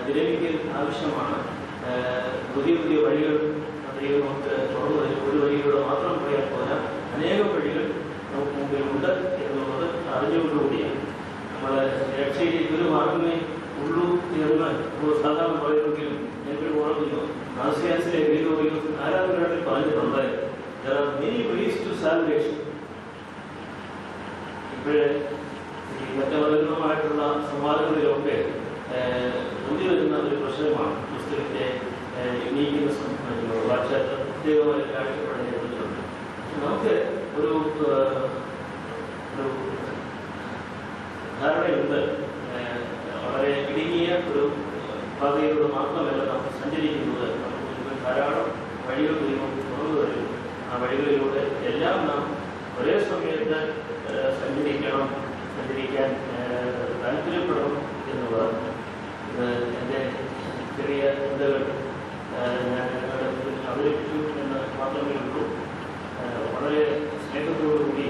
S8: വിരമിക്കൽ ആവശ്യമാണ്. പുതിയ പുതിയ വഴികൾ ദൈവം നമുക്ക് തുറന്നു തരും. ഒരു വഴിയിലൂടെ മാത്രം പോയാൽ പോരാ, അനേകം വഴികൾ നമുക്ക് മുമ്പിലുണ്ട് എന്നുള്ളത് അറിഞ്ഞുകൊണ്ടുകൂടിയാണ്. നമ്മൾ രക്ഷയിലേക്ക് ഒരു മാർഗമേ ഉള്ളൂ എന്ന് നമ്മൾ സാധാരണ പറയുമെങ്കിലും എനിക്ക് ഓർമ്മിക്കുന്നു, നാസിയാസിലെ ആരാധനകളിൽ പറഞ്ഞിട്ടുണ്ട്, there are many ways to salvation. ഇപ്പോഴേ ഈ മറ്റമതമായിട്ടുള്ള സംവാദങ്ങളിലൊക്കെ മുന്നിൽ വരുന്ന ഒരു പ്രശ്നമാണ് ക്രിസ്തുവിൻ്റെ യുണീക്ക്നെസ്സും പ്രത്യേകമായി കാഴ്ചപ്പാടിനെക്കുറിച്ചുണ്ട്. നമുക്ക് ഒരു ധാരണയുണ്ട്, വളരെ ഇടുങ്ങിയ ഒരു പാതയിലൂടെ മാത്രമല്ല നമ്മൾ സഞ്ചരിക്കുന്നത്. നമുക്ക് ധാരാളം വഴികൾ ദൈവം തുറന്നു വരും. ആ വഴികളിലൂടെ എല്ലാം നാം ഒരേ സമയത്ത് സഞ്ചരിക്കാൻ താല്പര്യപ്പെടണം എന്നുള്ളത് എൻ്റെ ചെറിയ ചിന്തകൾ ഞാൻ അവതരിപ്പിച്ചു എന്ന് മാത്രമേ ഉള്ളൂ. വളരെ സ്നേഹത്തോടുകൂടി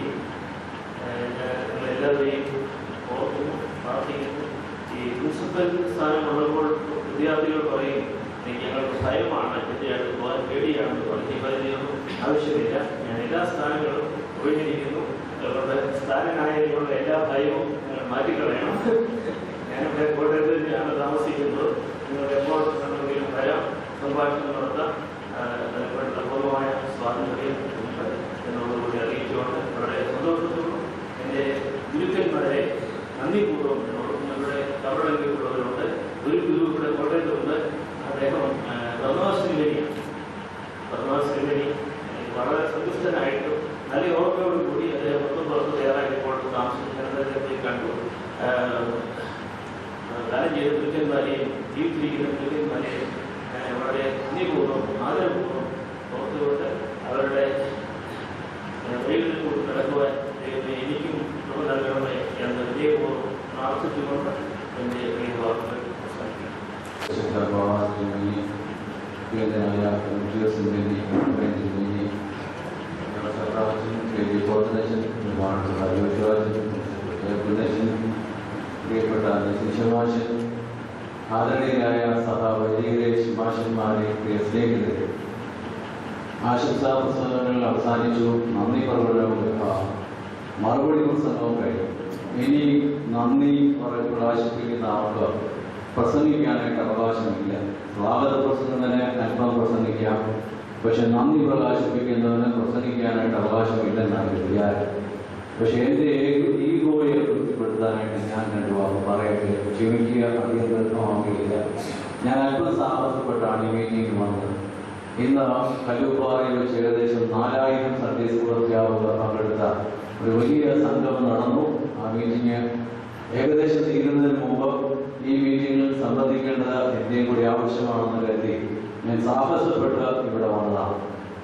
S8: ഞങ്ങളെല്ലാവരെയും ഓർക്കുന്നു, പ്രാർത്ഥിക്കുന്നു. ഈ പ്രിൻസിപ്പൽ സ്ഥാനമുള്ളപ്പോൾ വിദ്യാർത്ഥികൾ പറയും, ഞങ്ങൾക്ക് ഭയമാണ്, എൻ്റെയായിട്ട് പോകാൻ പേടിയാണെന്ന് പറഞ്ഞ് പറയുന്നതൊന്നും ആവശ്യമില്ല. ഞാൻ എല്ലാ സ്ഥാനങ്ങളും ഒഴിഞ്ഞിരിക്കുന്നു. അതുകൊണ്ട് സ്ഥാനനായതിനുള്ള എല്ലാ ഭയവും മാറ്റിക്കളയണം. ഞാനിവിടെ കോട്ടയത്ത് തന്നെയാണ് താമസിക്കുന്നത്. നിങ്ങൾ എപ്പോൾ വേണമെങ്കിലും വരാം, സംഭാഷണം നടത്താം. അതിനുള്ള പൂർണ്ണമായ സ്വാതന്ത്ര്യം ഉണ്ട് എന്നുള്ളതുകൂടി അറിയിച്ചുകൊണ്ട് വളരെ സന്തോഷത്തോടും എൻ്റെ ഗുരുക്കന്മാരെ നന്ദിപൂർവ്വം നമ്മുടെ കവറടങ്ങിയുള്ളവരുണ്ട്. ഒരു ഗുരു ഇവിടെ കോട്ടയത്തുണ്ട്. അദ്ദേഹം പരമാശ്രീ വളരെ സന്തുഷ്ടനായിട്ടും നല്ല ഓർമ്മയോടുകൂടി അദ്ദേഹം 19 തയ്യാറായപ്പോൾ താമസിക്കുന്നതിനെ കണ്ടു. ദാനം ചെയ്ത ഗുരുക്കന്മാരെയും ജീവിച്ചിരിക്കുന്ന ഗുരുക്കന്മാരെയും വളരെ നന്ദിപൂർവ്വം ആദരപൂർവ്വം ഓർത്തുകൊണ്ട് അവരുടെ വഴികളിൽ കൂടി നടക്കുവാൻ ദൈവത്തെ എനിക്കും തുറ നൽകണമേ എന്ന് വിജയപൂർവ്വം പ്രാർത്ഥിച്ചുകൊണ്ട് എൻ്റെ ഈ വാക്കുകൾ അവസാനിപ്പിക്കും.
S9: പ്രിയപ്പെട്ട ശിഷ്യമാശൻ, ആദരണീയരായ സഹവൈദികരെ, ശിമാശന്മാരെ, പ്രിയ സ്നേഹിതരെ, ആശംസാ പ്രസംഗങ്ങൾ അവസാനിച്ചു. നന്ദി മറുപടി പ്രസംഗവും കഴിഞ്ഞു. ഇനി നന്ദി പ്രകാശിപ്പിക്കുന്ന ആൾക്ക് പ്രസംഗിക്കാനായിട്ട് അവകാശമില്ല. സ്വാഗത പ്രസംഗത്തിന് അല്പം പ്രസംഗിക്കാം, പക്ഷെ നന്ദി പ്രകാശിപ്പിക്കുന്നതിന് പ്രസംഗിക്കാനായിട്ട് അവകാശമില്ലെന്നാണ് വിചാരം. പക്ഷെ എൻ്റെ ഈഗോയെ തൃപ്തിപ്പെടുത്താനായിട്ട് ഞാൻ 2 വാക്ക് പറയട്ടെ. ക്ഷമിക്കുക, അധികം ദീർഘമാകില്ല. ഞാൻ അല്പം സാഹസപ്പെട്ടാണ് ഈ മീറ്റിംഗ് വന്നത്. ഇന്ന് കല്ലൂപ്പാറയിൽ വെച്ച് ഏകദേശം 4000 സൺഡേ സ്കൂൾ അധ്യാപകർ പങ്കെടുത്ത ഒരു വലിയ സംഗമം നടന്നു. ആ മീറ്റിംഗ് ഏകദേശം തീരുന്നതിന് മുമ്പ് ഈ മീറ്റിംഗിൽ സംബന്ധിക്കേണ്ടത് എൻ്റെയും കൂടി ആവശ്യമാണെന്ന് കരുതി ഞാൻ സാഹസപ്പെട്ട് ഇവിടെ വന്നതാണ്.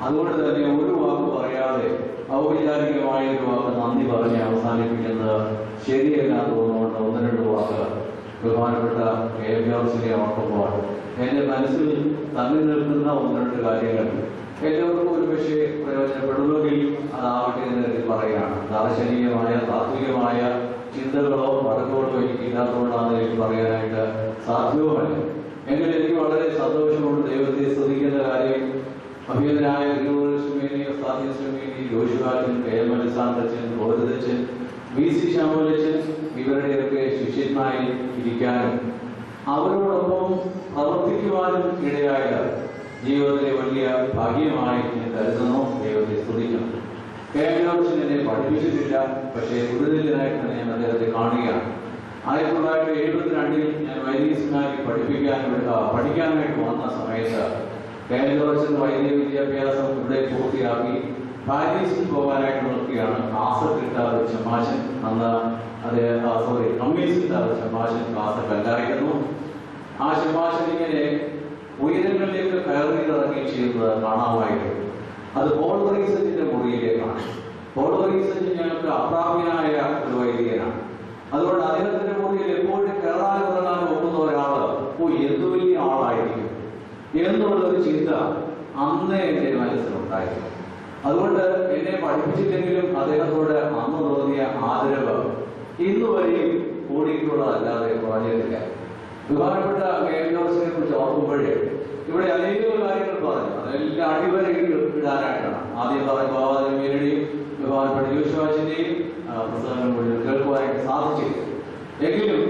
S9: അതുകൊണ്ട് തന്നെ ഒരു വാക്ക് പറയാതെ ഔപചാരികമായ ഒരു വാക്ക് നന്ദി പറഞ്ഞ് അവസാനിപ്പിക്കുന്നത് ശരിയല്ല തോന്നുകൊണ്ട് 1-2 വാക്ക് ബഹുമാനപ്പെട്ട KM ഓർക്കുമ്പോൾ എൻ്റെ മനസ്സിൽ തങ്ങി നിൽക്കുന്ന 1-2 കാര്യങ്ങൾ എല്ലാവർക്കും ഒരു പക്ഷേ പ്രയോജനപ്പെടുമെങ്കിൽ അതാവട്ടെ എന്ന് കരുതി പറയുകയാണ്. ദാർശനികമായ താത്വികമായ ചിന്തകളോ വടക്കുകളോ എനിക്കില്ലാത്തതുകൊണ്ടാണ് എനിക്ക് പറയാനായിട്ട് സാധ്യവുമല്ല. എങ്കിലും എനിക്ക് വളരെ സന്തോഷമുണ്ട്. ദൈവത്തെ സ്തുതിക്കുന്ന കാര്യം അഭിയനായ യോശുവാച്ചൻ, KM അലക്സാണ്ടറച്ചൻ, ഗോവിന്ദച്ചൻ, VC ശ്യാമലച്ചൻ ഇവരുടെയൊക്കെ ശിഷ്യന്മാരിൽ ഇരിക്കാനും അവരോടൊപ്പം പ്രവർത്തിക്കുവാനും ഇടയായ ജീവിതത്തിലെ വലിയ ഭാഗ്യമായി ഞാൻ കരുതുന്നു. ദൈവത്തെ സ്തുതിക്കണം. KM എന്നെ പഠിപ്പിച്ചിട്ടില്ല, പക്ഷേ ഗുരുതുല്യനായിട്ട് ഞാൻ അദ്ദേഹത്തെ കാണുകയാണ്. 1972 ഞാൻ വൈദിക സെമിനാരിൽ പഠിക്കാനായിട്ട് വന്ന സമയത്ത് കേരളത്തിൽ വൈദിക വിദ്യാഭ്യാസം ഇവിടെ പൂർത്തിയാക്കി പാരീസിൽ പോകാനായിട്ട് നോക്കിയാണ് കാസർഗോഡ് ചമാശൻ കമ്മീസിൽ ചമാശൻ കാസർഗല്ലായിരുന്നു. ആ ചമാശൻ ഇങ്ങനെ ഉയരങ്ങളിലേക്ക് കയറിയിറങ്ങി ചെയ്യുന്നത് കാണാമായിരുന്നു. അത് പോൾ റീസഞ്ചിന്റെ മുറിയിലേക്കാണ്. പോൾ റീസഞ്ച് ഞങ്ങൾക്ക് അപ്രാപ്യനായ ഒരു വൈദികനാണ്. അതുകൊണ്ട് അദ്ദേഹത്തിന്റെ മുറിയിൽ എപ്പോഴും കയറാനും ഇറങ്ങാനും ഒക്കുന്ന ഒരാള് എന്തു വലിയ ആളായിരിക്കും എന്നുള്ളൊരു ചിന്ത അന്നേ എന്റെ മനസ്സിലുണ്ടായിരുന്നു. അതുകൊണ്ട് എന്നെ പഠിപ്പിച്ചില്ലെങ്കിലും അദ്ദേഹത്തോട് അന്ന് തോന്നിയ ആദരവ് ഇന്നു വരെയും കൂടിയിട്ടുള്ളതല്ലാതെ കുറഞ്ഞിട്ടില്ല. ബഹുമാനപ്പെട്ട കേരളത്തിനെ കുറിച്ച് ഓർക്കുമ്പോഴേ ഇവിടെ അനേകം കാര്യങ്ങൾ പറഞ്ഞു. അതെല്ലാം അടിവരെ ഇടാനായിട്ടാണ്. ആദ്യം പറഞ്ഞ ബാബാദേവിയുടെയും ബഹുമാനപ്പെട്ട യൂശുവാച്ചിന്റെയും പ്രസംഗങ്ങൾ മുഴുവൻ കേൾക്കുവാനായിട്ട് സാധിച്ചില്ല. എങ്കിലും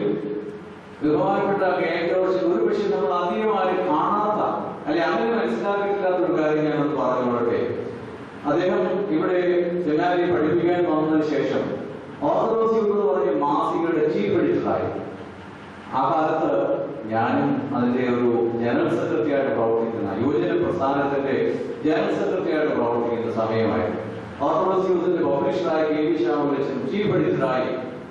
S9: ബഹുമാനപ്പെട്ട കേരളത്തിൽ ഒരുപക്ഷെ നമ്മൾ അധികമായി കാണാത്ത അല്ലെ അങ്ങനെ മനസ്സിലാക്കിയിട്ടില്ലാത്ത ഒരു കാര്യം ഞാനൊന്ന് പറഞ്ഞുകൊള്ളട്ടെ. അദ്ദേഹം ഇവിടെ സെമിനാരിൽ പഠിപ്പിക്കാൻ വന്നതിന് ശേഷം ഓർത്തഡോക്സ് യൂത്ത് എന്ന് പറഞ്ഞ മാസികയുടെ ചീഫ് എഡിറ്ററായി. ആ കാലത്ത് ഞാനും അതിന്റെ ഒരു ജനറൽ സെക്രട്ടറിയായിട്ട് പ്രവർത്തിക്കുന്ന യുവജന പ്രസ്ഥാനത്തിന്റെ ജനറൽ സെക്രട്ടറിയായിട്ട് പ്രവർത്തിക്കുന്ന സമയമായിരുന്നു. ഓർത്തഡോക്സ് യൂത്തിന്റെ പബ്ലിഷറായി കെ വി ശ്യാമലച്ചൻ, ചീഫ് എഡിറ്ററായി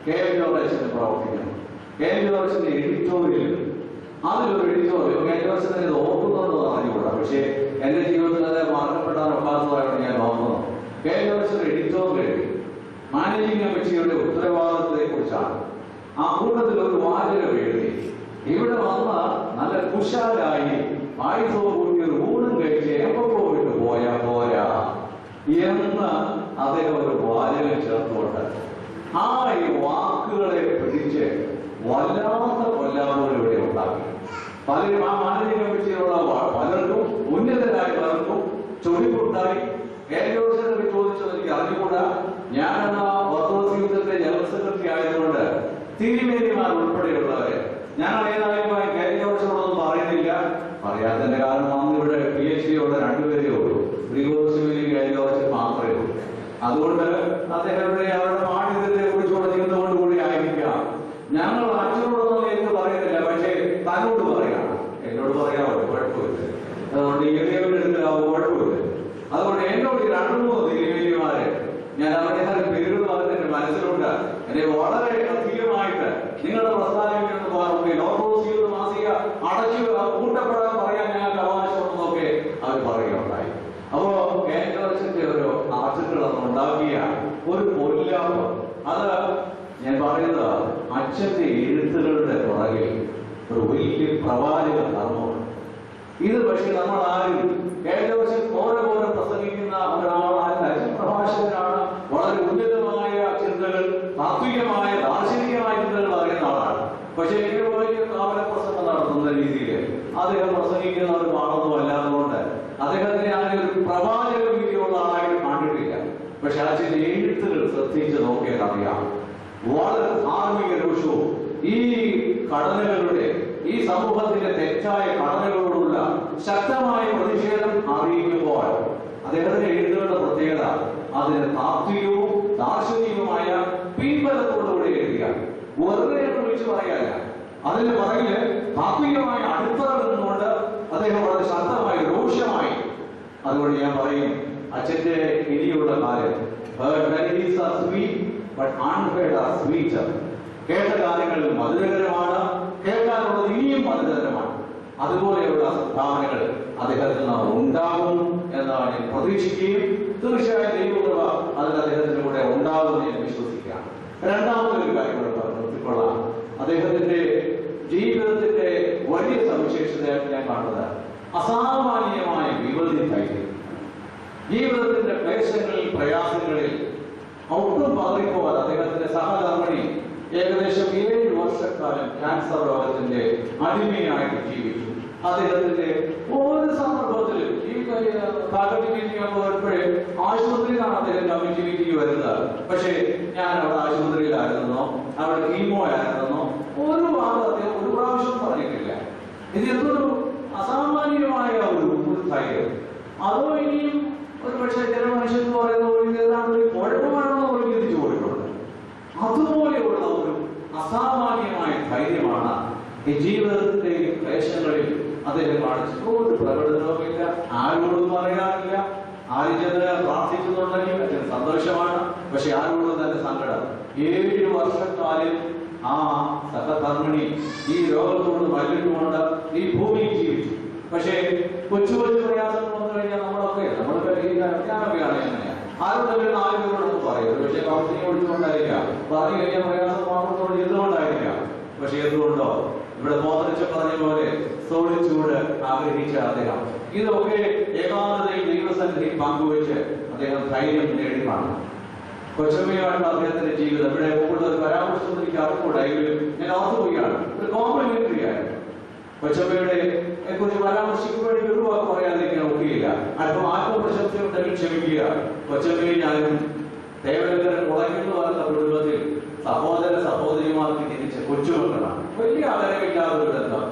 S9: കെ എം ജോർജ് പ്രവർത്തിക്കുന്നു. കെ എം ജോർജിന്റെ എഡിറ്റോറിയൽ അതിലൊരു എഡിറ്റോറിയൽ കെ എം ജോർജിനെ ഇത് ഓർക്കുന്നുണ്ടോ അറിഞ്ഞുകൂടാ. പക്ഷേ എന്റെ ജീവിതത്തിൽ അത് മറക്കപ്പെടാൻ ഒക്കാത്തതായിട്ട് ഞാൻ ഓർക്കുന്നു. കെ എം ജോർജിന്റെ എഡിറ്റോറിയൽ എഴുതി മാനേജിംഗ് കമ്മിറ്റിയുടെ ഉത്തരവാദിത്തത്തെ കുറിച്ചാണ്. ആ കൂട്ടത്തിൽ ഒരു വാചകം എഴുതി, ഇവിടെ വന്ന നല്ല കുശാലായി പായസവും കൂട്ടി ഒരു ഊണും കഴിച്ച് എപ്പോ വിട്ട് പോയാ പോരാ എന്ന് അദ്ദേഹം ഒരു വാചകം ചേർത്തുകൊണ്ട് ആ ഈ വാക്കുകളെ പിടിച്ച് വല്ലാത്ത കൊല്ലാപോലും ഇവിടെ ഉണ്ടാക്കി. പലരും ആ മാനേജിംഗ് കമ്മിറ്റിയിലുള്ള പലർക്കും ഉന്നതരായ പലർക്കും ചൊടിപ്പുണ്ടായി. കേരളോത്സവത്തിൽ ചോദിച്ചത് എനിക്ക് അറിഞ്ഞുകൂടാ. ഞാനെന്ന ഓർത്തഡോക്സ് യൂത്തിന്റെ ജനറൽ സെക്രട്ടറി ആയതുകൊണ്ട് തിരുമേനിമാർ ഉൾപ്പെടെയുള്ളവരെ ഞാൻ ഏതായാലും കേരളോത്സവമൊന്നും പറയുന്നില്ല. പറയാത്തതിന്റെ കാരണം അന്ന് ഇവിടെ PhD ഉള്ള രണ്ടുപേരേ ഉള്ളൂ. ശ്രീകോശിലും കേരളോത്സവം മാത്രമേ ഉള്ളൂ. അതുകൊണ്ട് അദ്ദേഹത്തിന്റെ അവരുടെ മാന്യതയെ കുറിച്ചുള്ള ചിന്തകൊണ്ട് കൂടി ആയിരിക്കാം. ഞങ്ങൾ അച്ഛനോടൊന്നും എനിക്ക് പറയുന്നില്ല, പക്ഷേ തന്നോട് പറയാം. എന്നോട് പറയാമോ? കുഴപ്പമില്ല. അതുകൊണ്ട് ഇങ്ങനെയൊരു എടുക്കലാവും, കുഴപ്പമില്ല. അതുകൊണ്ട് എന്നോട് 2-3 തിരുമേനിമാരെ ഞാൻ അവരുടെ പേരുകൾ പറഞ്ഞിട്ട് മനസ്സിലുണ്ട്. എന്നെ വളരെ അധികമായിട്ട് നിങ്ങളുടെ പ്രസ്ഥാനത്തിൽ ഓർത്തഡോക്സ് മാസിക അടച്ചു കൂട്ടപ്പെടാൻ പറയാൻ ഞങ്ങൾക്ക് അവകാശമുണ്ടെന്നൊക്കെ അവർ പറയുകയുണ്ടായി. അപ്പോ കേന്ദ്രത്തിന്റെ ഒരു ആർട്ടിക്കിൾ ഉണ്ടാക്കിയ ഒരു കൊല്ലാപ്പ്, അത് ഞാൻ പറയുന്നത് അച്ഛന്റെ എഴുത്തുകളുടെ പുറകിൽ ഒരു വലിയ പ്രവാചക ധർമ്മമാണ്. ഇത് പക്ഷെ നമ്മൾ ആരും കേരളത്തിൽ ഓരോ പ്രസംഗിക്കുന്ന ഒരാളായ പ്രഭാഷകനാണ്. വളരെ ഉന്നതമായ ചിന്തകൾ, താത്വികമായ ദാർശനികമായ ചിന്തകൾ അറിയുന്ന ആളാണ്. പക്ഷെ എനിക്ക് വലിയ കാവല പ്രസംഗം നടത്തുന്ന രീതിയിൽ അദ്ദേഹം പ്രസംഗിക്കുന്ന ഒരു പാടൊന്നും അല്ലാതുകൊണ്ട് അദ്ദേഹത്തിന് അങ്ങനെ ഒരു പ്രവാചക രീതിയുള്ള ആളായിട്ട് കണ്ടിട്ടില്ല. പക്ഷെ അച്ഛന്റെ എഴുത്തുകൾ ശ്രദ്ധിച്ച് നോക്കിയാൽ അറിയാം, വളരെ ധാർമ്മിക രോഷവും ഈ ഘടനകളുടെ ഈ സമൂഹത്തിന്റെ തെറ്റായ ഘടനകളോടുള്ള ശക്തമായ പ്രതിഷേധം അറിയിക്കുമ്പോൾ അദ്ദേഹത്തിന്റെ എഴുതുകളുടെ പ്രത്യേകത അതിന് താത്വികവും ദാർശനികവുമായ പിൻബലത്തോടുകൂടി എഴുതുക. വെറുതെ വിളിച്ചു പറയാല്ല, അതിന് പുറകില് താത്വികമായ അടിത്തറ നിന്നുകൊണ്ട് അദ്ദേഹം വളരെ ശക്തമായി രോഷമായി. അതുകൊണ്ട് ഞാൻ പറയും, അച്ഛന്റെ ഇനിയുള്ള കാലം കേട്ട കാര്യങ്ങൾ മധുരകരമാണ്, കേൾക്കാനുള്ളത് ഇനിയും മധുരകരമാണ്. അതുപോലെയുള്ള സംഭാവനകൾ അദ്ദേഹത്തിൽ നിന്ന് ഉണ്ടാകും എന്നാണ് ഞാൻ പ്രതീക്ഷിക്കുകയും തീർച്ചയായും ദൈവകൃപ അതിൽ അദ്ദേഹത്തിന്റെ കൂടെ ഉണ്ടാകുമെന്ന് ഞാൻ വിശ്വസിക്കുകയാണ്. രണ്ടാമതൊരു കാര്യം കൂടെ നിർത്തിക്കൊള്ളാം. അദ്ദേഹത്തിന്റെ ജീവിതത്തിന്റെ വലിയ സവിശേഷതയായിട്ട് ഞാൻ കാണുന്നത് അസാമാന്യമായ വിവധി ധൈര്യം. ജീവിതത്തിന്റെ ക്ലേശങ്ങളിൽ, പ്രയാസങ്ങളിൽ ഒട്ടും പതറിപ്പോകാൻ അദ്ദേഹത്തിന്റെ സഹധർമ്മിണി ഏകദേശം 7 വർഷക്കാലം ക്യാൻസർ രോഗത്തിന്റെ അടിമയായിട്ട് ജീവിച്ചു. അദ്ദേഹത്തിന്റെ ഒരു സന്ദർഭത്തിലും ഈ ഫാക്കൽറ്റി മീറ്റിംഗ് വരുമ്പോഴേ ആശുപത്രിയിലാണ് അദ്ദേഹം കമ്മിറ്റി മീറ്റിംഗ് വരുന്നത്. പക്ഷേ ഞാൻ അവിടെ ആശുപത്രിയിലായിരുന്നോ അവിടെ കീമോ ആയിരുന്നോ ഒരു ഭാഗം അദ്ദേഹം ഒരു പ്രാവശ്യം പറഞ്ഞിട്ടില്ല. ഇത് എന്തൊരു അസാമാന്യമായ ഒരു ധൈര്യം. അതോ ഇനിയും ഒരു പക്ഷേ ചില മനുഷ്യൻ എന്ന് പറയുന്ന ഏതാണ്ട് കുഴപ്പമാണെന്ന് പോലും ചിന്തിച്ചു പോയിട്ടുണ്ട്. അതുപോലെയുള്ള ഒരു അസാമാന്യമായ ഈ ജീവിതത്തിന്റെ ക്ലേശങ്ങളിൽ അദ്ദേഹം കാണിച്ചു ഒരു പ്രകടനവുമില്ല, ആരോടും പറയാനില്ല. ആരിച്ചതിന് പ്രാർത്ഥിക്കുന്നുണ്ടെങ്കിൽ അതിന് സന്തോഷമാണ്, പക്ഷെ ആരോടും തന്നെ സങ്കടം. 7 വർഷക്കാലം ആ സഹധർമ്മിണി ഈ ലോകത്തോട് മല്ലിട്ടുകൊണ്ട് ഈ ഭൂമിയിൽ ജീവിച്ചു. പക്ഷേ കൊച്ചു കൊച്ചു പ്രയാസങ്ങൾ വന്നു കഴിഞ്ഞാൽ നമ്മളൊക്കെ ഞാനൊക്കെയാണ് എങ്ങനെയാ ആരോടെങ്കിലും 4 പേരോടൊന്നും പറയും. പക്ഷെ കൗൺസിലിംഗ് കൊടുത്തുകൊണ്ടായിരിക്കാം, പറഞ്ഞു കഴിഞ്ഞാൽ പ്രയാസം മാത്രത്തോട് ചെയ്തുകൊണ്ടായിരിക്കാം. പക്ഷെ എന്തുകൊണ്ടോ ഇവിടെ മോഹനിച്ച് പറഞ്ഞ പോലെ സോളിച്ചൂട് ആഗ്രഹിച്ച അദ്ദേഹം ഇതൊക്കെ ഏകാന്തതയിൽ ദൈവസന്നിധിയിൽ പങ്കുവെച്ച് അദ്ദേഹം ധൈര്യം നേടി കാണും. കൊച്ചമ്മയുമായിട്ടുള്ള അദ്ദേഹത്തിന്റെ ജീവിതം ഇവിടെ മുകളിൽ ഒരു പരാമർശം എനിക്ക് അറിവുകൂടായെങ്കിലും ഞാൻ ഓർത്തുപോവുകയാണ്. ഒരു കോംപ്ലിമെന്ററി ആയിരുന്നു. കൊച്ചമ്മയുടെ കുറിച്ച് പരാമർശിക്കുമ്പോഴേക്കും ഒരു വാക്ക് പറയാതിരിക്കാൻ ഒക്കുകയില്ല. അല്പം ആത്മപ്രശംസയുണ്ടെങ്കിൽ ക്ഷമിക്കുക. കൊച്ചമ്മയും ഞാനും ദേവലങ്കരൻ മുളയ്ക്കുന്നു പറയുന്ന കുടുംബത്തിൽ സഹോദര സഹോദരിമാർക്ക് ജനിച്ച കൊച്ചുമക്കളാണ്. വലിയ അകലമില്ലാത്ത ഒരു ബന്ധം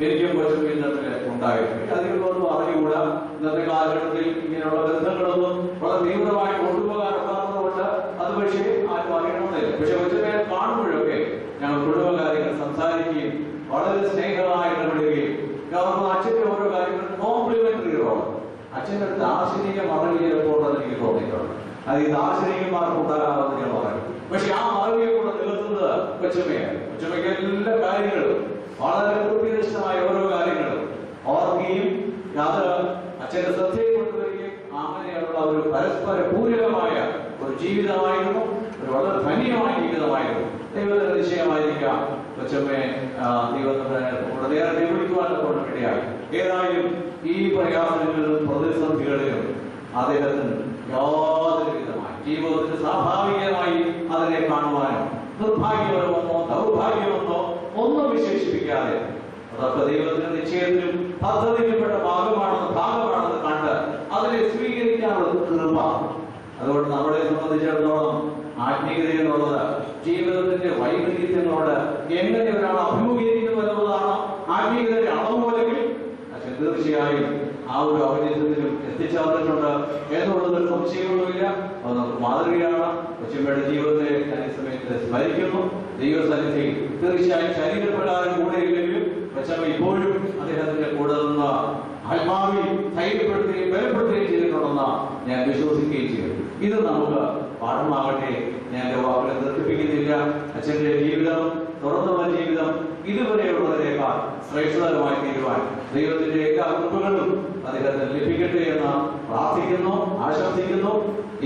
S9: എനിക്കും കൊച്ചമ്മയും തമ്മിൽ ഉണ്ടായിരുന്നു. അതിനൊന്നും അറിഞ്ഞുകൂടാ. ഇന്നത്തെ കാലഘട്ടത്തിൽ ഇങ്ങനെയുള്ള ബന്ധങ്ങളൊന്നും വളരെ തീവ്രമായി കൊണ്ടുപോകാനൊക്കാത്തതുകൊണ്ട് അത് പക്ഷേ ആരും അറിയണമെന്നില്ല. പക്ഷെ കൊച്ചമ്മയെ കാണുമ്പോഴൊക്കെ ഞങ്ങൾ കുടുംബകാര്യങ്ങൾ സംസാരിക്കുകയും വളരെ സ്നേഹമായി ഇടപെടുകയും അവർക്ക് അച്ഛന്റെ ഓരോ കാര്യങ്ങളും കോംപ്ലിമെന്ററി റോൾ. അച്ഛൻ്റെ ദാർശനിക മറവി ചിലപ്പോഴെന്ന് എനിക്ക് തോന്നിയിട്ടുണ്ട്. അത് ഈ ദാർശനികന്മാർക്ക് ഉണ്ടാകാമെന്ന് ഞാൻ പറയും. പക്ഷെ ആ മറവിയെ കൂടെ നിലനിർത്തുന്നത് കൊച്ചമ്മയാണ്. കൊച്ചമ്മയ്ക്ക് എല്ലാ കാര്യങ്ങളും വളരെ കൃത്യനിഷ്ഠമായ ഓരോ കാര്യങ്ങളും ഓർക്കുകയും അത് അച്ഛന്റെ ശ്രദ്ധയിൽ കൊണ്ടുവരികയും അങ്ങനെയുള്ള ഒരു പരസ്പര പൂരകമായ ഒരു ജീവിതമായിരുന്നു. ഒരു വളരെ ധന്യമായ ജീവിതമായിരുന്നു. ദൈവത്തിന്റെ നിശ്ചയമായിരിക്കാം കൊച്ചമ്മയെ ദൈവത്തിന്റെ നേരെ നിയമിക്കുവാനൊക്കെ കൊണ്ടിടയായി. ഏതായാലും ഈ പ്രയാസങ്ങളിലും പ്രതിസന്ധികളിലും അദ്ദേഹത്തിന് യാതൊരു വിധമായി ജീവിതത്തിന് സ്വാഭാവികമായി അതിനെ കാണുവാനോ നിർഭാഗ്യപരമെന്നോ ദൗർഭാഗ്യമെന്നോ ഒന്നും വിശേഷിപ്പിക്കാതെ അതൊക്കെ ദൈവത്തിന്റെ നിശ്ചയത്തിലും പദ്ധതിയിൽപ്പെട്ട ഭാഗമാണെന്ന് കണ്ട് അതിനെ സ്വീകരിക്കാനുള്ള കൃപ. അതുകൊണ്ട് നമ്മളെ സംബന്ധിച്ചിടത്തോളം ആത്മീയത എന്നുള്ളത് ജീവിതത്തിന്റെ വൈവിധ്യങ്ങളോട് എങ്ങനെ ഒരാൾ അഭിമുഖീകരിക്കുന്നു എന്നുള്ളതാണ് ആത്മീയതയുടെ അളവുപോലെങ്കിൽ പക്ഷെ തീർച്ചയായും ആ ഒരു ഔന്നത്യത്തിലും എത്തിച്ചേർന്നിട്ടുണ്ട് എന്നുള്ളതിൽ സംശയമൊന്നുമില്ല. അത് നമുക്ക് മാതൃകയാണ്. കൊച്ചമ്മയുടെ ജീവിതത്തെ സമയത്ത് സ്മരിക്കുന്നു. ദൈവസന്നിധി തീർച്ചയായും ശരീരപ്രകാരം കൂടെ ഇല്ലെങ്കിലും കൊച്ചമ്മ ഇപ്പോഴും അദ്ദേഹത്തിന്റെ കൂടെ നിന്ന് ആത്മാവിൽ ധൈര്യപ്പെടുത്തുകയും ബലപ്പെടുത്തുകയും ചെയ്തിട്ടുണ്ടെന്ന് ഞാൻ വിശ്വസിക്കുകയും ചെയ്തു. ഇത് നമുക്ക് പാഠമാകട്ടെ. ഞാൻ എന്റെ വാക്കുകളെ നിർത്തിപ്പിക്കുന്നില്ല. അച്ഛന്റെ ജീവിതം, തുടർന്നുള്ള ജീവിതം ഇതുവരെയുള്ളതിനേക്കാൾ ശ്രേഷ്ഠതരമായി തീരുവാൻ ദൈവത്തിന്റെ എല്ലാ കൃപകളും അദ്ദേഹത്തിന് ലഭിക്കട്ടെ എന്ന് പ്രാർത്ഥിക്കുന്നു, ആശംസിക്കുന്നു.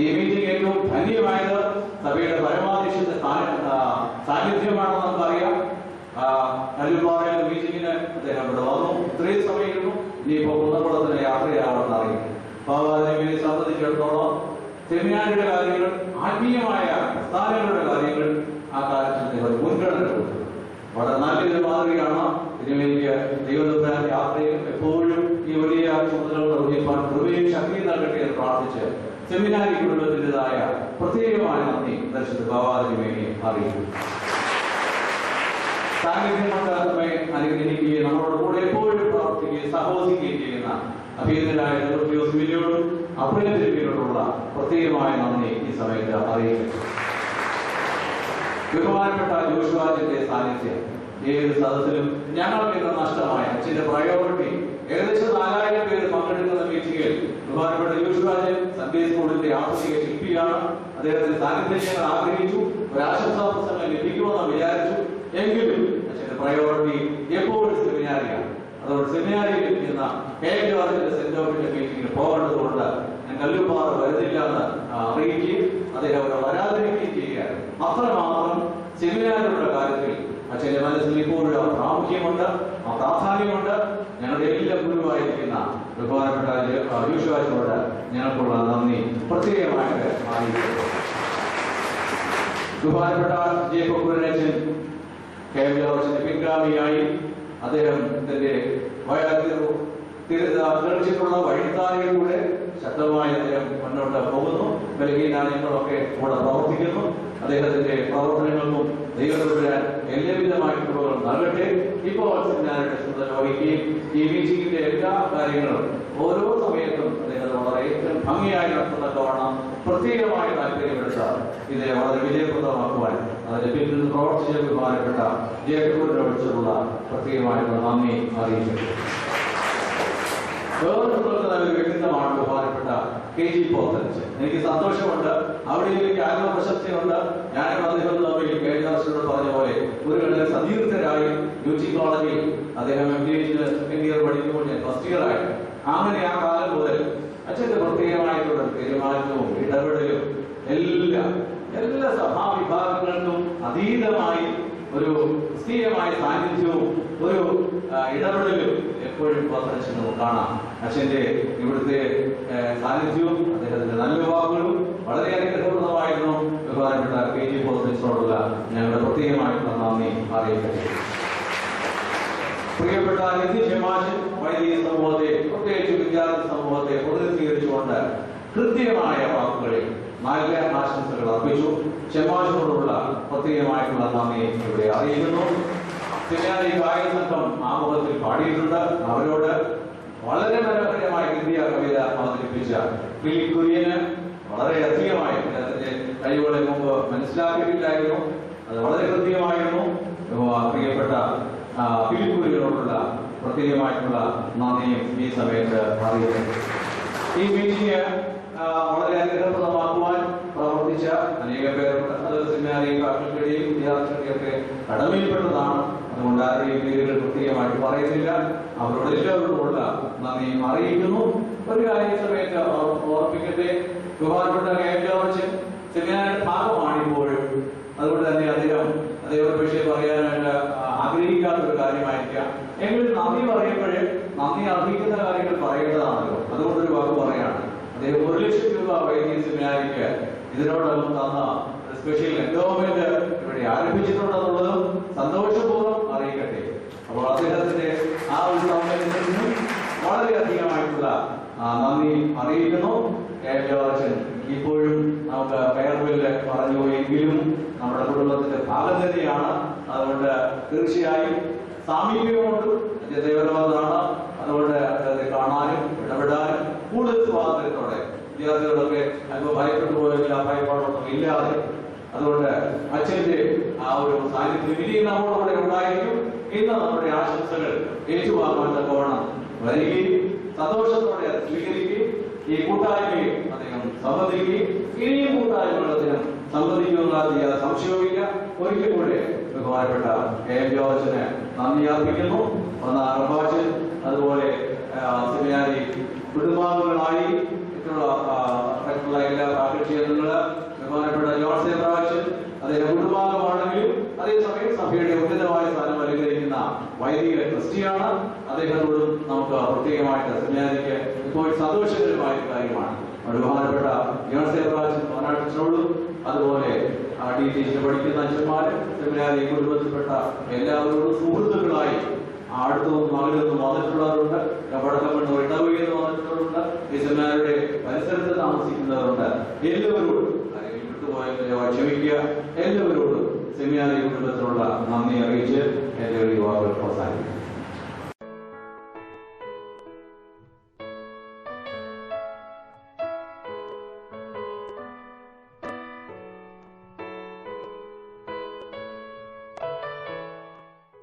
S9: ഈ മീറ്റിംഗ് ഏറ്റവും ധന്യമായത് സഭയുടെ പരമാധ്യക്ഷന്റെ സാന്നിധ്യമാണെന്ന് നമുക്കറിയാം. കല്ലുപാറയുടെ മീറ്റിംഗിന് അദ്ദേഹം ഇവിടെ വന്നു, ഇത്രയും സമയമായിരുന്നു. ഇനിയിപ്പോ കുന്നംകുളത്തിന് യാത്രയാവണമെന്ന് അറിയും. പാവാതിനെ സംബന്ധിച്ചിടത്തോളം സെമിനാരിയുടെ കാര്യങ്ങൾ, ആത്മീയമായ പ്രസ്ഥാനങ്ങളുടെ കാര്യങ്ങൾ ആ കാലത്ത് മുൻഗണന കൊടുത്തു. വളരെ നല്ലൊരു മാതൃകയാണ്. ഇതിനുവേണ്ടി ദൈവദൂതന്റെ യാത്രയിൽ എപ്പോഴും ഈ വലിയ ചുമതലകൾ നിർവഹിക്കാൻ കൃപയും ശക്തിയും നൽകട്ടെ എന്ന് പ്രാർത്ഥിച്ച് സെമിനാരി കുടുംബത്തിൻ്റെതായ പ്രത്യേകമായ നന്ദി ദർശിത ബാബാദിന് വേണ്ടി അറിയിക്കുന്നു. സാന്നിധ്യം കൊണ്ട് നമ്മെ അനുഗ്രഹിക്കുകയും നമ്മളോട് കൂടെ എപ്പോഴും പ്രവർത്തിക്കുകയും സഹോദിക്കുകയും ചെയ്യുന്ന അഭിനന്ദനായ ജോസിമിനോടും അപ്രിയത്തിനോടുള്ള പ്രത്യേകമായ നന്ദി ഈ സമയത്ത് അറിയിക്കുന്നു. ബഹുമാനപ്പെട്ട ജോഷുവാജിന്റെ സാന്നിധ്യം ഏത് സദസ്സിലും ഞങ്ങൾക്ക് ഇന്ന് നഷ്ടമായ അച്ഛന്റെ പ്രയോറിറ്റി ഏകദേശം 4000 പേര് പങ്കെടുക്കുന്ന മീറ്റിംഗിൽ ബഹുമാനപ്പെട്ട ജോഷുവാജൻ സൺഡേ സ്കൂളിന്റെ ആധുനിക ശില്പിയാണ്. അദ്ദേഹത്തിന്റെ സാന്നിധ്യം ഞങ്ങൾ ആഗ്രഹിച്ചു. ഒരു ആശംസാ പ്രസംഗം ലഭിക്കുമെന്ന് വിചാരിച്ചു. എങ്കിലും അച്ഛന്റെ പ്രയോറിറ്റി എപ്പോഴും സെമിനാരിയാണ്. അതുകൊണ്ട് സെമിനാരിയിൽ ഇരിക്കുന്ന സെന്റ് ജോർജിന്റെ മീറ്റിംഗിന് പോകേണ്ടതുകൊണ്ട് ഞാൻ കല്ലുപാറ വരുന്നില്ല എന്ന് അറിയിക്കുകയും അദ്ദേഹം അവിടെ വരാതിരിക്കുകയും ചെയ്യുകയാണ്. അത്രമാത്രം സെമിനാരിയുടെ കാര്യത്തിൽ അച്ഛന്റെ മനസ്സിൽ ഇപ്പോഴും ആ പ്രാമുഖ്യമുണ്ട്, ആ പ്രാധാന്യമുണ്ട്. ഞങ്ങളുടെ എല്ലാ ഗുരുവായിരിക്കുന്ന ബഹുമാനപ്പെട്ട ജോഷുവാജിനോട് ഞങ്ങൾക്കുള്ള നന്ദി പ്രത്യേകമായിട്ട് അറിയിക്കുന്നു. ബഹുമാനപ്പെട്ട ജയപ്പുരനച്ഛൻ KM ജോർജിന്റെ പിൻഗാമിയായി അദ്ദേഹം തന്റെ തെളിച്ചിട്ടുള്ള വഴിത്താരയിലൂടെ ശക്തമായി അദ്ദേഹം മുന്നോട്ട് പോകുന്നു. ബലഹീനങ്ങളൊക്കെ കൂടെ പ്രവർത്തിക്കുന്നു. അദ്ദേഹത്തിന്റെ പ്രവർത്തനങ്ങൾക്കും ദൈവത്തിന് എല്ലാവിധമായ കൃപകൾ നൽകട്ടെ. ഇപ്പോൾ സെമിനാരുടെ ചുമതല വഹിക്കുകയും ഈ മീറ്റിംഗിന്റെ എല്ലാ കാര്യങ്ങളും ഓരോ സമയത്തും അദ്ദേഹം വളരെ ഏറ്റവും ഭംഗിയായി നടത്തുന്ന തവണ പ്രത്യേകമായി താല്പര്യമെടുത്ത ഇത് വളരെ വിജയപ്രദമാക്കുവാൻ അതിന്റെ പിന്നിൽ പ്രവർത്തിച്ച ബഹുമാനപ്പെട്ട ജേക്കബിനോടുള്ള പ്രത്യേകമായിട്ടുള്ള നന്ദി അറിയിക്കുന്നു. വേറൊരു വ്യക്തിത്വമാണ് ബഹുമാനപ്പെട്ട KG പോത്തൻസ്. എനിക്ക് സന്തോഷമുണ്ട്, അവിടെ എനിക്ക് ആത്മ പ്രശസ്തിയുണ്ട്. ഞാനും അദ്ദേഹം തമ്മിൽ കഴിഞ്ഞ വർഷത്തോട് പറഞ്ഞ പോലെ ഒരു ഘട്ടത്തിൽ സതീർത്ഥരായി UT കോളേജിൽ അദ്ദേഹം MBA സെക്കൻഡ് ഇയർ പഠിക്കുമ്പോൾ ഞാൻ ഫസ്റ്റ് ഇയർ ആയി. അങ്ങനെ ആ കാലം മുതൽ അച്ഛന്റെ പ്രത്യേകമായിട്ടുള്ള തീരുമാനവും ഇടപെടലും എല്ലാ സഭാവിഭാഗങ്ങൾക്കും അതീതമായി ഒരു ക്രിസ്തീയമായ സാന്നിധ്യവും ഒരു ഇടപെടലും എപ്പോഴും പോത്തൻസിൽ നമുക്ക് കാണാം. അച്ഛന്റെ ഇവിടുത്തെ സാന്നിധ്യവും അദ്ദേഹത്തിന്റെ നല്ല വാക്കുകളും വളരെ അനുഗ്രഹപ്രദമായിരുന്നു. ബഹുമാനപ്പെട്ട KG പോത്തൻസിനോടുള്ള ഞങ്ങളുടെ പ്രത്യേകമായിട്ടുള്ള നന്ദി അറിയിക്കട്ടെ. പ്രിയപ്പെട്ട നിത്യമാശൻ വൈദിക സമൂഹത്തെ, പ്രത്യേകിച്ച് വിദ്യാർത്ഥി സമൂഹത്തെ പ്രതിനിധീകരിച്ചുകൊണ്ട് കൃത്യമായ വാക്കുകളിൽ നല്ല ആശംസകൾ അർപ്പിച്ചു. ഷെമാശിനോടുള്ള പ്രത്യേകമായിട്ടുള്ള നന്ദി ഇവിടെ അറിയിക്കുന്നു. സെമിനാരി ഗായക സംഘം ആമുഖത്തിൽ പാടിയിട്ടുണ്ട്. അവരോട് വളരെ മനോഹരമായ ഹിന്ദി കവിത അവതരിപ്പിച്ച ഫിലിപ്പ് കുര്യന് വളരെ അധികമായി അദ്ദേഹത്തിന്റെ കഴിവുകളെ മുമ്പ് മനസ്സിലാക്കിയിട്ടില്ലായിരുന്നു. അത് വളരെ കൃത്യമായിരുന്നു. പ്രിയപ്പെട്ട ഫിലിപ്പ് കുര്യനോടുള്ള പ്രത്യേകമായിട്ടുള്ള നന്ദിയും ഈ സമയത്ത് അറിയിക്കുന്നു. ഈ മീറ്റിംഗ് വളരെ അനുഗ്രഹപ്രദമാക്കുവാൻ പ്രവർത്തിച്ച അനേകം പേരുണ്ട്. അത് സെമിനാരി ഫാക്കൽറ്റിയുടെയും വിദ്യാർത്ഥികളുടെയും ഒക്കെ കടമയിൽപ്പെട്ടതാണ്. അതുകൊണ്ട് ആരുടെയും പേരുകൾ പ്രത്യേകമായിട്ട് പറയുന്നില്ല. അവരോട് എല്ലാവരോടുമുള്ള നന്ദി അറിയിക്കുന്നു. ഒരു കാര്യം സമയത്ത് ഓർമ്മിക്കട്ടെ, ബഹുമാനപ്പെട്ട ജോർജ് സെമിനാരിയുടെ ഭാഗമാണ് ഇപ്പോഴും. അതുകൊണ്ട് തന്നെ അദ്ദേഹം പക്ഷേ പറയാനായിട്ട് ആഗ്രഹിക്കാത്ത ഒരു കാര്യമായിരിക്കാം. എങ്കിലും നന്ദി പറയുമ്പോഴേ നന്ദി അർഹിക്കുന്ന കാര്യങ്ങൾ പറയേണ്ടതാണല്ലോ. അതുകൊണ്ടൊരു വാക്ക് പറയാണ്. അദ്ദേഹം 1 ലക്ഷം രൂപ വൈദിക സെമിനാരിക്ക് ഇതിനോടൊപ്പം തന്ന സ്പെഷ്യൽ എൻഡോമെന്റ് ഇവിടെ ആരംഭിച്ചിട്ടുണ്ടെന്നുള്ളതും സന്തോഷപൂർവ്വം അറിയിക്കട്ടെ. അപ്പോൾ അദ്ദേഹത്തിന്റെ ആ ഒരു സൗകര്യത്തിന് വളരെയധികമായിട്ടുള്ള നന്ദി അറിയിക്കുന്നു. ജോർജൻ ഇപ്പോഴും നമുക്ക് ഫെയർവെല്ല് പറഞ്ഞു എങ്കിലും നമ്മുടെ കുടുംബത്തിന്റെ ഭാഗം തന്നെയാണ്. അതുകൊണ്ട് തീർച്ചയായും സാമീപ്യമുണ്ട്, ദേവരവാദമാണ്. അതുകൊണ്ട് അദ്ദേഹത്തെ കാണാനും ഇടപെടാനും കൂടുതൽ സ്വാതന്ത്ര്യത്തോടെ വിദ്യാർത്ഥികളൊക്കെ അല്പം ഭയപ്പെട്ടു പോയെങ്കിൽ ആ ഭയപ്പാടൊന്നും ഇല്ലാതെ, അതുകൊണ്ട് അച്ഛന്റെ ആ ഒരു സാന്നിധ്യം ഇനി നമ്മോടുകൂടെ ഉണ്ടായിരിക്കും. ഇന്ന് നമ്മുടെ ആശംസകൾ ഏറ്റുവാങ്ങാൻ തക്കവണ്ണം വരികയും സന്തോഷത്തോടെ അത് സ്വീകരിക്കുകയും ഈ കൂട്ടായ്മയിൽ അദ്ദേഹം സംബന്ധിക്കുകയും ഇനിയും കൂട്ടായ്മകൾ അദ്ദേഹം സംബന്ധിക്കുമെന്നുള്ള സംശയവുമില്ല. ഒരിക്കൽ കൂടെ ബഹുമാനപ്പെട്ട KM ജോർജിന് നന്ദി അർപ്പിക്കുന്നു. പ്രഭാഷൻ അതുപോലെ സെമിനാരി കുടുംബാംഗങ്ങളായി മറ്റുള്ള എല്ലാ ഫാക്കൽറ്റി അംഗങ്ങള്, ബഹുമാനപ്പെട്ട ജോർജ് പ്രഭാഷൻ അദ്ദേഹം കുടുംബാംഗമാണെങ്കിലും അതേസമയം സഭയുടെ ഉന്നതമായ സ്ഥാനം അലങ്കരിക്കുന്ന വൈദിക ട്രസ്റ്റിയാണ്. അദ്ദേഹത്തോടും നമുക്ക് പ്രത്യേകമായിട്ട് സെമിനാരിക്ക് ഇപ്പോൾ സന്തോഷകരമായ കാര്യമാണ്. ബഹുമാനപ്പെട്ട ജോർജ് പ്രഭാഷൻ പോരാട്ടത്തിനോടും അതുപോലെ DTC പഠിക്കുന്ന അച്ഛന്മാര്, സെമിനാരി കുടുംബത്തിൽപ്പെട്ട എല്ലാവരോടും സുഹൃത്തുക്കളായി അടുത്തൊന്നും മകളിലൊന്നും വന്നിട്ടുള്ളവരുണ്ട്, വടക്കമണ്ണ് ഇടവകയിൽ നിന്ന് വന്നിട്ടുള്ളവരുണ്ട്, ഈ സെമിനാരിയുടെ പരിസരത്ത് താമസിക്കുന്നവരുണ്ട്. എല്ലാവരോടും വിട്ടുപോയെങ്കിലോ ക്ഷമിക്കുക. എല്ലാവരോടും സെമിനാരി കുടുംബത്തിനുള്ള നന്ദി അറിയിച്ച് എന്റെ ഒരു വാക്കുകൾ അവസാനിക്കും.